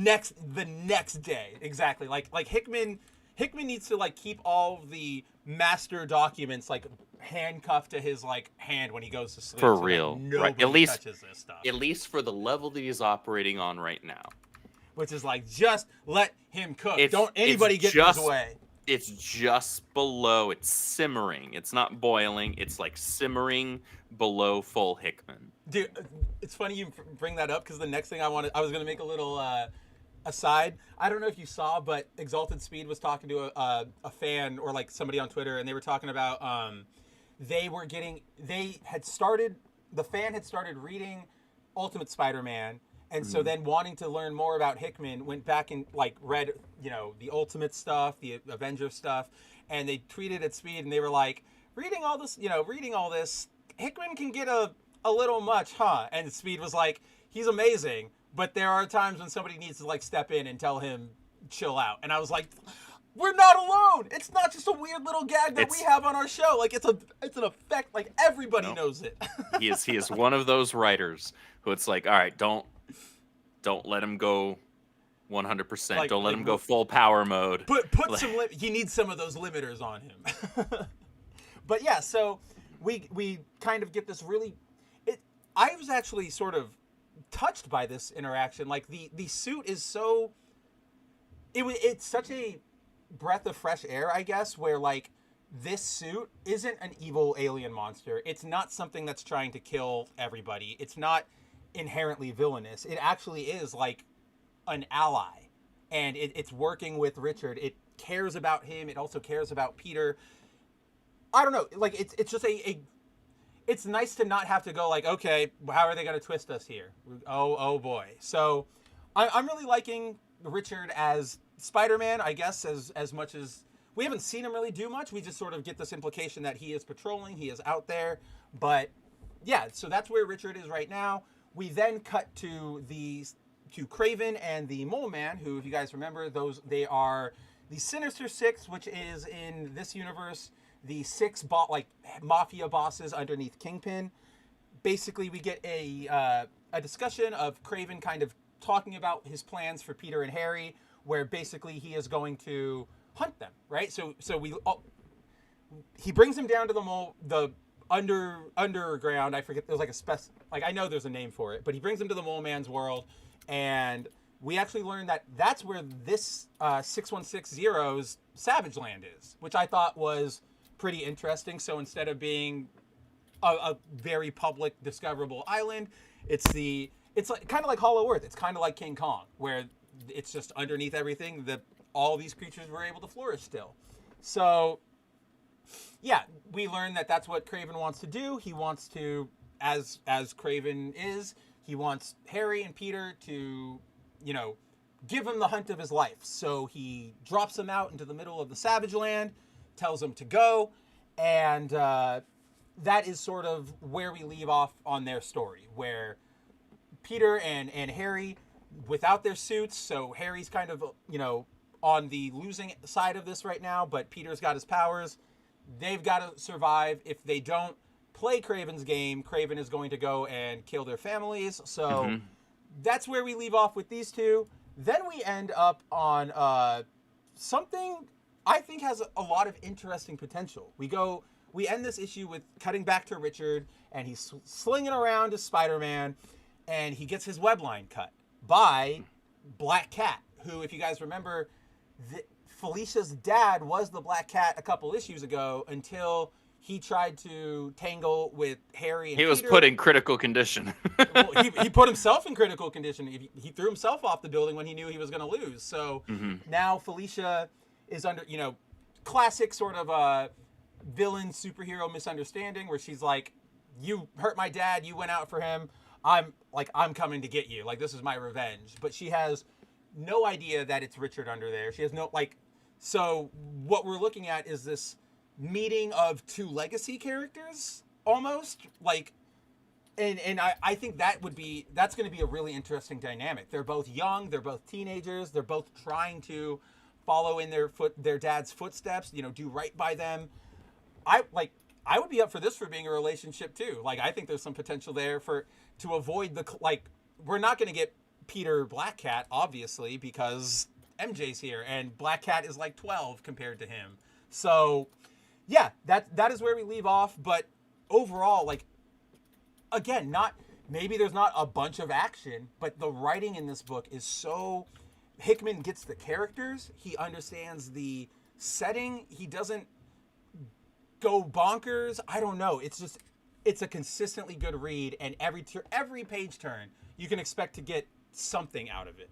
The next day, exactly. Like Hickman needs to like keep all of the master documents like handcuffed to his like hand when he goes to sleep. For so real, nobody right? At least touches this stuff. At least for the level that he's operating on right now, which is like just let him cook. Don't anybody get in his way. It's just below. It's simmering. It's not boiling. It's like simmering below full Hickman. Dude, it's funny you bring that up because the next thing I was going to make a little aside. I don't know if you saw, but Exalted Speed was talking to a fan or like somebody on Twitter, and they were talking about the fan had started reading Ultimate Spider-Man, and so then wanting to learn more about Hickman, went back and like read, the Ultimate stuff, the Avengers stuff, and they tweeted at Speed, and they were like, reading all this, Hickman can get a little much, huh? And Speed was like, he's amazing, but there are times when somebody needs to like step in and tell him chill out. And I was like, we're not alone. It's not just a weird little gag that we have on our show. Like it's an effect. Like everybody knows it. He is one of those writers who it's like, all right, don't let him go 100%. Don't let him go full power mode. Put some he needs some of those limiters on him. But yeah, so we kind of get this really. I was actually sort of touched by this interaction. Like the suit is so. It's such a breath of fresh air, I guess, where like this suit isn't an evil alien monster. It's not something that's trying to kill everybody. It's not inherently villainous. It actually is like an ally, and it's working with Richard. It cares about him. It also cares about Peter. I don't know. Like it's just it's nice to not have to go like, okay, how are they going to twist us here? Oh boy. So I'm really liking Richard as Spider-Man, I guess, as much as we haven't seen him really do much. We just sort of get this implication that he is patrolling, he is out there. But yeah, so that's where Richard is right now. We then cut to Kraven and the Mole Man, who, if you guys remember, they are the Sinister Six, which is in this universe the six mafia bosses underneath Kingpin. Basically, we get a discussion of Kraven kind of talking about his plans for Peter and Harry, where basically he is going to hunt them, right? So he brings him down to the underground. I forget. There's like I know there's a name for it, but he brings him to the Mole Man's world, and we actually learn that that's where this 6160's Savage Land is, which I thought was pretty interesting. So instead of being a very public discoverable island, it's like kind of like Hollow Earth. It's kind of like King Kong, where it's just underneath everything that all these creatures were able to flourish still. So yeah, we learn that that's what Kraven wants to do. He wants to, as Kraven is, he wants Harry and Peter to, give him the hunt of his life. So he drops them out into the middle of the Savage Land, tells them to go, and that is sort of where we leave off on their story, where Peter and Harry, without their suits, so Harry's kind of, on the losing side of this right now, but Peter's got his powers. They've got to survive. If they don't play Kraven's game, Kraven is going to go and kill their families. So that's where we leave off with these two. Then we end up on something I think has a lot of interesting potential. We end this issue with cutting back to Richard, and he's slinging around as Spider-Man, and he gets his web line cut by Black Cat, who, if you guys remember, Felicia's dad was the Black Cat a couple issues ago until he tried to tangle with Harry and Peter. He was put in critical condition. Well, he put himself in critical condition. He threw himself off the building when he knew he was going to lose. So now Felicia is under, classic sort of villain superhero misunderstanding, where she's like, you hurt my dad, you went out for him, I'm coming to get you, like this is my revenge. But she has no idea that it's Richard under there. She has no so what we're looking at is this meeting of two legacy characters almost, and I think that's going to be a really interesting dynamic. They're both young, they're both teenagers, they're both trying to follow in their dad's footsteps, do right by them. I would be up for this for being a relationship too. Like, I think there's some potential there to avoid we're not going to get Peter Black Cat, obviously, because MJ's here, and Black Cat is like 12 compared to him. So, yeah, that is where we leave off. But overall, like, again, maybe there's not a bunch of action, but the writing in this book is so... Hickman gets the characters. He understands the setting. He doesn't go bonkers. I don't know. It's a consistently good read, and every page turn, you can expect to get something out of it.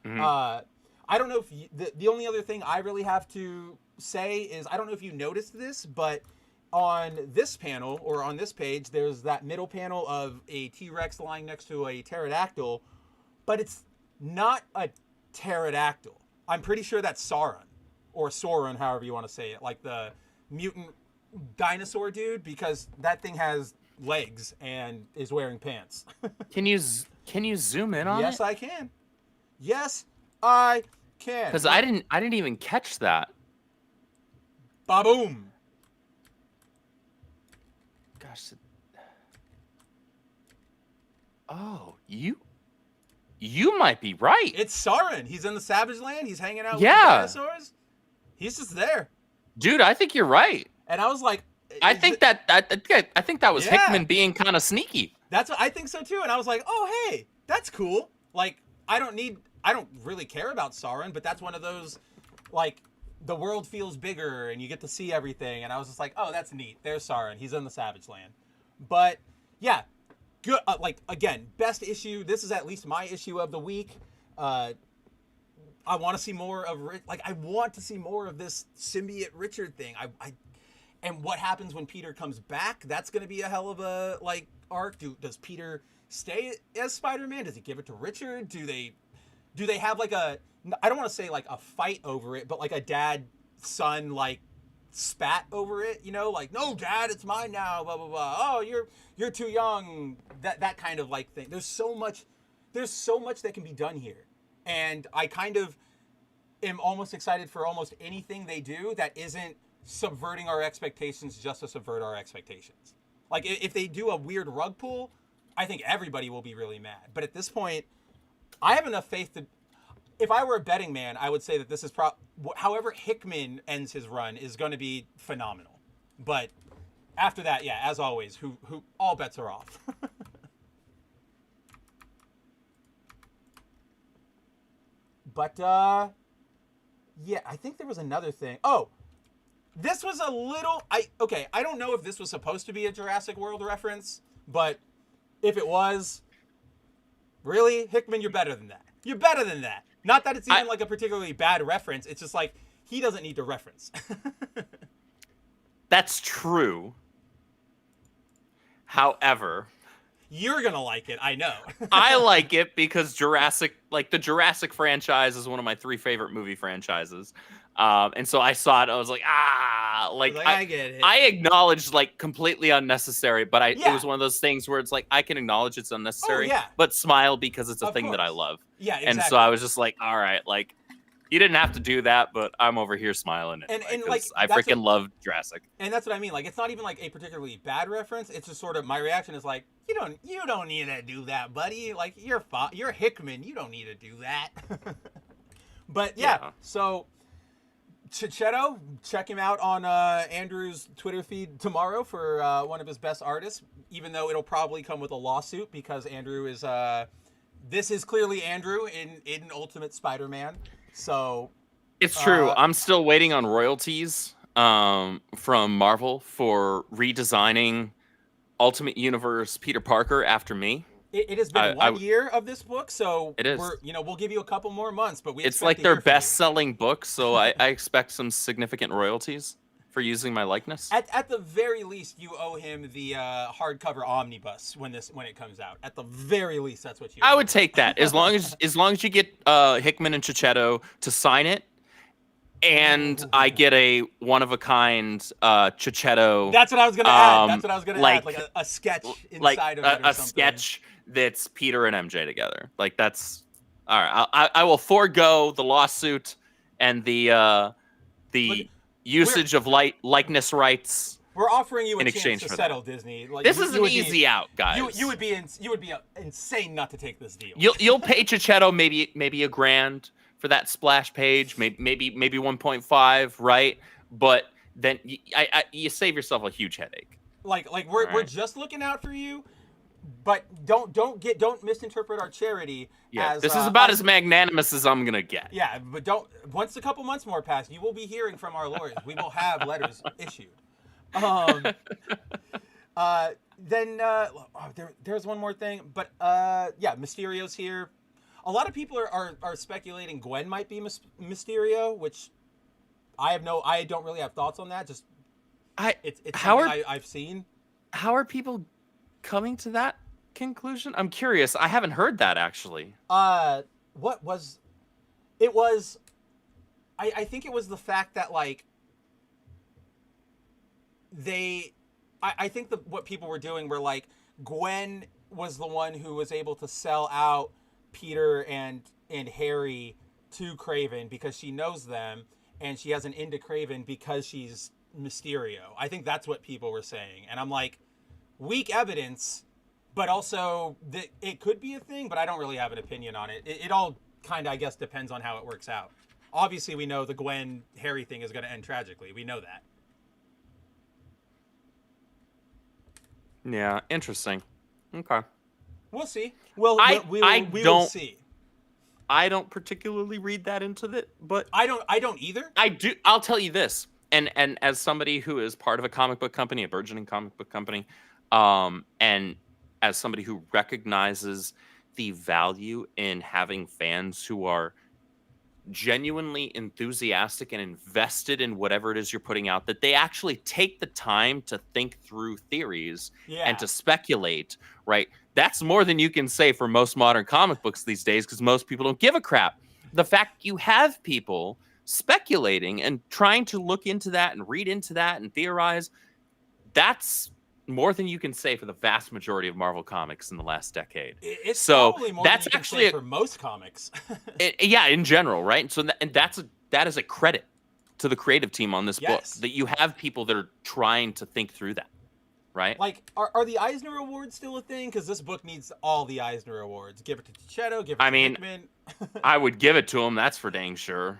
Mm-hmm. I don't know if the only other thing I really have to say is, I don't know if you noticed this, but on this panel or on this page, there's that middle panel of a T-Rex lying next to a pterodactyl, but it's not a pterodactyl. I'm pretty sure that's Sauron, or Sauron, however you want to say it, like the mutant dinosaur dude, because that thing has legs and is wearing pants. Can you zoom in on it? Yes, I can. Yes, I can. Because I didn't even catch that. Ba-boom. Gosh. Oh, you might be right. It's Sauron. He's in the Savage Land. He's hanging out with the dinosaurs. He's just there. Dude, I think you're right. And I was like, I think that was Hickman being kind of sneaky. That's what I think so too. And I was like, oh, hey, that's cool. Like, I don't really care about Sauron, but that's one of those, like, the world feels bigger and you get to see everything. And I was just like, oh, that's neat. There's Sauron. He's in the Savage Land. But yeah, good. Again, best issue. This is at least my issue of the week. I want to see more of, I want to see more of this symbiote Richard thing. And what happens when Peter comes back? That's going to be a hell of a, arc. Does Peter stay as Spider-Man? Does he give it to Richard? Do they have, I don't want to say, a fight over it, but, a dad-son, spat over it, no, Dad, it's mine now, blah, blah, blah. Oh, you're too young. That kind of, thing. There's so much that can be done here. And I kind of am almost excited for almost anything they do that isn't subverting our expectations just to subvert our expectations. If they do a weird rug pull, I think everybody will be really mad. But at this point, I have enough faith to... If I were a betting man, I would say that this is however Hickman ends his run is going to be phenomenal. But after that, yeah, as always, who all bets are off. But, yeah, I think there was another thing. Oh, this was a little... I don't know if this was supposed to be a Jurassic World reference, but if it was, really, Hickman, you're better than that. You're better than that. Not that it's even, a particularly bad reference. It's just, he doesn't need to reference. That's true. However... You're going to like it, I know. I like it because the Jurassic franchise is one of my 3 favorite movie franchises. And so I saw it, I was like, I get it. I acknowledged, completely unnecessary, but it was one of those things where it's I can acknowledge it's unnecessary, but smile because it's a thing that I love. Yeah, exactly. And so I was just like, all right, you didn't have to do that, but I'm over here smiling. And I freaking love Jurassic. And that's what I mean. It's not even a particularly bad reference. It's just sort of my reaction is you don't need to do that, buddy. You're Hickman. You don't need to do that. But yeah. So Chichetto, check him out on Andrew's Twitter feed tomorrow for one of his best artists. Even though it'll probably come with a lawsuit because Andrew is. This is clearly Andrew in Ultimate Spider-Man. So it's true. I'm still waiting on royalties from Marvel for redesigning Ultimate Universe Peter Parker after me. It has been 1 year of this book, so it is. We'll give you a couple more months, but it's their best-selling book, so I expect some significant royalties for using my likeness. At the very least, you owe him the hardcover omnibus when it comes out. At the very least, that's what you. I would take that as long as you get Hickman and Chichetto to sign it, and I get a one-of-a-kind Chichetto. That's what I was gonna add. That's what I was gonna add. A sketch inside of it, or a sketch that's Peter and MJ together. That's all right. I will forego the lawsuit and the usage of likeness rights We're offering you a in chance exchange to for settle Disney. Like, this is an easy out, guys. You would be insane not to take this deal. You'll pay Chichetto maybe $1,000 for that splash page, maybe 1.5, right? But then you save yourself a huge headache. Like we're just looking out for you, but don't misinterpret our charity. Yeah, as, this is about as magnanimous as I'm gonna get. Yeah, but once a couple months more pass, you will be hearing from our lawyers. We will have letters issued. There's one more thing, but yeah, Mysterio's here. A lot of people are speculating Gwen might be Mysterio, which I don't really have thoughts on that. Just it's something I've seen. How are people coming to that conclusion? I'm curious. I haven't heard that actually. I think it was the fact that like I think what people were doing were like Gwen was the one who was able to sell out Peter and Harry to Kraven because she knows them and she has an into Kraven because she's Mysterio. I think that's what people were saying. And I'm like, weak evidence, but also it could be a thing, but I don't really have an opinion on it. It all kind of, I guess, depends on how it works out. Obviously, we know the Gwen-Harry thing is going to end tragically. We know that. Yeah, interesting. Okay. We'll see. We will see. I don't particularly read that into it, but I don't either. I do. I'll tell you this, and as somebody who is part of a comic book company, a burgeoning comic book company, and as somebody who recognizes the value in having fans who are genuinely enthusiastic and invested in whatever it is you're putting out, that they actually take the time to think through theories and to speculate, right? That's more than you can say for most modern comic books these days, because most people don't give a crap. The fact you have people speculating and trying to look into that and read into that and theorize, that's more than you can say for the vast majority of Marvel comics in the last decade. It's probably more than you can say for most comics. Yeah, in general, right? So that is a credit to the creative team on this book, that you have people that are trying to think through that, right? Like, are the Eisner Awards still a thing? Because this book needs all the Eisner Awards. Give it to Chichetto, give it to Hickman. I would give it to him, that's for dang sure.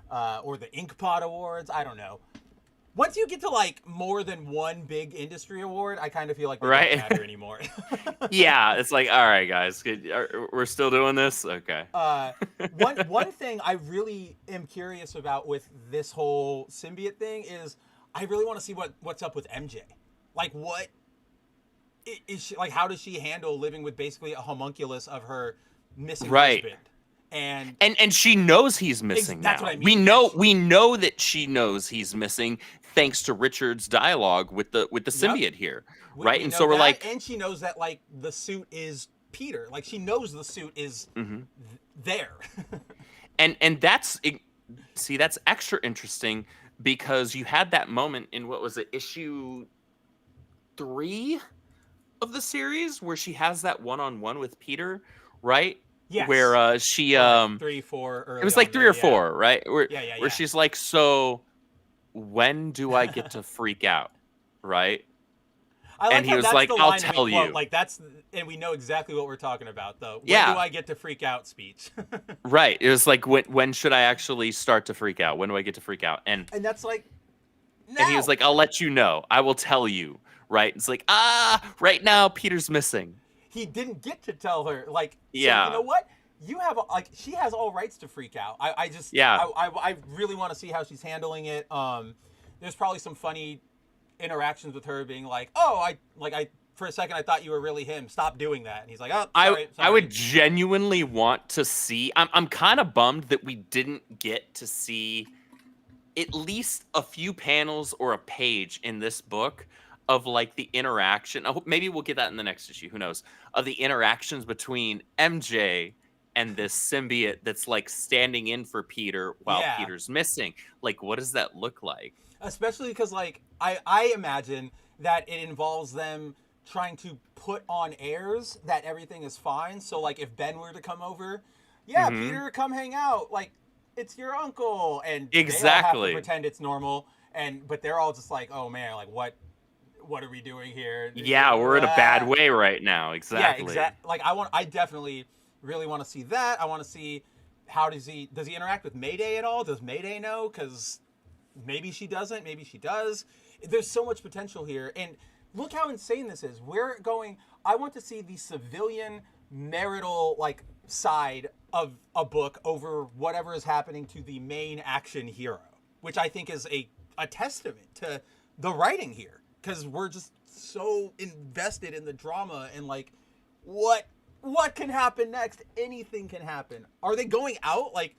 Or the Inkpot Awards, I don't know. Once you get to like more than one big industry award, I kind of feel like they don't matter anymore. Yeah, it's like, all right, guys, we're still doing this? Okay. One thing I really am curious about with this whole symbiote thing is I really want to see what's up with MJ. Like, what is she, like, how does she handle living with basically a homunculus of her missing husband? And she knows he's missing. That's what I mean. We know that she knows he's missing, thanks to Richard's dialogue with the symbiote here, right? And so we're like, and she knows that like the suit is Peter. Like, she knows the suit is there. and that's extra interesting because you had that moment in, what was it, issue 3 of the series, where she has that one-on-one with Peter, right? Yes. Where she 3, 4 early. It was like 3 or 4, right? Where she's like, so when do I get to freak out, right? And he was like, I'll tell you. Like, that's, and we know exactly what we're talking about, though. When do I get to freak out speech? Right. It was like, when should I actually start to freak out? When do I get to freak out? And that's like, now. And he was like, I'll let you know. I will tell you, right? It's like, right now Peter's missing. He didn't get to tell her, like, yeah. So, you know what? You have, like, she has all rights to freak out. I really want to see how she's handling it. There's probably some funny interactions with her being like, I for a second I thought you were really him. Stop doing that. And he's like, oh, sorry. I would genuinely want to see. I'm kind of bummed that we didn't get to see at least a few panels or a page in this book of like the interaction. Maybe we'll get that in the next issue. Who knows? Of the interactions between MJ and this symbiote that's like standing in for Peter while Peter's missing. Like, what does that look like? Especially because, like, I imagine that it involves them trying to put on airs that everything is fine. So, like, if Ben were to come over, Peter, come hang out. Like, it's your uncle. And they all have to pretend it's normal. But they're all just like, oh, man, like, what what are we doing here? Yeah, we're in a bad way right now. Exactly. Yeah, exactly. Like I definitely really want to see that. I want to see does he interact with Mayday at all? Does Mayday know? Because maybe she doesn't. Maybe she does. There's so much potential here, and look how insane this is. We're going. I want to see the civilian marital like side of a book over whatever is happening to the main action hero, which I think is a testament to the writing here, because we're just so invested in the drama and like what can happen next. Anything can happen. Are they going out? Like,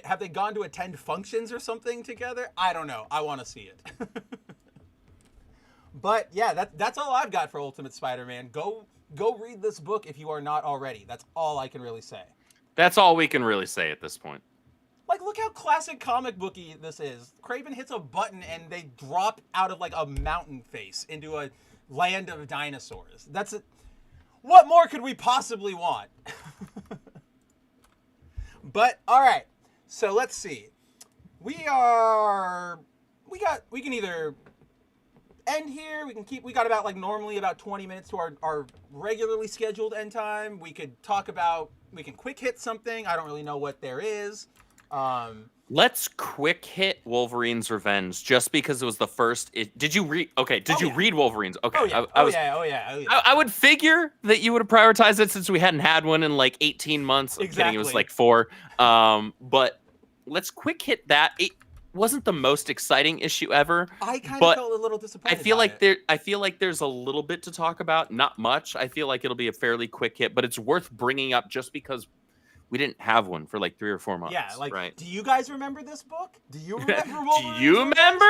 have they gone to attend functions or something together? I don't know. I want to see it. But yeah, that's all I've got for Ultimate Spider-Man. Go read this book if you are not already. That's all I can really say. That's all we can really say at this point. Like, look how classic comic booky this is. Kraven hits a button and they drop out of like a mountain face into a land of dinosaurs. That's it. What more could we possibly want? But all right, so let's see. We can either end here. We got about like normally about 20 minutes to our regularly scheduled end time. We can quick hit something. I don't really know what there is. Let's quick hit Wolverine's Revenge just because it was the first. Did you read? Okay, did you read Wolverine's? Okay, Oh yeah. I would figure that you would have prioritized it since we hadn't had one in like 18 months. I'm kidding, it was like 4. But let's quick hit that. It wasn't the most exciting issue ever. I kind of felt a little disappointed. I feel like there's a little bit to talk about, not much. I feel like it'll be a fairly quick hit, but it's worth bringing up just because we didn't have one for like 3 or 4 months. Yeah, like, right? do you guys remember this book? Do you remember Do you remember?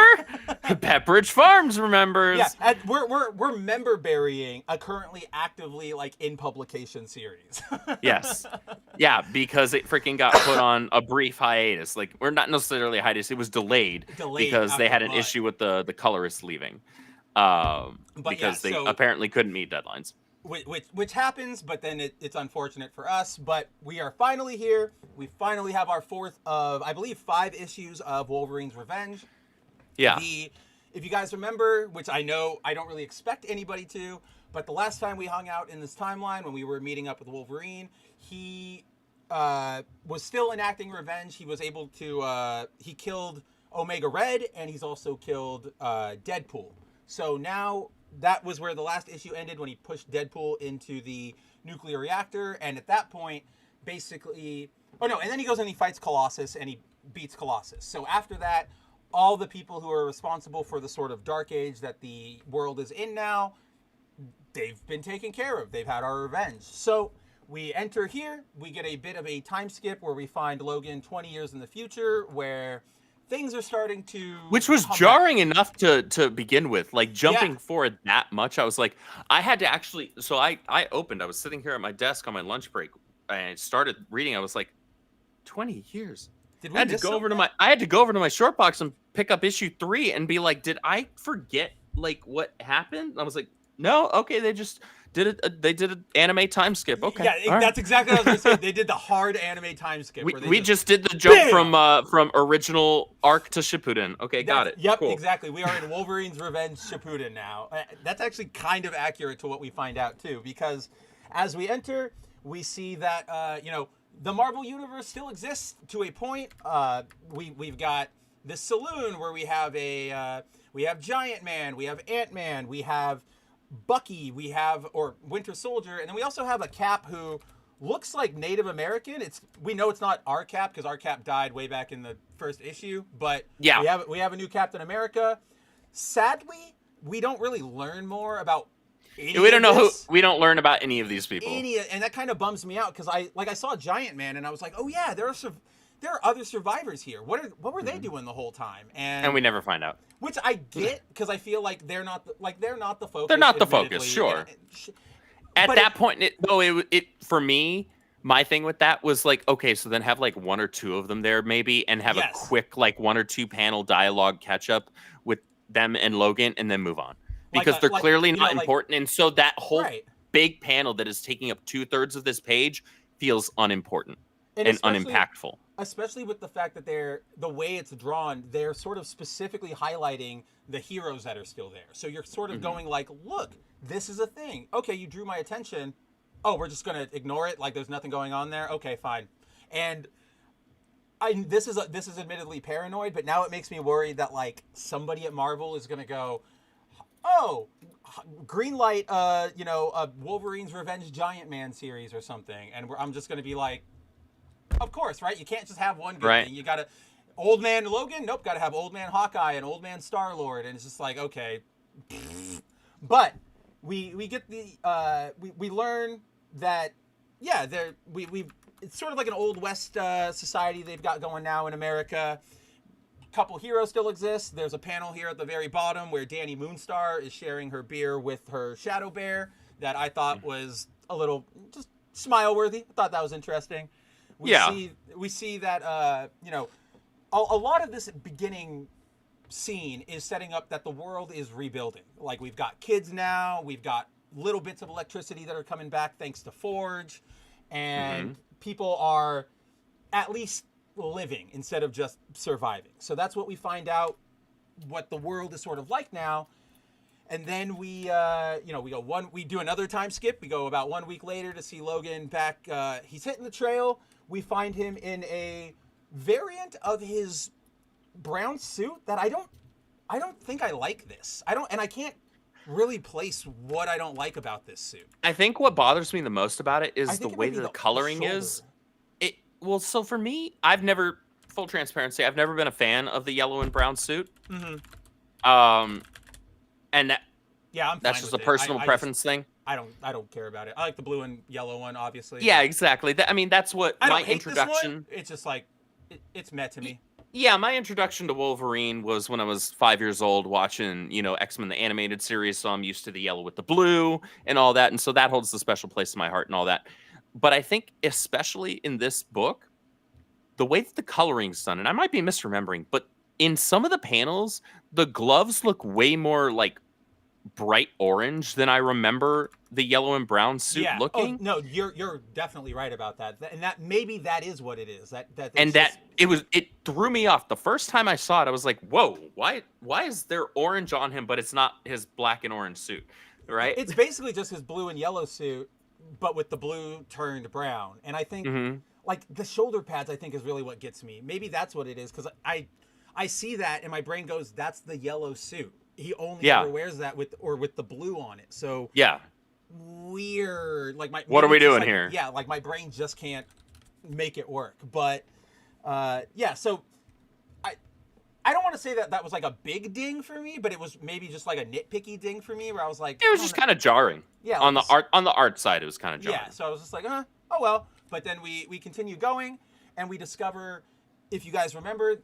Pepperidge Farms remembers. Yeah, we're member burying a currently actively like in publication series. Yes. Yeah, because it freaking got put on a brief hiatus. Like, we're not necessarily a hiatus, it was delayed because they had an issue with the colorist leaving. Because they apparently couldn't meet deadlines. Which happens, but then it's unfortunate for us. But we are finally here. We finally have our 4th of, I believe, 5 issues of Wolverine's Revenge. Yeah. If you guys remember, which I know I don't really expect anybody to, but the last time we hung out in this timeline when we were meeting up with Wolverine, he was still enacting revenge. He was able to, he killed Omega Red, and he's also killed Deadpool. So now that was where the last issue ended, when he pushed Deadpool into the nuclear reactor. And at that point, basically... Oh, no, and then he goes and he fights Colossus, and he beats Colossus. So after that, all the people who are responsible for the sort of dark age that the world is in now, they've been taken care of. They've had our revenge. So we enter here. We get a bit of a time skip where we find Logan 20 years in the future, where... things are starting to... Which was jarring enough to begin with. Like, jumping forward that much, I was like... I had to actually... So I opened. I was sitting here at my desk on my lunch break. And I started reading. I was like, 20 years. I had to go over to my short box and pick up issue 3 and be like, did I forget, like, what happened? And I was like, no, okay, they just... They did an anime time skip. Okay, yeah, that's exactly what I was going to say. They did the hard anime time skip. We just did the jump from original arc to Shippuden. Okay, got it. Yep, cool. Exactly. We are in Wolverine's Revenge Shippuden now. That's actually kind of accurate to what we find out too, because as we enter, we see that the Marvel Universe still exists to a point. We've got this saloon where we have Giant Man, we have Ant-Man, we have Bucky, or Winter Soldier, and then we also have a Cap who looks like Native American. We know it's not our Cap because our Cap died way back in the first issue, but yeah, we have a new Captain America. Sadly, we don't really learn more about we don't learn about any of these people. And that kind of bums me out because I saw Giant Man and I was like, oh yeah, there are other survivors here. What were they doing the whole time? And we never find out. Which I get, because I feel like they're not the focus. They're not the focus, sure. At that point, for me, my thing with that was like, okay, so then have like 1 or 2 of them there maybe, and have a quick like 1 or 2 panel dialogue catch up with them and Logan, and then move on, because they're clearly not important, and so that whole big panel that is taking up 2/3 of this page feels unimportant and unimpactful. especially with the fact that the way it's drawn, they're sort of specifically highlighting the heroes that are still there. So you're sort of going like, look, this is a thing. Okay, you drew my attention. Oh, we're just gonna ignore it, like there's nothing going on there. Okay, fine. And this is admittedly paranoid, but now it makes me worried that like somebody at Marvel is gonna go, oh, green light, Wolverine's Revenge Giant Man series or something, and I'm just gonna be like, of course, right? You can't just have one good thing. You gotta, Old Man Logan, nope, gotta have Old Man Hawkeye and Old Man Star-Lord, and it's just like, okay. But we get the we learn that it's sort of like an Old West society they've got going now in America. Couple heroes still exist. There's a panel here at the very bottom where Danny Moonstar is sharing her beer with her Shadow Bear that I thought was a little just smile worthy. I thought that was interesting. We see that a lot of this beginning scene is setting up that the world is rebuilding. Like we've got kids now, we've got little bits of electricity that are coming back thanks to Forge, and people are at least living instead of just surviving. So that's what we find out what the world is sort of like now. And then we do another time skip. We go about 1 week later to see Logan back. He's hitting the trail. We find him in a variant of his brown suit that I don't think I like this. I can't really place what I don't like about this suit. I think what bothers me the most about it is the way that the coloring is. Well, so for me, full transparency, I've never been a fan of the yellow and brown suit. And that's just a personal preference thing. I don't care about it. I like the blue and yellow one, obviously. Yeah, exactly. That's what my introduction. It's just like it's met to me. Yeah, my introduction to Wolverine was when I was 5 years old watching, X-Men the animated series, so I'm used to the yellow with the blue and all that, and so that holds a special place in my heart and all that. But I think especially in this book, the way that the coloring's done, and I might be misremembering, but in some of the panels, the gloves look way more like bright orange than I remember the yellow and brown suit looking. Oh, no, you're definitely right about that. And that maybe that is what it is. It threw me off. The first time I saw it, I was like, whoa, why is there orange on him, but it's not his black and orange suit, right? It's basically just his blue and yellow suit, but with the blue turned brown. And I think like the shoulder pads, I think is really what gets me. Maybe that's what it is. Cause I see that and my brain goes, that's the yellow suit. He only ever wears that with the blue on it. So weird. Like what are we doing here? Yeah. Like my brain just can't make it work, but so I don't want to say that was like a big ding for me, but it was maybe just like a nitpicky ding for me where I was like, it was just kind of jarring. Yeah. On the art side, it was kind of jarring. Yeah. So I was just like, oh well. But then we continue going and we discover, if you guys remember,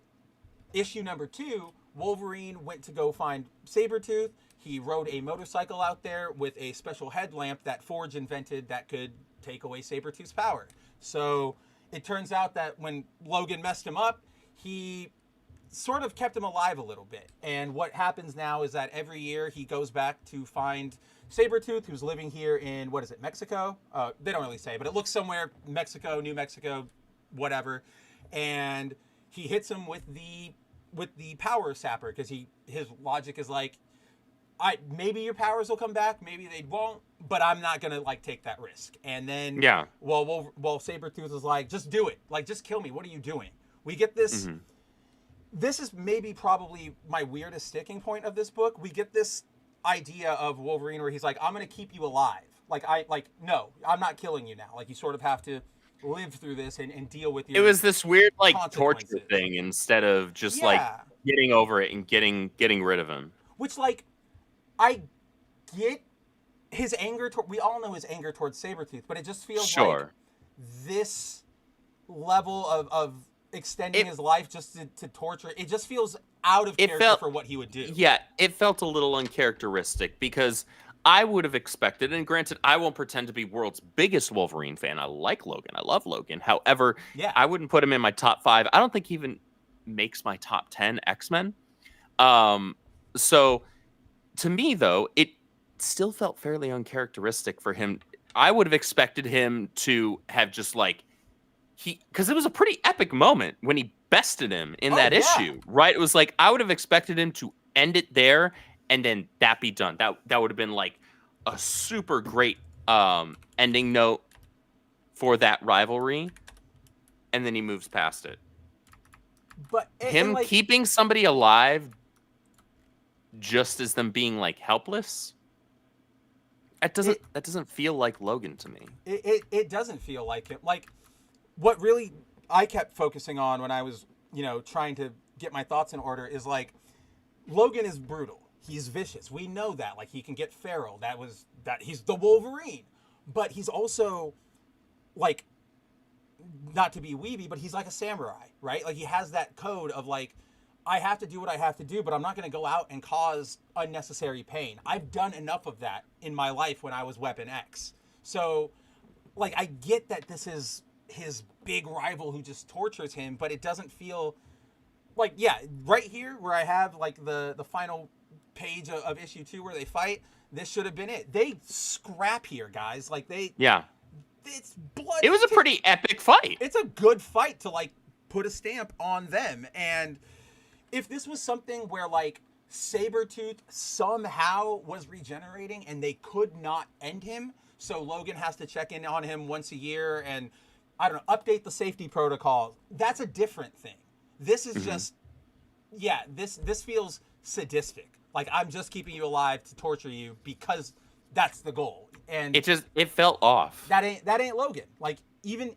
issue number 2, Wolverine went to go find Sabretooth. He rode a motorcycle out there with a special headlamp that Forge invented that could take away Sabretooth's power. So it turns out that when Logan messed him up, he sort of kept him alive a little bit. And what happens now is that every year he goes back to find Sabretooth, who's living here in, Mexico? They don't really say, but it looks somewhere, Mexico, New Mexico, whatever. And he hits him with the power sapper, because his logic is like, maybe your powers will come back, maybe they won't, but I'm not gonna take that risk. And then well Sabretooth is like, just do it, just kill me, what are you doing? We get this this is maybe probably my weirdest sticking point of this book. We get this idea of Wolverine where he's like, I'm gonna keep you alive, no, I'm not killing you now, you sort of have to live through this and deal with your, it was this weird torture thing instead of just getting over it and getting rid of him, which I get his anger we all know his anger towards Sabretooth, but it just feels like this level of extending his life just to torture, it just feels out of character for what he would do. Yeah, it felt a little uncharacteristic, because I would have expected, and granted, I won't pretend to be world's biggest Wolverine fan. I like Logan. I love Logan. However, I wouldn't put him in my top 5. I don't think he even makes my top 10 X-Men. So to me, though, it still felt fairly uncharacteristic for him. I would have expected him to have just because it was a pretty epic moment when he bested him in that issue, right? It was like, I would have expected him to end it there and then that be done. That would have been like a super great ending note for that rivalry. And then he moves past it. But him keeping somebody alive just as them being like helpless, that doesn't feel like Logan to me. It doesn't feel like it. Like, what really I kept focusing on when I was, trying to get my thoughts in order is like, Logan is brutal. He's vicious. We know that. Like, he can get feral. That he's the Wolverine. But he's also like, not to be weeby, but he's like a samurai, right? Like, he has that code of like, I have to do what I have to do, but I'm not going to go out and cause unnecessary pain. I've done enough of that in my life when I was Weapon X. So, like, I get that this is his big rival who just tortures him, but it doesn't feel like, right here where I have like the final page of issue 2 where they fight, this should have been it. They scrap here, guys. Like, it's blood. It was a pretty epic fight. It's a good fight to like put a stamp on them. And if this was something where like Sabretooth somehow was regenerating and they could not end him, so Logan has to check in on him once a year and, I don't know, update the safety protocol, that's a different thing. This is just, this feels sadistic. Like, I'm just keeping you alive to torture you because that's the goal. And it felt off. That ain't Logan. Like, even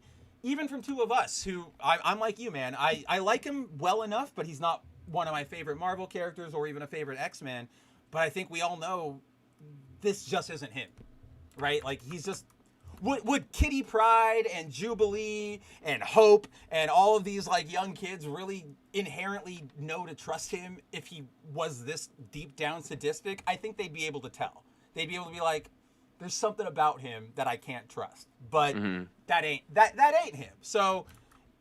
from two of us who, I'm like you, man. I like him well enough, but he's not one of my favorite Marvel characters or even a favorite X-Men. But I think we all know this just isn't him, right? Like, he's just, would Kitty Pryde and Jubilee and Hope and all of these like young kids really inherently know to trust him if he was this deep down sadistic? I think they'd be able to tell. They'd be able to be like, there's something about him that I can't trust, but that ain't him. So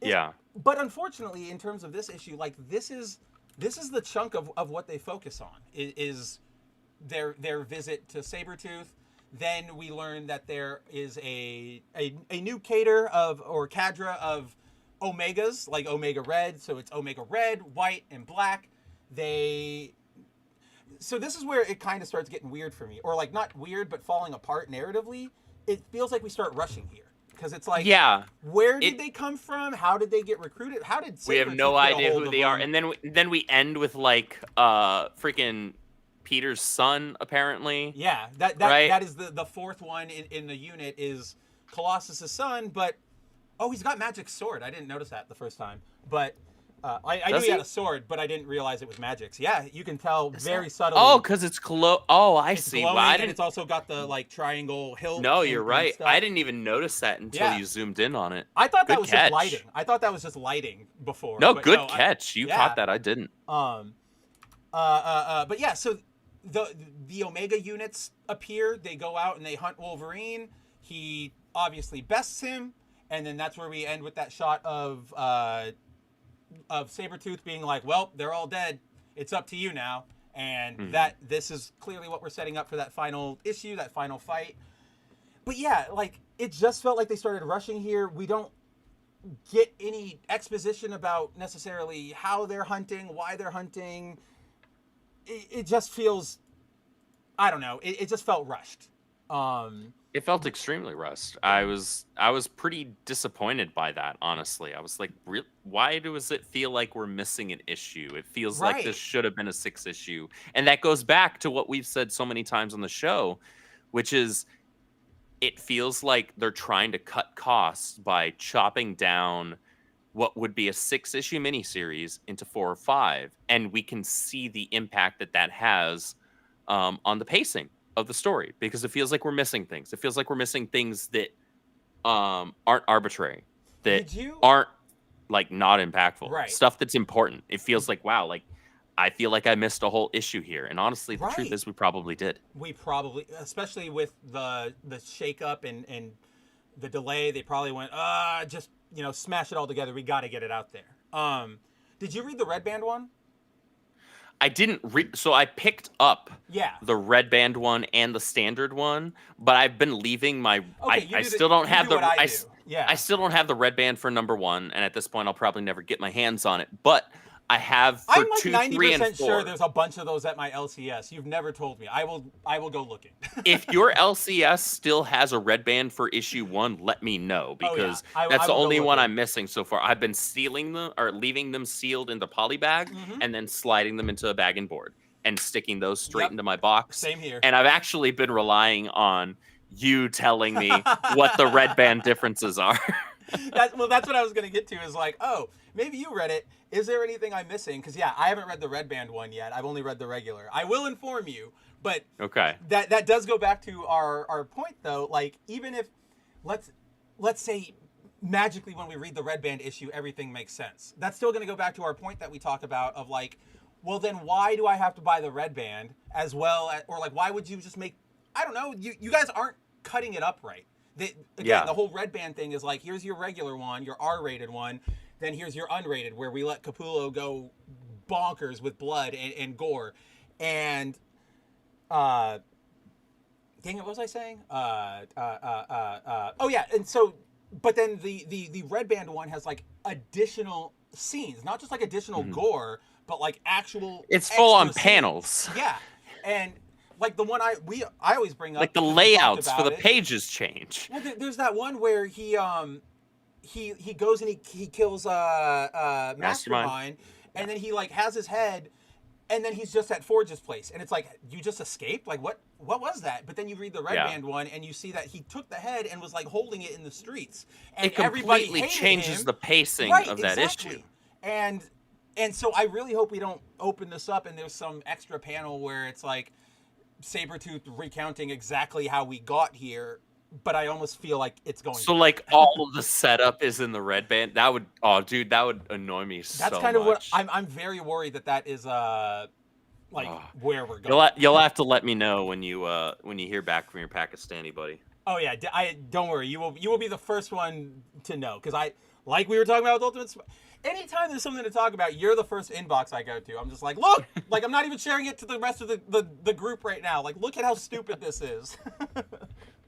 But unfortunately, in terms of this issue, like, this is the chunk of what they focus on is their visit to Sabretooth. Then we learn that there is a new cadre of Omegas, like Omega Red. So it's Omega Red, White, and Black. So this is where it kind of starts getting weird for me. Or like, not weird, but falling apart narratively. It feels like we start rushing here. Because it's like, where did they come from? How did they get recruited? How did Sabretooth we have no idea who they are. And then we end with like freaking Peter's son, apparently. Yeah, that is the fourth one in the unit is Colossus's son, but he's got magic sword. I didn't notice that the first time, but I knew he had a sword, but I didn't realize it was magic. So yeah, you can tell very subtly. Oh, because it's I see. Glowing, well, and it's also got the like triangle hilt. No, you're right. I didn't even notice that until you zoomed in on it. I thought that was just lighting. I thought that was just lighting before. No, good catch. You caught that. I didn't. But yeah, so the Omega units appear. They go out and they hunt Wolverine. He obviously bests him, and then that's where we end with that shot of Sabretooth being like, well, they're all dead. It's up to you now. And this is clearly what we're setting up for that final issue, that final fight. But yeah, like, it just felt like they started rushing here. We don't get any exposition about necessarily how they're hunting, why they're hunting. It just feels, I don't know. It just felt rushed. It felt extremely rushed. I was pretty disappointed by that, honestly. I was like, why does it feel like we're missing an issue? It feels like this should have been a 6 issue. And that goes back to what we've said so many times on the show, which is it feels like they're trying to cut costs by chopping down what would be a 6-issue miniseries into 4 or 5. And we can see the impact that has on the pacing of the story, because it feels like we're missing things. It feels like we're missing things that aren't arbitrary, that aren't like not impactful, stuff that's important. It feels like, wow, like I feel like I missed a whole issue here. And honestly, the truth is we probably did. We probably, especially with the shakeup and the delay, they probably went, just, smash it all together. We got to get it out there. Did you read the Red Band one? I didn't read, so I picked up the Red Band one and the standard one, but I've been leaving my. I still don't have the. Yeah. I still don't have the red band for number 1, and at this point, I'll probably never get my hands on it. But I have for I'm like 2, 90% 3, and 4. sure there's a bunch of those at my LCS. You've never told me. I will go looking. If your LCS still has a red band for issue 1, let me know, because that's the only one I'm missing so far. I've been sealing them or leaving them sealed in the poly bag and then sliding them into a bag and board and sticking those straight into my box. Same here. And I've actually been relying on you telling me what the red band differences are. That's what I was going to get to is like, oh, maybe you read it. Is there anything I'm missing? Because, yeah, I haven't read the red band one yet. I've only read the regular. I will inform you. But that does go back to our point, though. Like, even if, let's say, magically when we read the red band issue, everything makes sense. That's still going to go back to our point that we talk about of, like, well, then why do I have to buy the red band as well? Or, like, why would you just make, I don't know, you guys aren't cutting it up right. The whole red band thing is like, here's your regular one, your R-rated one, then here's your unrated, where we let Capullo go bonkers with blood and gore. And, dang it, what was I saying? Oh yeah, and so, but then the red band one has like additional scenes, not just like additional gore, but like actual. It's full on scenes. panels. Yeah, and. Like the one I always bring up, like the layouts for the pages change. Well, there's that one where he goes and he kills Mastermind, and then he like has his head, and then he's just at Forge's place, and it's like, you just escaped? Like what was that? But then you read the Red Band one, and you see that he took the head and was like holding it in the streets, and it completely changes the pacing of that issue. And so I really hope we don't open this up and there's some extra panel where it's like Sabretooth recounting exactly how we got here, but I almost feel like it's going so like all of the setup is in the red band. That would that would annoy me so much. That's kind of what I'm very worried that is where we're going. You'll have to let me know when you hear back from your Pakistani buddy. Oh yeah, don't worry. You will be the first one to know, because like we were talking about with Ultimate anytime there's something to talk about, you're the first inbox I go to. I'm just like, look, like I'm not even sharing it to the rest of the group right now. Like, look at how stupid this is.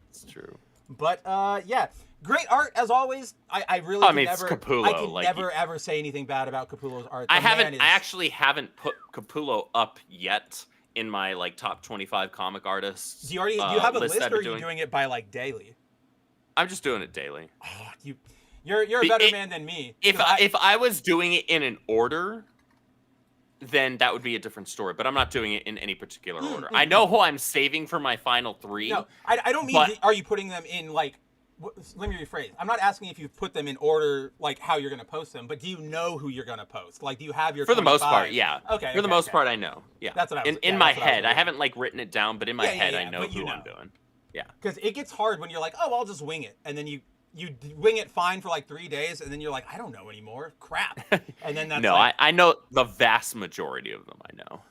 It's true. But yeah, great art as always. I really it's Capullo. I can never ever say anything bad about Capullo's art. I actually haven't put Capullo up yet in my like top 25 comic artists. Do you have a list, or are you doing it by like daily? I'm just doing it daily. Oh, You're a better man than me. If I was doing it in an order, then that would be a different story. But I'm not doing it in any particular order. I know who I'm saving for my final 3. No, I don't mean are you putting them in like. Let me rephrase. I'm not asking if you put them in order, like how you're going to post them, but do you know who you're going to post? Like, do you have your For the most part, yeah. Okay. For the most part, I know. Yeah. That's what I was in my head. I haven't like written it down, but in my head, I know who I'm doing. Yeah. Because it gets hard when you're like, oh, I'll just wing it, and then you wing it fine for like 3 days, and then you're like, I don't know anymore. Crap. And then that's I know the vast majority of them. I know.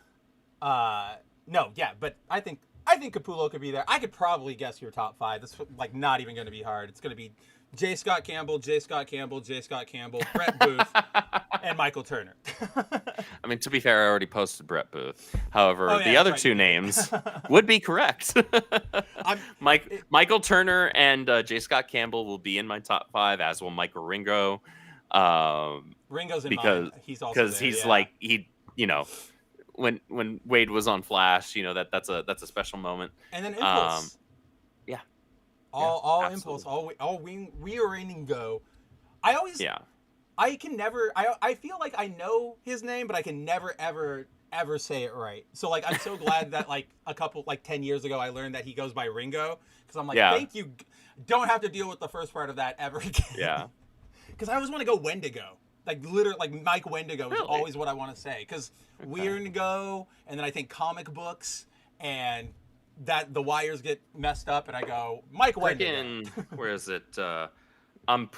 No, yeah, but I think Capullo could be there. I could probably guess your top 5. That's like not even going to be hard. It's going to be J. Scott Campbell, Brett Booth, and Michael Turner. I mean, to be fair, I already posted Brett Booth. However, the other two names would be correct. Michael Turner and J. Scott Campbell will be in my top 5, as will Michael Ringo. Ringo's in mine. He's also because he's like when Wade was on Flash, that's a special moment. And then Impulse. All absolutely. Impulse, all Ringo. I always I can never I feel like I know his name, but I can never ever say it right. So like I'm so glad that like a couple 10 years ago I learned that he goes by Ringo, because I'm like, thank you. Don't have to deal with the first part of that ever again. Yeah. Because I always want to go Wendigo. Like literally, like Mike Wendigo is always what I want to say. Because Wendigo, and then I think comic books, and that the wires get messed up, and I go Mike Wendigo. Where is it? I'm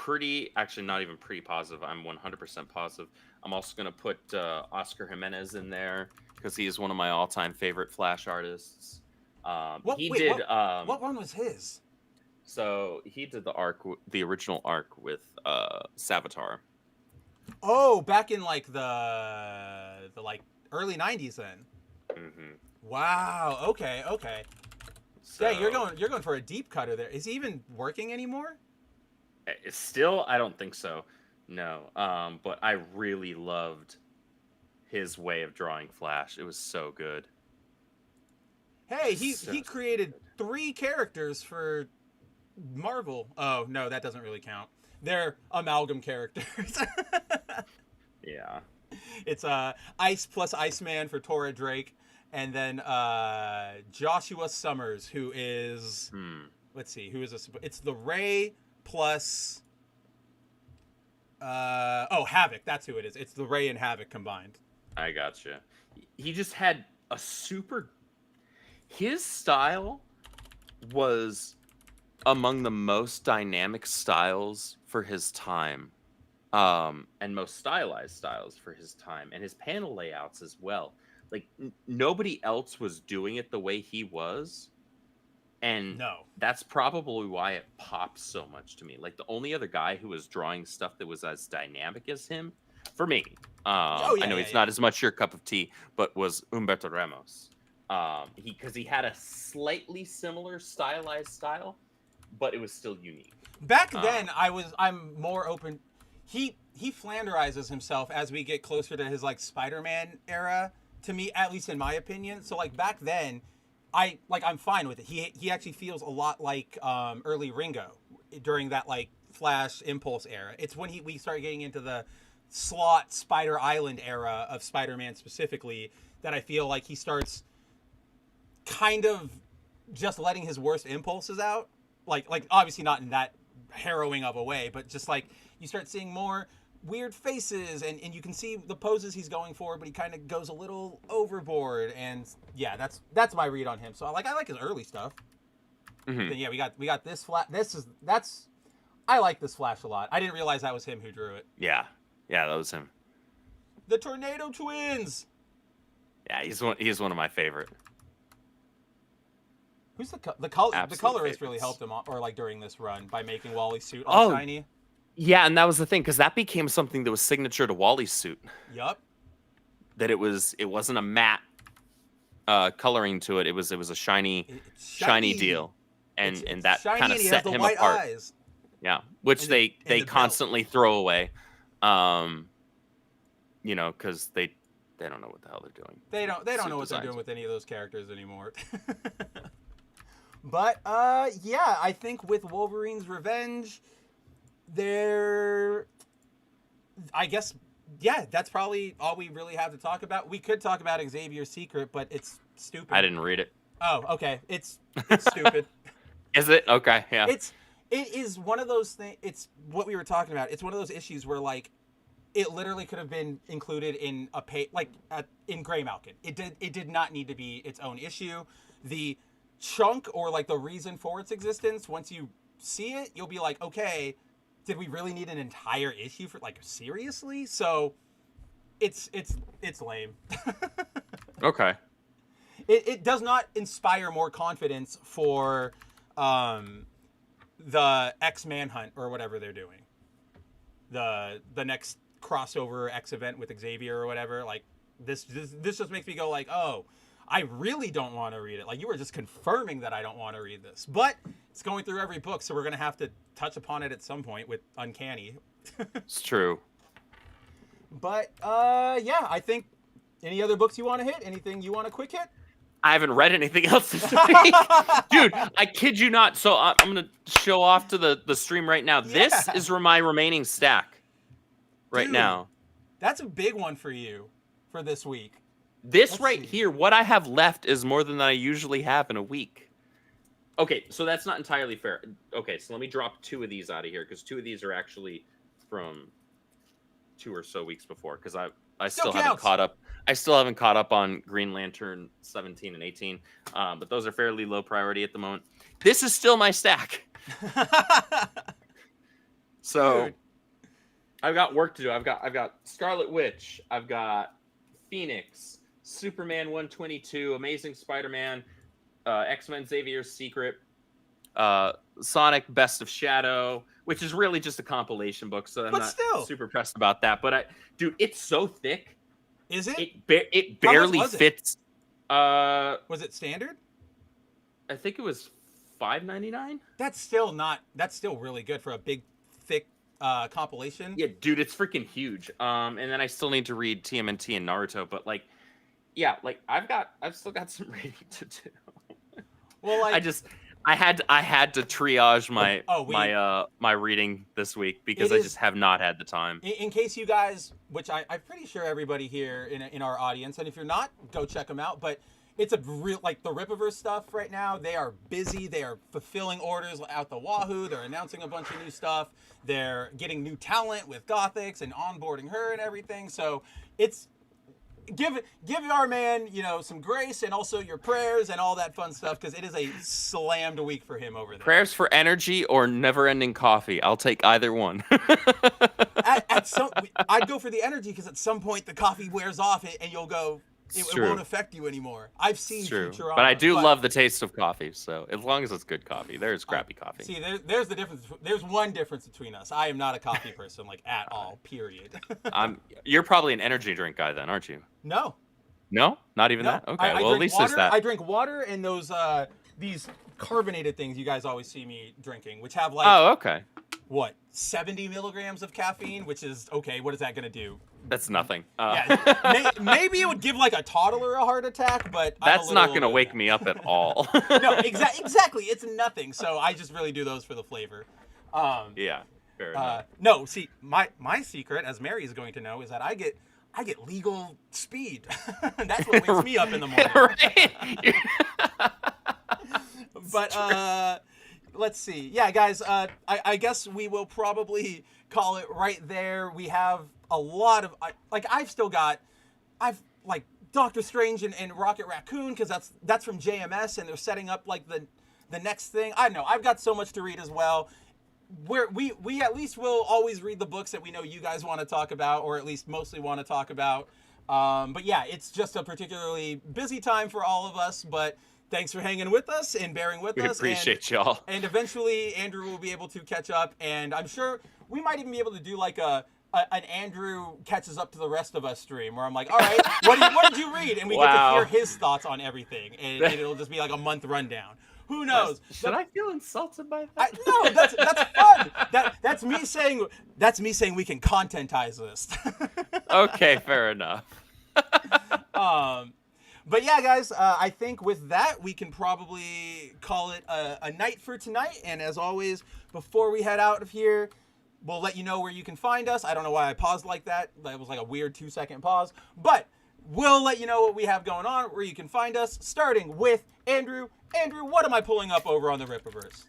actually not even pretty positive. I'm 100% positive. I'm also gonna put Oscar Jimenez in there because he is one of my all-time favorite Flash artists. What one was his? So he did the original arc with Savitar. Oh, back in like the early 90s then. Mm-hmm. Wow. Okay. So, yeah, you're going for a deep cutter there. Is he even working anymore? Still, I don't think so. No. But I really loved his way of drawing Flash. It was so good. Hey, he created 3 characters for Marvel. Oh, no, that doesn't really count. They're amalgam characters. Yeah. It's Ice plus Iceman for Tora Drake, and then Joshua Summers, who is let's see, who is this? It's the Ray plus Havoc. That's who it is. It's the Ray and Havoc combined. I gotcha. He just had a his style was among the most dynamic styles for his time. And most stylized styles for his time, and his panel layouts as well. Like nobody else was doing it the way he was, and that's probably why it popped so much to me. Like the only other guy who was drawing stuff that was as dynamic as him, for me, I know it's not as much your cup of tea, but was Humberto Ramos. Because he had a slightly similar stylized style, but it was still unique. Back then, I'm more open. He Flanderizes himself as we get closer to his like Spider-Man era, to me, at least in my opinion. So like back then, I'm fine with it. He actually feels a lot like early Ringo during that like Flash Impulse era. It's when we started getting into the slot Spider Island era of Spider-Man specifically that I feel like he starts kind of just letting his worst impulses out. Like obviously not in that harrowing of a way, but just like you start seeing more weird faces and you can see the poses he's going for, but he kind of goes a little overboard. And yeah, that's my read on him. So I like his early stuff. Then yeah, we got this Flash. I like this Flash a lot. I didn't realize that was him who drew it. Yeah, that was him. The Tornado Twins. Yeah, he's one of my favorite. Who's the colorist really helped him or like during this run by making Wally's suit all shiny. Yeah, and that was the thing, because that became something that was signature to Wally's suit. Yup. That it wasn't a matte coloring to it. It was a shiny deal, and that kind of set him apart. Eyes. Yeah, which they constantly throw away, because they don't know what the hell they're doing. They don't know what they're doing with any of those characters anymore. But yeah, I think with Wolverine's Revenge, I guess, yeah, that's probably all we really have to talk about. We could talk about Xavier's Secret, but it's stupid. I didn't read it. Oh, okay. It's stupid. Is it? Okay, yeah. It is one of those things. It's what we were talking about. It's one of those issues where like it literally could have been included in in Grey Malkin. It did not need to be its own issue. The chunk or like the reason for its existence, once you see it, you'll be like, okay, did we really need an entire issue for like seriously? So it's lame. Okay. It does not inspire more confidence for the X Manhunt or whatever they're doing. The next crossover X event with Xavier or whatever. Like this just makes me go like, oh, I really don't want to read it. Like, you were just confirming that I don't want to read this. But it's going through every book, so we're going to have to touch upon it at some point with Uncanny. It's true. But, yeah, I think any other books you want to hit? Anything you want to quick hit? I haven't read anything else this week. Dude, I kid you not. So I'm going to show off to the stream right now. Yeah. This is my remaining stack right now. That's a big one for you for this week. Let's see. Here, what I have left is more than I usually have in a week. Okay, so that's not entirely fair. Okay, so let me drop 2 of these out of here, because 2 of these are actually from 2 or so weeks before, because I still haven't caught up. I still haven't caught up on Green Lantern 17 and 18, but those are fairly low priority at the moment. This is still my stack. So dude, I've got work to do. I've got Scarlet Witch. I've got Phoenix, Superman 122, Amazing Spider-Man, X-Men Xavier's Secret, Sonic Best of Shadow, which is really just a compilation book, so I'm not super pressed about that. But dude, it's so thick. Is it? It barely fits. Was it standard? I think it was $5.99. That's still really good for a big, compilation. Yeah, dude, it's freaking huge. And then I still need to read TMNT and Naruto, but like, yeah, like I've still got some reading to do. Well, like I had to triage my reading this week because I just have not had the time. In case you guys, which I'm pretty sure everybody here in our audience, and if you're not, go check them out. But it's a real, like, the Rippaverse stuff right now. They are busy. They are fulfilling orders out the wahoo. They're announcing a bunch of new stuff. They're getting new talent with Gothics and onboarding her and everything. So it's give our man, some grace and also your prayers and all that fun stuff, because it is a slammed week for him over there. Prayers for energy or never-ending coffee. I'll take either one. I'd go for the energy, because at some point the coffee wears off and you'll go, it won't affect you anymore. I've seen Futurama. But I do love the taste of coffee, so as long as it's good coffee. There's crappy coffee. See, there's the difference. There's one difference between us. I am not a coffee person, like, at all, period. You're probably an energy drink guy then, aren't you? No. No? Not even that? Okay, well, at least water, there's that. I drink water and those these carbonated things you guys always see me drinking, which have, like... Oh, okay. What, 70 milligrams of caffeine, which is, okay, what is that going to do? That's nothing. Yeah, maybe it would give, like, a toddler a heart attack, but that's not going to wake me up at all. No, exactly. It's nothing. So I just really do those for the flavor. Yeah, fair enough. No, see, my secret, as Mary is going to know, is that I get legal speed. That's what wakes me up in the morning. But let's see. Yeah, guys, I guess we will probably call it right there. We have a lot of, I've Doctor Strange and Rocket Raccoon, because that's from JMS, and they're setting up, like, the next thing. I don't know. I've got so much to read as well. We at least will always read the books that we know you guys want to talk about, or at least mostly want to talk about. But yeah, it's just a particularly busy time for all of us, but thanks for hanging with us and bearing with us. We appreciate y'all. And eventually Andrew will be able to catch up, and I'm sure we might even be able to do like an Andrew catches up to the rest of us stream, where I'm like, all right, what did you read? And we get to hear his thoughts on everything, and it'll just be like a month rundown. Who knows? Should I feel insulted by that? No, that's fun. That's me saying we can contentize this. Okay, fair enough. But yeah, guys, I think with that we can probably call it a night for tonight. And as always, before we head out of here, we'll let you know where you can find us. I don't know why I paused like that. That was like a weird 2-second pause, but we'll let you know what we have going on, where you can find us, starting with Andrew. Andrew, what am I pulling up over on the Rippaverse?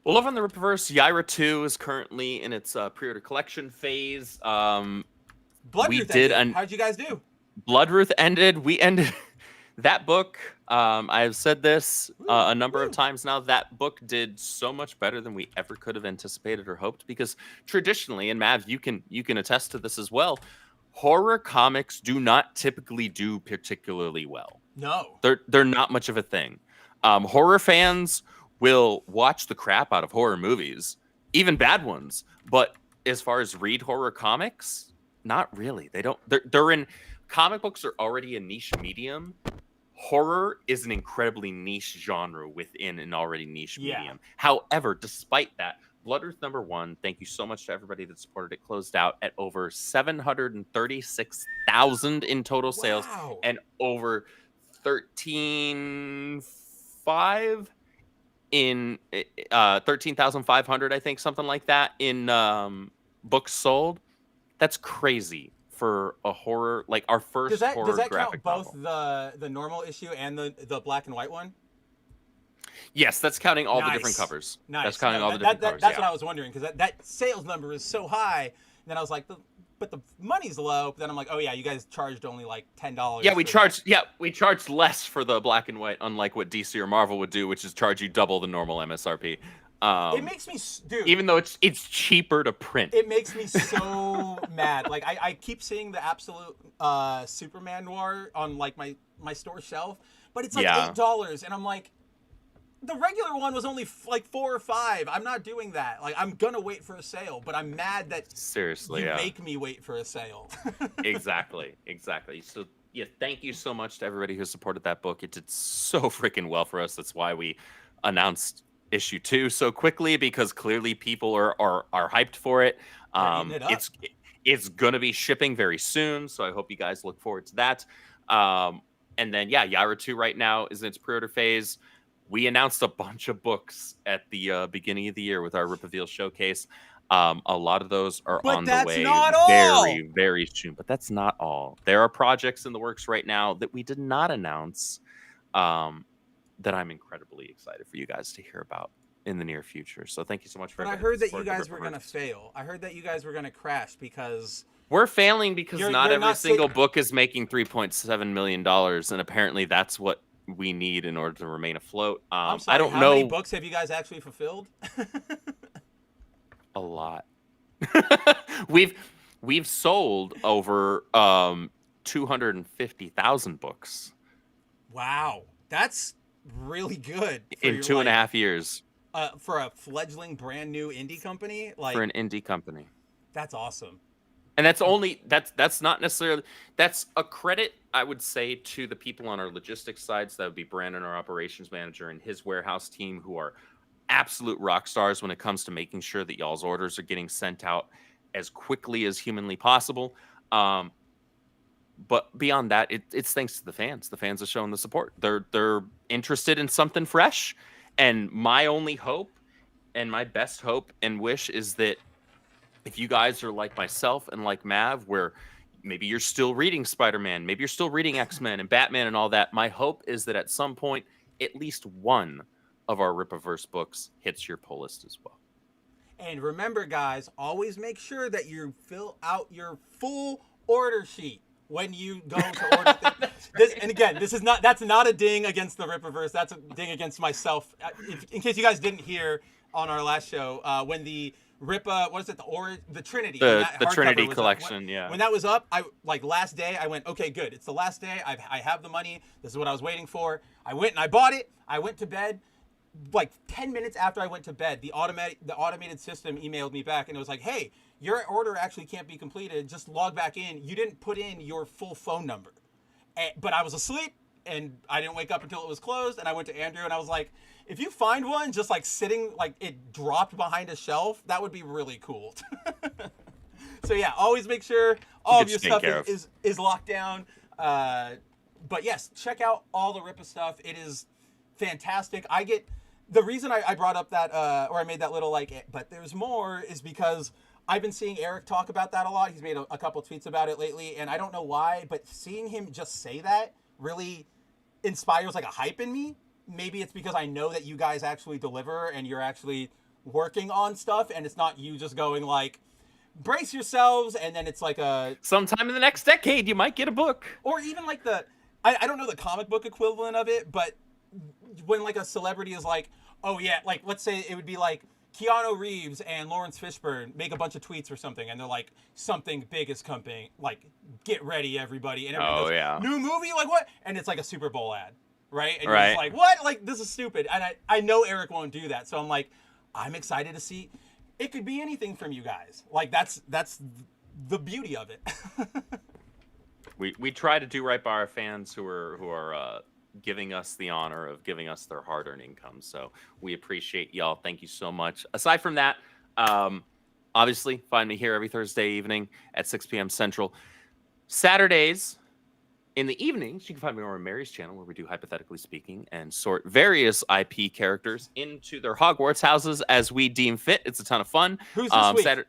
Well, over on the Rippaverse, Yaira 2 is currently in its pre-order collection phase. Bloodruth ended. How'd you guys do? Bloodruth ended. We ended that book. I've said this a number of times now. That book did so much better than we ever could have anticipated or hoped, because traditionally, and Mav, you can attest to this as well, horror comics do not typically do particularly well. No. They're not much of a thing. Horror fans will watch the crap out of horror movies, even bad ones. But as far as read horror comics, not really. They don't. They're in. Comic books are already a niche medium. Horror is an incredibly niche genre within an already niche medium. However, despite that, Bloodruth #1, thank you so much to everybody that supported it, closed out at over 736,000 in total sales, and over 13,500 in 13,500, I think, something like that, in books sold. That's crazy for a horror, like our first horror graphic novel. Does that count both the normal issue and the black and white one? Yes, that's counting all the different covers. Nice. That's counting all the different covers. That's what I was wondering, because that sales number is so high. And then I was like, but the money's low. But then I'm like, oh yeah, you guys charged only like $10. Yeah, we charged less for the black and white, unlike what DC or Marvel would do, which is charge you double the normal MSRP. It makes me, dude. Even though it's cheaper to print. It makes me so mad. Like I keep seeing the Absolute Superman Noir on like my store shelf, but it's like $8, and I'm like, the regular one was only like $4 or $5. I'm not doing that. Like, I'm gonna wait for a sale, but I'm mad that seriously you make me wait for a sale. Exactly. So yeah, thank you so much to everybody who supported that book. It did so freaking well for us. That's why we announced issue 2 so quickly because clearly people are hyped for it. It's gonna be shipping very soon, so I hope you guys look forward to that. And then Yara 2 right now is in its pre-order phase. We announced a bunch of books at the beginning of the year with our Rip Reveal showcase. A lot of those are on the way very, very soon. But that's not all. There are projects in the works right now that we did not announce that I'm incredibly excited for you guys to hear about in the near future. So thank you so much for But I heard that you guys were going to fail. I heard that you guys were going to crash because... We're failing because not every single book is making $3.7 million. And apparently that's what we need in order to remain afloat. I'm sorry, I don't how know. many books have you guys actually fulfilled? A lot. We've sold over 250,000 books. Wow, that's really good in 2.5 years. For a fledgling, brand new indie company, for an indie company, that's awesome. And that's not necessarily, that's a credit, I would say, to the people on our logistics side. So that would be Brandon, our operations manager, and his warehouse team, who are absolute rock stars when it comes to making sure that y'all's orders are getting sent out as quickly as humanly possible. But beyond that, it's thanks to the fans. The fans are showing the support. They're interested in something fresh. And my only hope and my best hope and wish is that if you guys are like myself and like Mav, where maybe you're still reading Spider-Man, maybe you're still reading X-Men and Batman and all that, my hope is that at some point, at least one of our Rippaverse books hits your pull list as well. And remember, guys, always make sure that you fill out your full order sheet when you go to order this. And again, that's not a ding against the Rippaverse. That's a ding against myself. In case you guys didn't hear on our last show, when the Rippa, what is it? The Trinity. The Trinity collection, yeah. When that was up, last day, I went, okay, good. It's the last day. I have the money. This is what I was waiting for. I went and I bought it. I went to bed. Like 10 minutes after I went to bed, the automated system emailed me back and it was like, hey, your order actually can't be completed. Just log back in. You didn't put in your full phone number. But I was asleep and I didn't wake up until it was closed. And I went to Andrew and I was like, if you find one just like sitting, like it dropped behind a shelf, that would be really cool. So yeah, always make sure all of your stuff is locked down. But yes, check out all the Rippa stuff. It is fantastic. The reason I brought up that, or I made that little but there's more, is because I've been seeing Eric talk about that a lot. He's made a couple tweets about it lately, and I don't know why, but seeing him just say that really inspires like a hype in me. Maybe it's because I know that you guys actually deliver and you're actually working on stuff, and it's not you just going like, brace yourselves, and then it's like sometime in the next decade you might get a book. Or even like I don't know the comic book equivalent of it, but when like a celebrity is like, oh yeah, like let's say it would be like Keanu Reeves and Lawrence Fishburne make a bunch of tweets or something, and they're like, something big is coming, like get ready everybody, and everyone goes, yeah, new movie, like what? And it's like a Super Bowl ad, right? And right. You're just like, what? Like this is stupid. And I know Eric won't do that, so I'm like, I'm excited to see. It could be anything from you guys. Like that's the beauty of it. We try to do right by our fans who are giving us the honor of giving us their hard-earned income. So we appreciate y'all. Thank you so much. Aside from that, obviously find me here every Thursday evening at 6 p.m. Central. Saturdays in the evenings, you can find me over on Mary's channel, where we do Hypothetically Speaking and sort various IP characters into their Hogwarts houses as we deem fit. It's a ton of fun. Who's this week?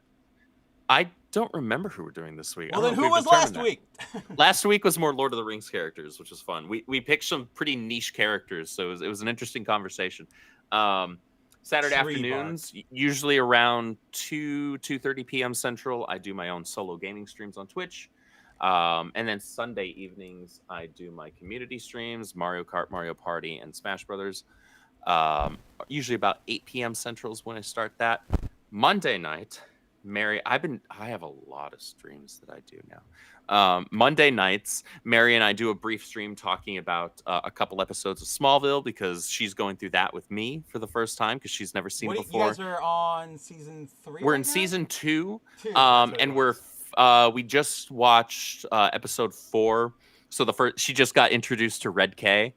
I don't remember who we're doing this week. Well, then who was last week? Last week was more Lord of the Rings characters, which was fun. We picked some pretty niche characters, so it was an interesting conversation. Saturday afternoons, usually around 2:30 p.m. Central, I do my own solo gaming streams on Twitch. And then Sunday evenings, I do my community streams, Mario Kart, Mario Party, and Smash Brothers. Usually about 8 p.m. Central is when I start that. Monday night, Mary, I have a lot of streams that I do now. Monday nights, Mary and I do a brief stream talking about a couple episodes of Smallville, because she's going through that with me for the first time, because she's never seen it before. You guys are on season 3? We're in season 2, and we just watched episode 4. So she just got introduced to Red K.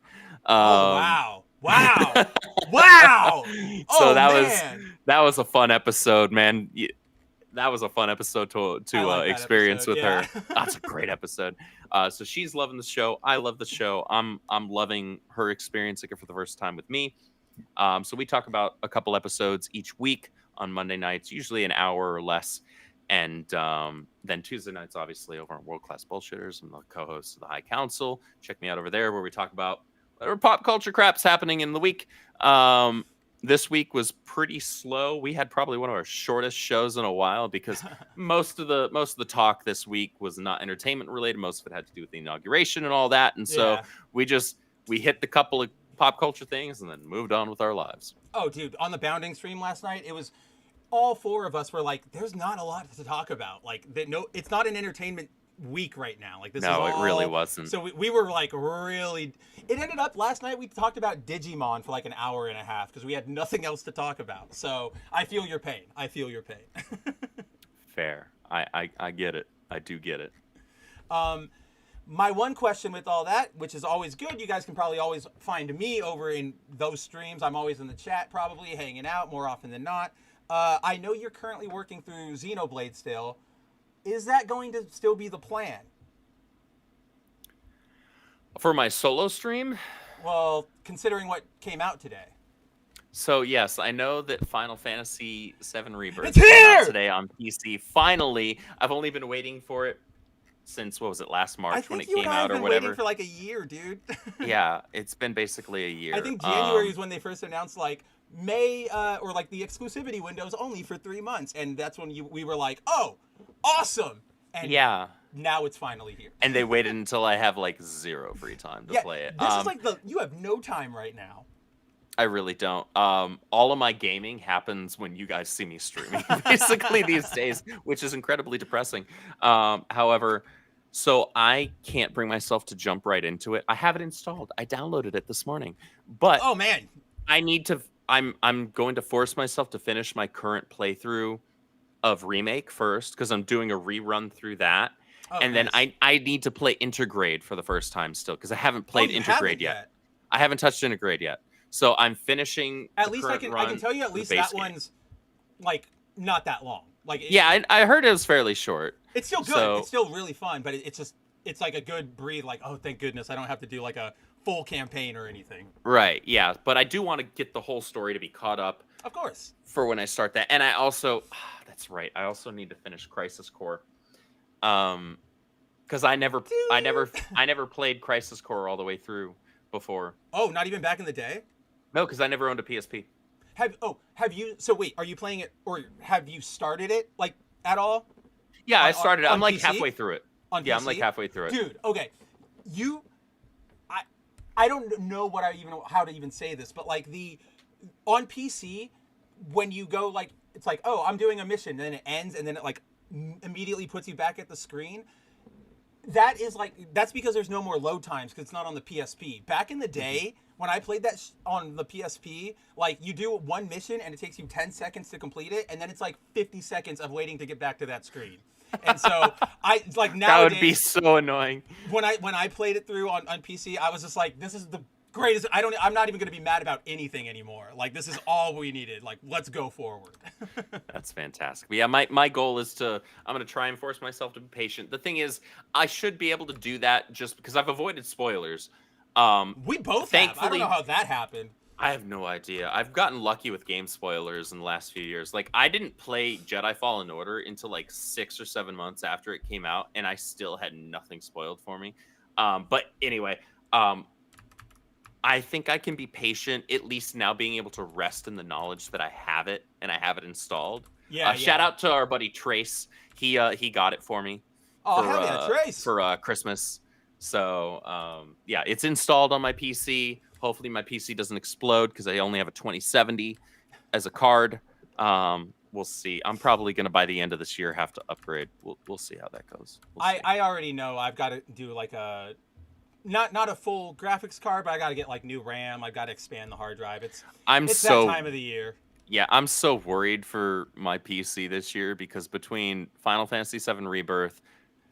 Oh wow! Wow. Wow. So that was a fun episode, man. That was a fun episode to experience episode, with yeah. her. That's a great episode. So she's loving the show. I love the show. I'm loving her experiencing it for the first time with me. So we talk about a couple episodes each week on Monday nights, usually an hour or less. And then Tuesday nights, obviously, over on World Class Bullshitters. I'm the co-host of the High Council. Check me out over there where we talk about whatever pop culture crap's happening in the week. This week was pretty slow. We had probably one of our shortest shows in a while because most of the talk this week was not entertainment related. Most of it had to do with the inauguration and all that. And so we hit the couple of pop culture things and then moved on with our lives. Oh, dude, on the Bounding stream last night, it was all four of us were like, there's not a lot to talk about. Like, it's not an entertainment week right now. Like, this is all, it really wasn't. So we were like really. It ended up last night we talked about Digimon for like an hour and a half because we had nothing else to talk about. So I feel your pain. Fair. I get it. I do get it. My one question with all that, which is always good, you guys can probably always find me over in those streams. I'm always in the chat, probably hanging out more often than not. I know you're currently working through Xenoblade still. Is that going to still be the plan? For my solo stream? Well, considering what came out today. So, yes, I know that Final Fantasy VII Rebirth came out today on PC. Finally, I've only been waiting for it since, what was it, last March when it came out or whatever. I think you guys have been waiting for like a year, dude. Yeah, it's been basically a year. I think January is when they first announced like May or like the exclusivity windows only for 3 months. And that's when we were like, oh, awesome. And yeah. Now it's finally here. And they waited until I have like zero free time to play it. This is like you have no time right now. I really don't. All of my gaming happens when you guys see me streaming, basically these days, which is incredibly depressing. However, so I can't bring myself to jump right into it. I have it installed. I downloaded it this morning, but oh man, I need to. I'm going to force myself to finish my current playthrough of Remake first because I'm doing a rerun through that. Oh, and nice. Then I need to play Intergrade for the first time still because I haven't played Intergrade yet. I haven't touched Intergrade yet. So I'm finishing. At least I can tell you at least that one's like not that long. Like I heard it was fairly short. It's still good. So, it's still really fun, but it's like a good breathe. Like, oh, thank goodness I don't have to do like a full campaign or anything. Right. Yeah, but I do want to get the whole story to be caught up. Of course. For when I start that, and I also that's right. I also need to finish Crisis Core. Because I never played Crisis Core all the way through before. Oh, not even back in the day? No, because I never owned a PSP. Have you? So wait, are you playing it, or have you started it like at all? Yeah, I started it. I'm like PC? halfway through it. On yeah, PC? I'm like halfway through it. Dude, okay, I don't know how to even say this, but like on PC, when you go like it's like, oh, I'm doing a mission, and then it ends, and then it like immediately puts you back at the screen. That's because there's no more load times because it's not on the PSP. Back in the day, when I played that on the PSP, like you do one mission and it takes you 10 seconds to complete it, and then it's like 50 seconds of waiting to get back to that screen. And so I like nowadays that would be so annoying. When I played it through on PC, I was just like, this is the greatest. I'm not even going to be mad about anything anymore. Like this is all we needed. Like let's go forward. That's fantastic. But yeah, my goal is I'm going to try and force myself to be patient. The thing is, I should be able to do that just because I've avoided spoilers. We both have. I don't know how that happened. I have no idea. I've gotten lucky with game spoilers in the last few years. Like I didn't play Jedi Fallen Order until like 6 or 7 months after it came out, and I still had nothing spoiled for me. But anyway, I think I can be patient, at least now being able to rest in the knowledge that I have it and I have it installed. Yeah. Shout out to our buddy Trace. He got it for me. Oh, hell yeah, Trace. For Christmas. So, yeah, it's installed on my PC. Hopefully my PC doesn't explode because I only have a 2070 as a card. We'll see. I'm probably going to, by the end of this year, have to upgrade. We'll see how that goes. I already know I've got to do like a... Not a full graphics card, but I got to get like new RAM. I've got to expand the hard drive. It's that time of the year. Yeah, I'm so worried for my PC this year because between Final Fantasy VII Rebirth,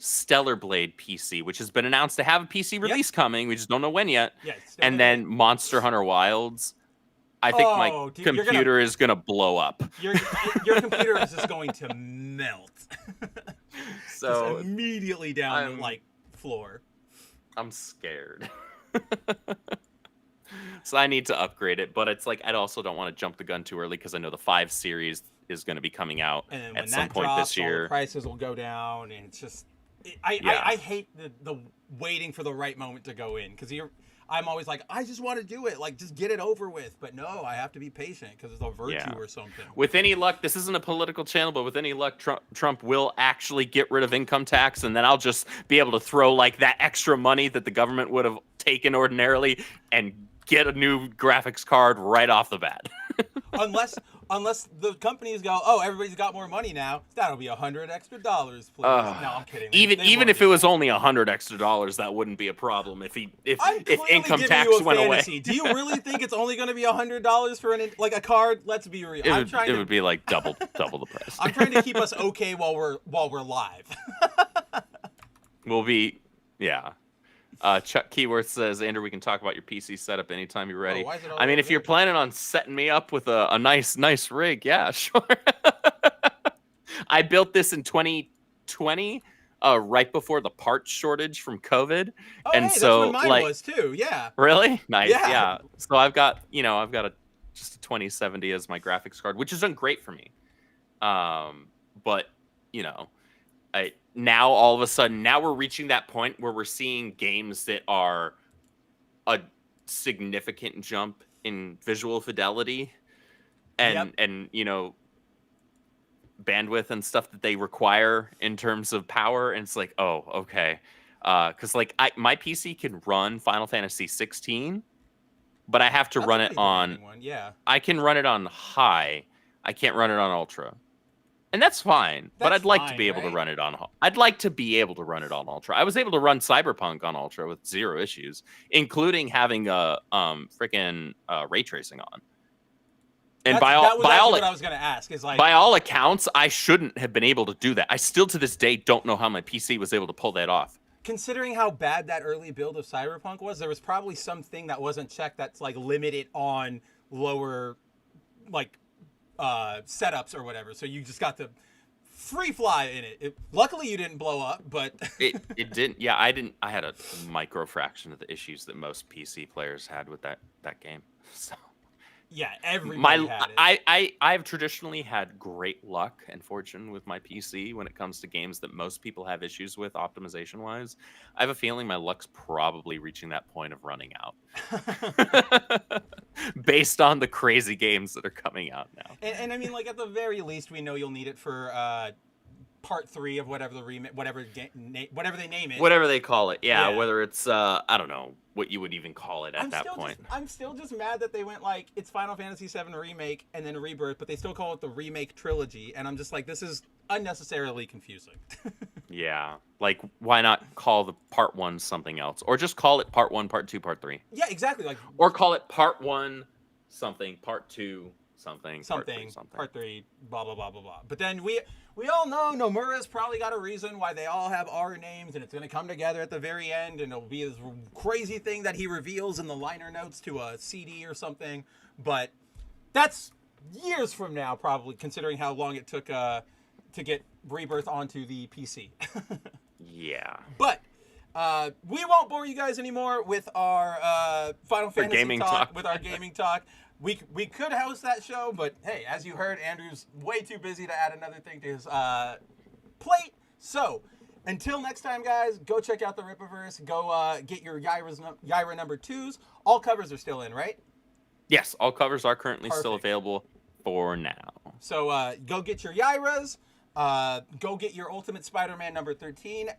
Stellar Blade PC, which has been announced to have a PC release coming. We just don't know when yet. Yeah, and then Monster Hunter Wilds. I think my computer is going to blow up. Your computer is just going to melt. So just immediately down the floor. I'm scared. So I need to upgrade it, but it's like I also don't want to jump the gun too early because I know the 5 series is going to be coming out at some point this year. All the prices will go down, and it's just I hate the waiting for the right moment to go in because I'm always like, I just want to do it, like just get it over with. But no, I have to be patient because it's a virtue or something. With any luck, this isn't a political channel, but with any luck, Trump will actually get rid of income tax, and then I'll just be able to throw like that extra money that the government would have taken ordinarily and get a new graphics card right off the bat. Unless the companies go, oh, everybody's got more money now. That'll be $100 extra, please. No, I'm kidding. Even if it was only $100 extra, that wouldn't be a problem. If income tax went away. Do you really think it's only going to be $100 for a card? Let's be real. It would be like double the price. I'm trying to keep us okay while we're live. We'll be, yeah. Chuck Keyworth says, Andrew, we can talk about your PC setup anytime you're ready. I mean, if you're planning on setting me up with a nice rig, yeah, sure. I built this in 2020, right before the parts shortage from COVID. Oh, and hey, so that's when mine was too. Yeah. Really? Nice. Yeah. So I've got just a 2070 as my graphics card, which has done great for me. But now all of a sudden, now we're reaching that point where we're seeing games that are a significant jump in visual fidelity and bandwidth and stuff that they require in terms of power. And it's like, oh, okay. Because my PC can run Final Fantasy 16, but I have to run it on. I can run it on high. I can't run it on ultra. And that's fine, but I'd like to be able to run it on. I'd like to be able to run it on ultra. I was able to run Cyberpunk on ultra with 0 issues, including having a freaking ray tracing on. And what I was going to ask is by all accounts, I shouldn't have been able to do that. I still to this day don't know how my PC was able to pull that off. Considering how bad that early build of Cyberpunk was, there was probably something that wasn't checked that's limited on lower setups or whatever, so you just got to free fly in it. Luckily you didn't blow up, but it didn't. Yeah, I had a micro fraction of the issues that most PC players had with that game. So yeah, everybody had it. I've traditionally had great luck and fortune with my PC when it comes to games that most people have issues with optimization wise. I have a feeling my luck's probably reaching that point of running out. Based on the crazy games that are coming out now. And I mean, at the very least, we know you'll need it for part 3 of whatever the remake, whatever they name it. Whatever they call it, yeah. Whether it's, I don't know what you would even call it at that point. I'm still just mad that they went it's Final Fantasy VII Remake and then Rebirth, but they still call it the Remake Trilogy. And I'm just this is unnecessarily confusing. Yeah. Why not call the part 1 something else? Or just call it part 1, part 2, part 3. Yeah, exactly. Or call it part 1 something, part 2 something, part 3, blah, blah, blah, blah, blah. But then we all know Nomura's probably got a reason why they all have R names, and it's going to come together at the very end, and it'll be this crazy thing that he reveals in the liner notes to a CD or something. But that's years from now, probably, considering how long it took to get Rebirth onto the PC. Yeah. But we won't bore you guys anymore with our Final Fantasy talk, with our gaming talk. We could host that show, but hey, as you heard, Andrew's way too busy to add another thing to his plate. So until next time, guys, go check out the Rippaverse. Go get your Yaira number 2s. All covers are still in, right? Yes, all covers are currently still available for now. So go get your Yairas. Go get your Ultimate Spider-Man number 13.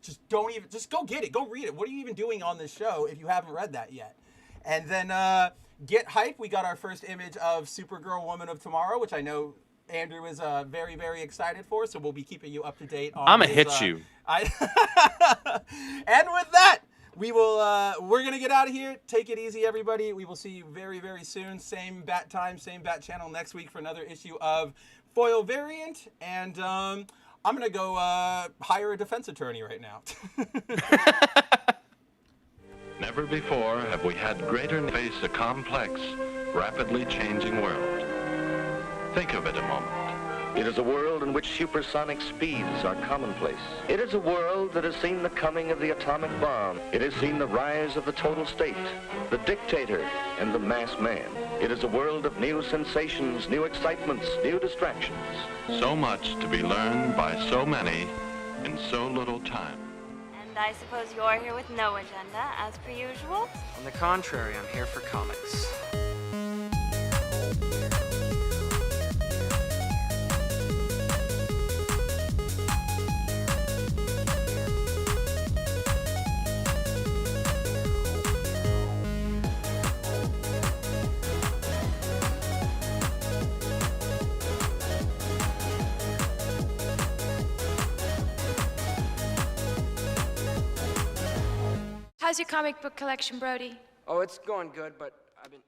Just go get it. Go read it. What are you even doing on this show if you haven't read that yet? And then get hype. We got our first image of Supergirl Woman of Tomorrow, which I know Andrew is very, very excited for. So we'll be keeping you up to date on I'm going to hit you. And with that, we're going to get out of here. Take it easy, everybody. We will see you very, very soon. Same bat time, same bat channel next week for another issue of Foil Variant. And I'm gonna go hire a defense attorney right now. Never before have we had greater face a complex, rapidly changing world. Think of it a moment. It is a world in which supersonic speeds are commonplace. It is a world that has seen the coming of the atomic bomb. It has seen the rise of the total state, the dictator, and the mass man. It is a world of new sensations, new excitements, new distractions. So much to be learned by so many in so little time. And I suppose you're here with no agenda, as per usual? On the contrary, I'm here for comics. How's your comic book collection, Brody? Oh, it's going good, but I've been...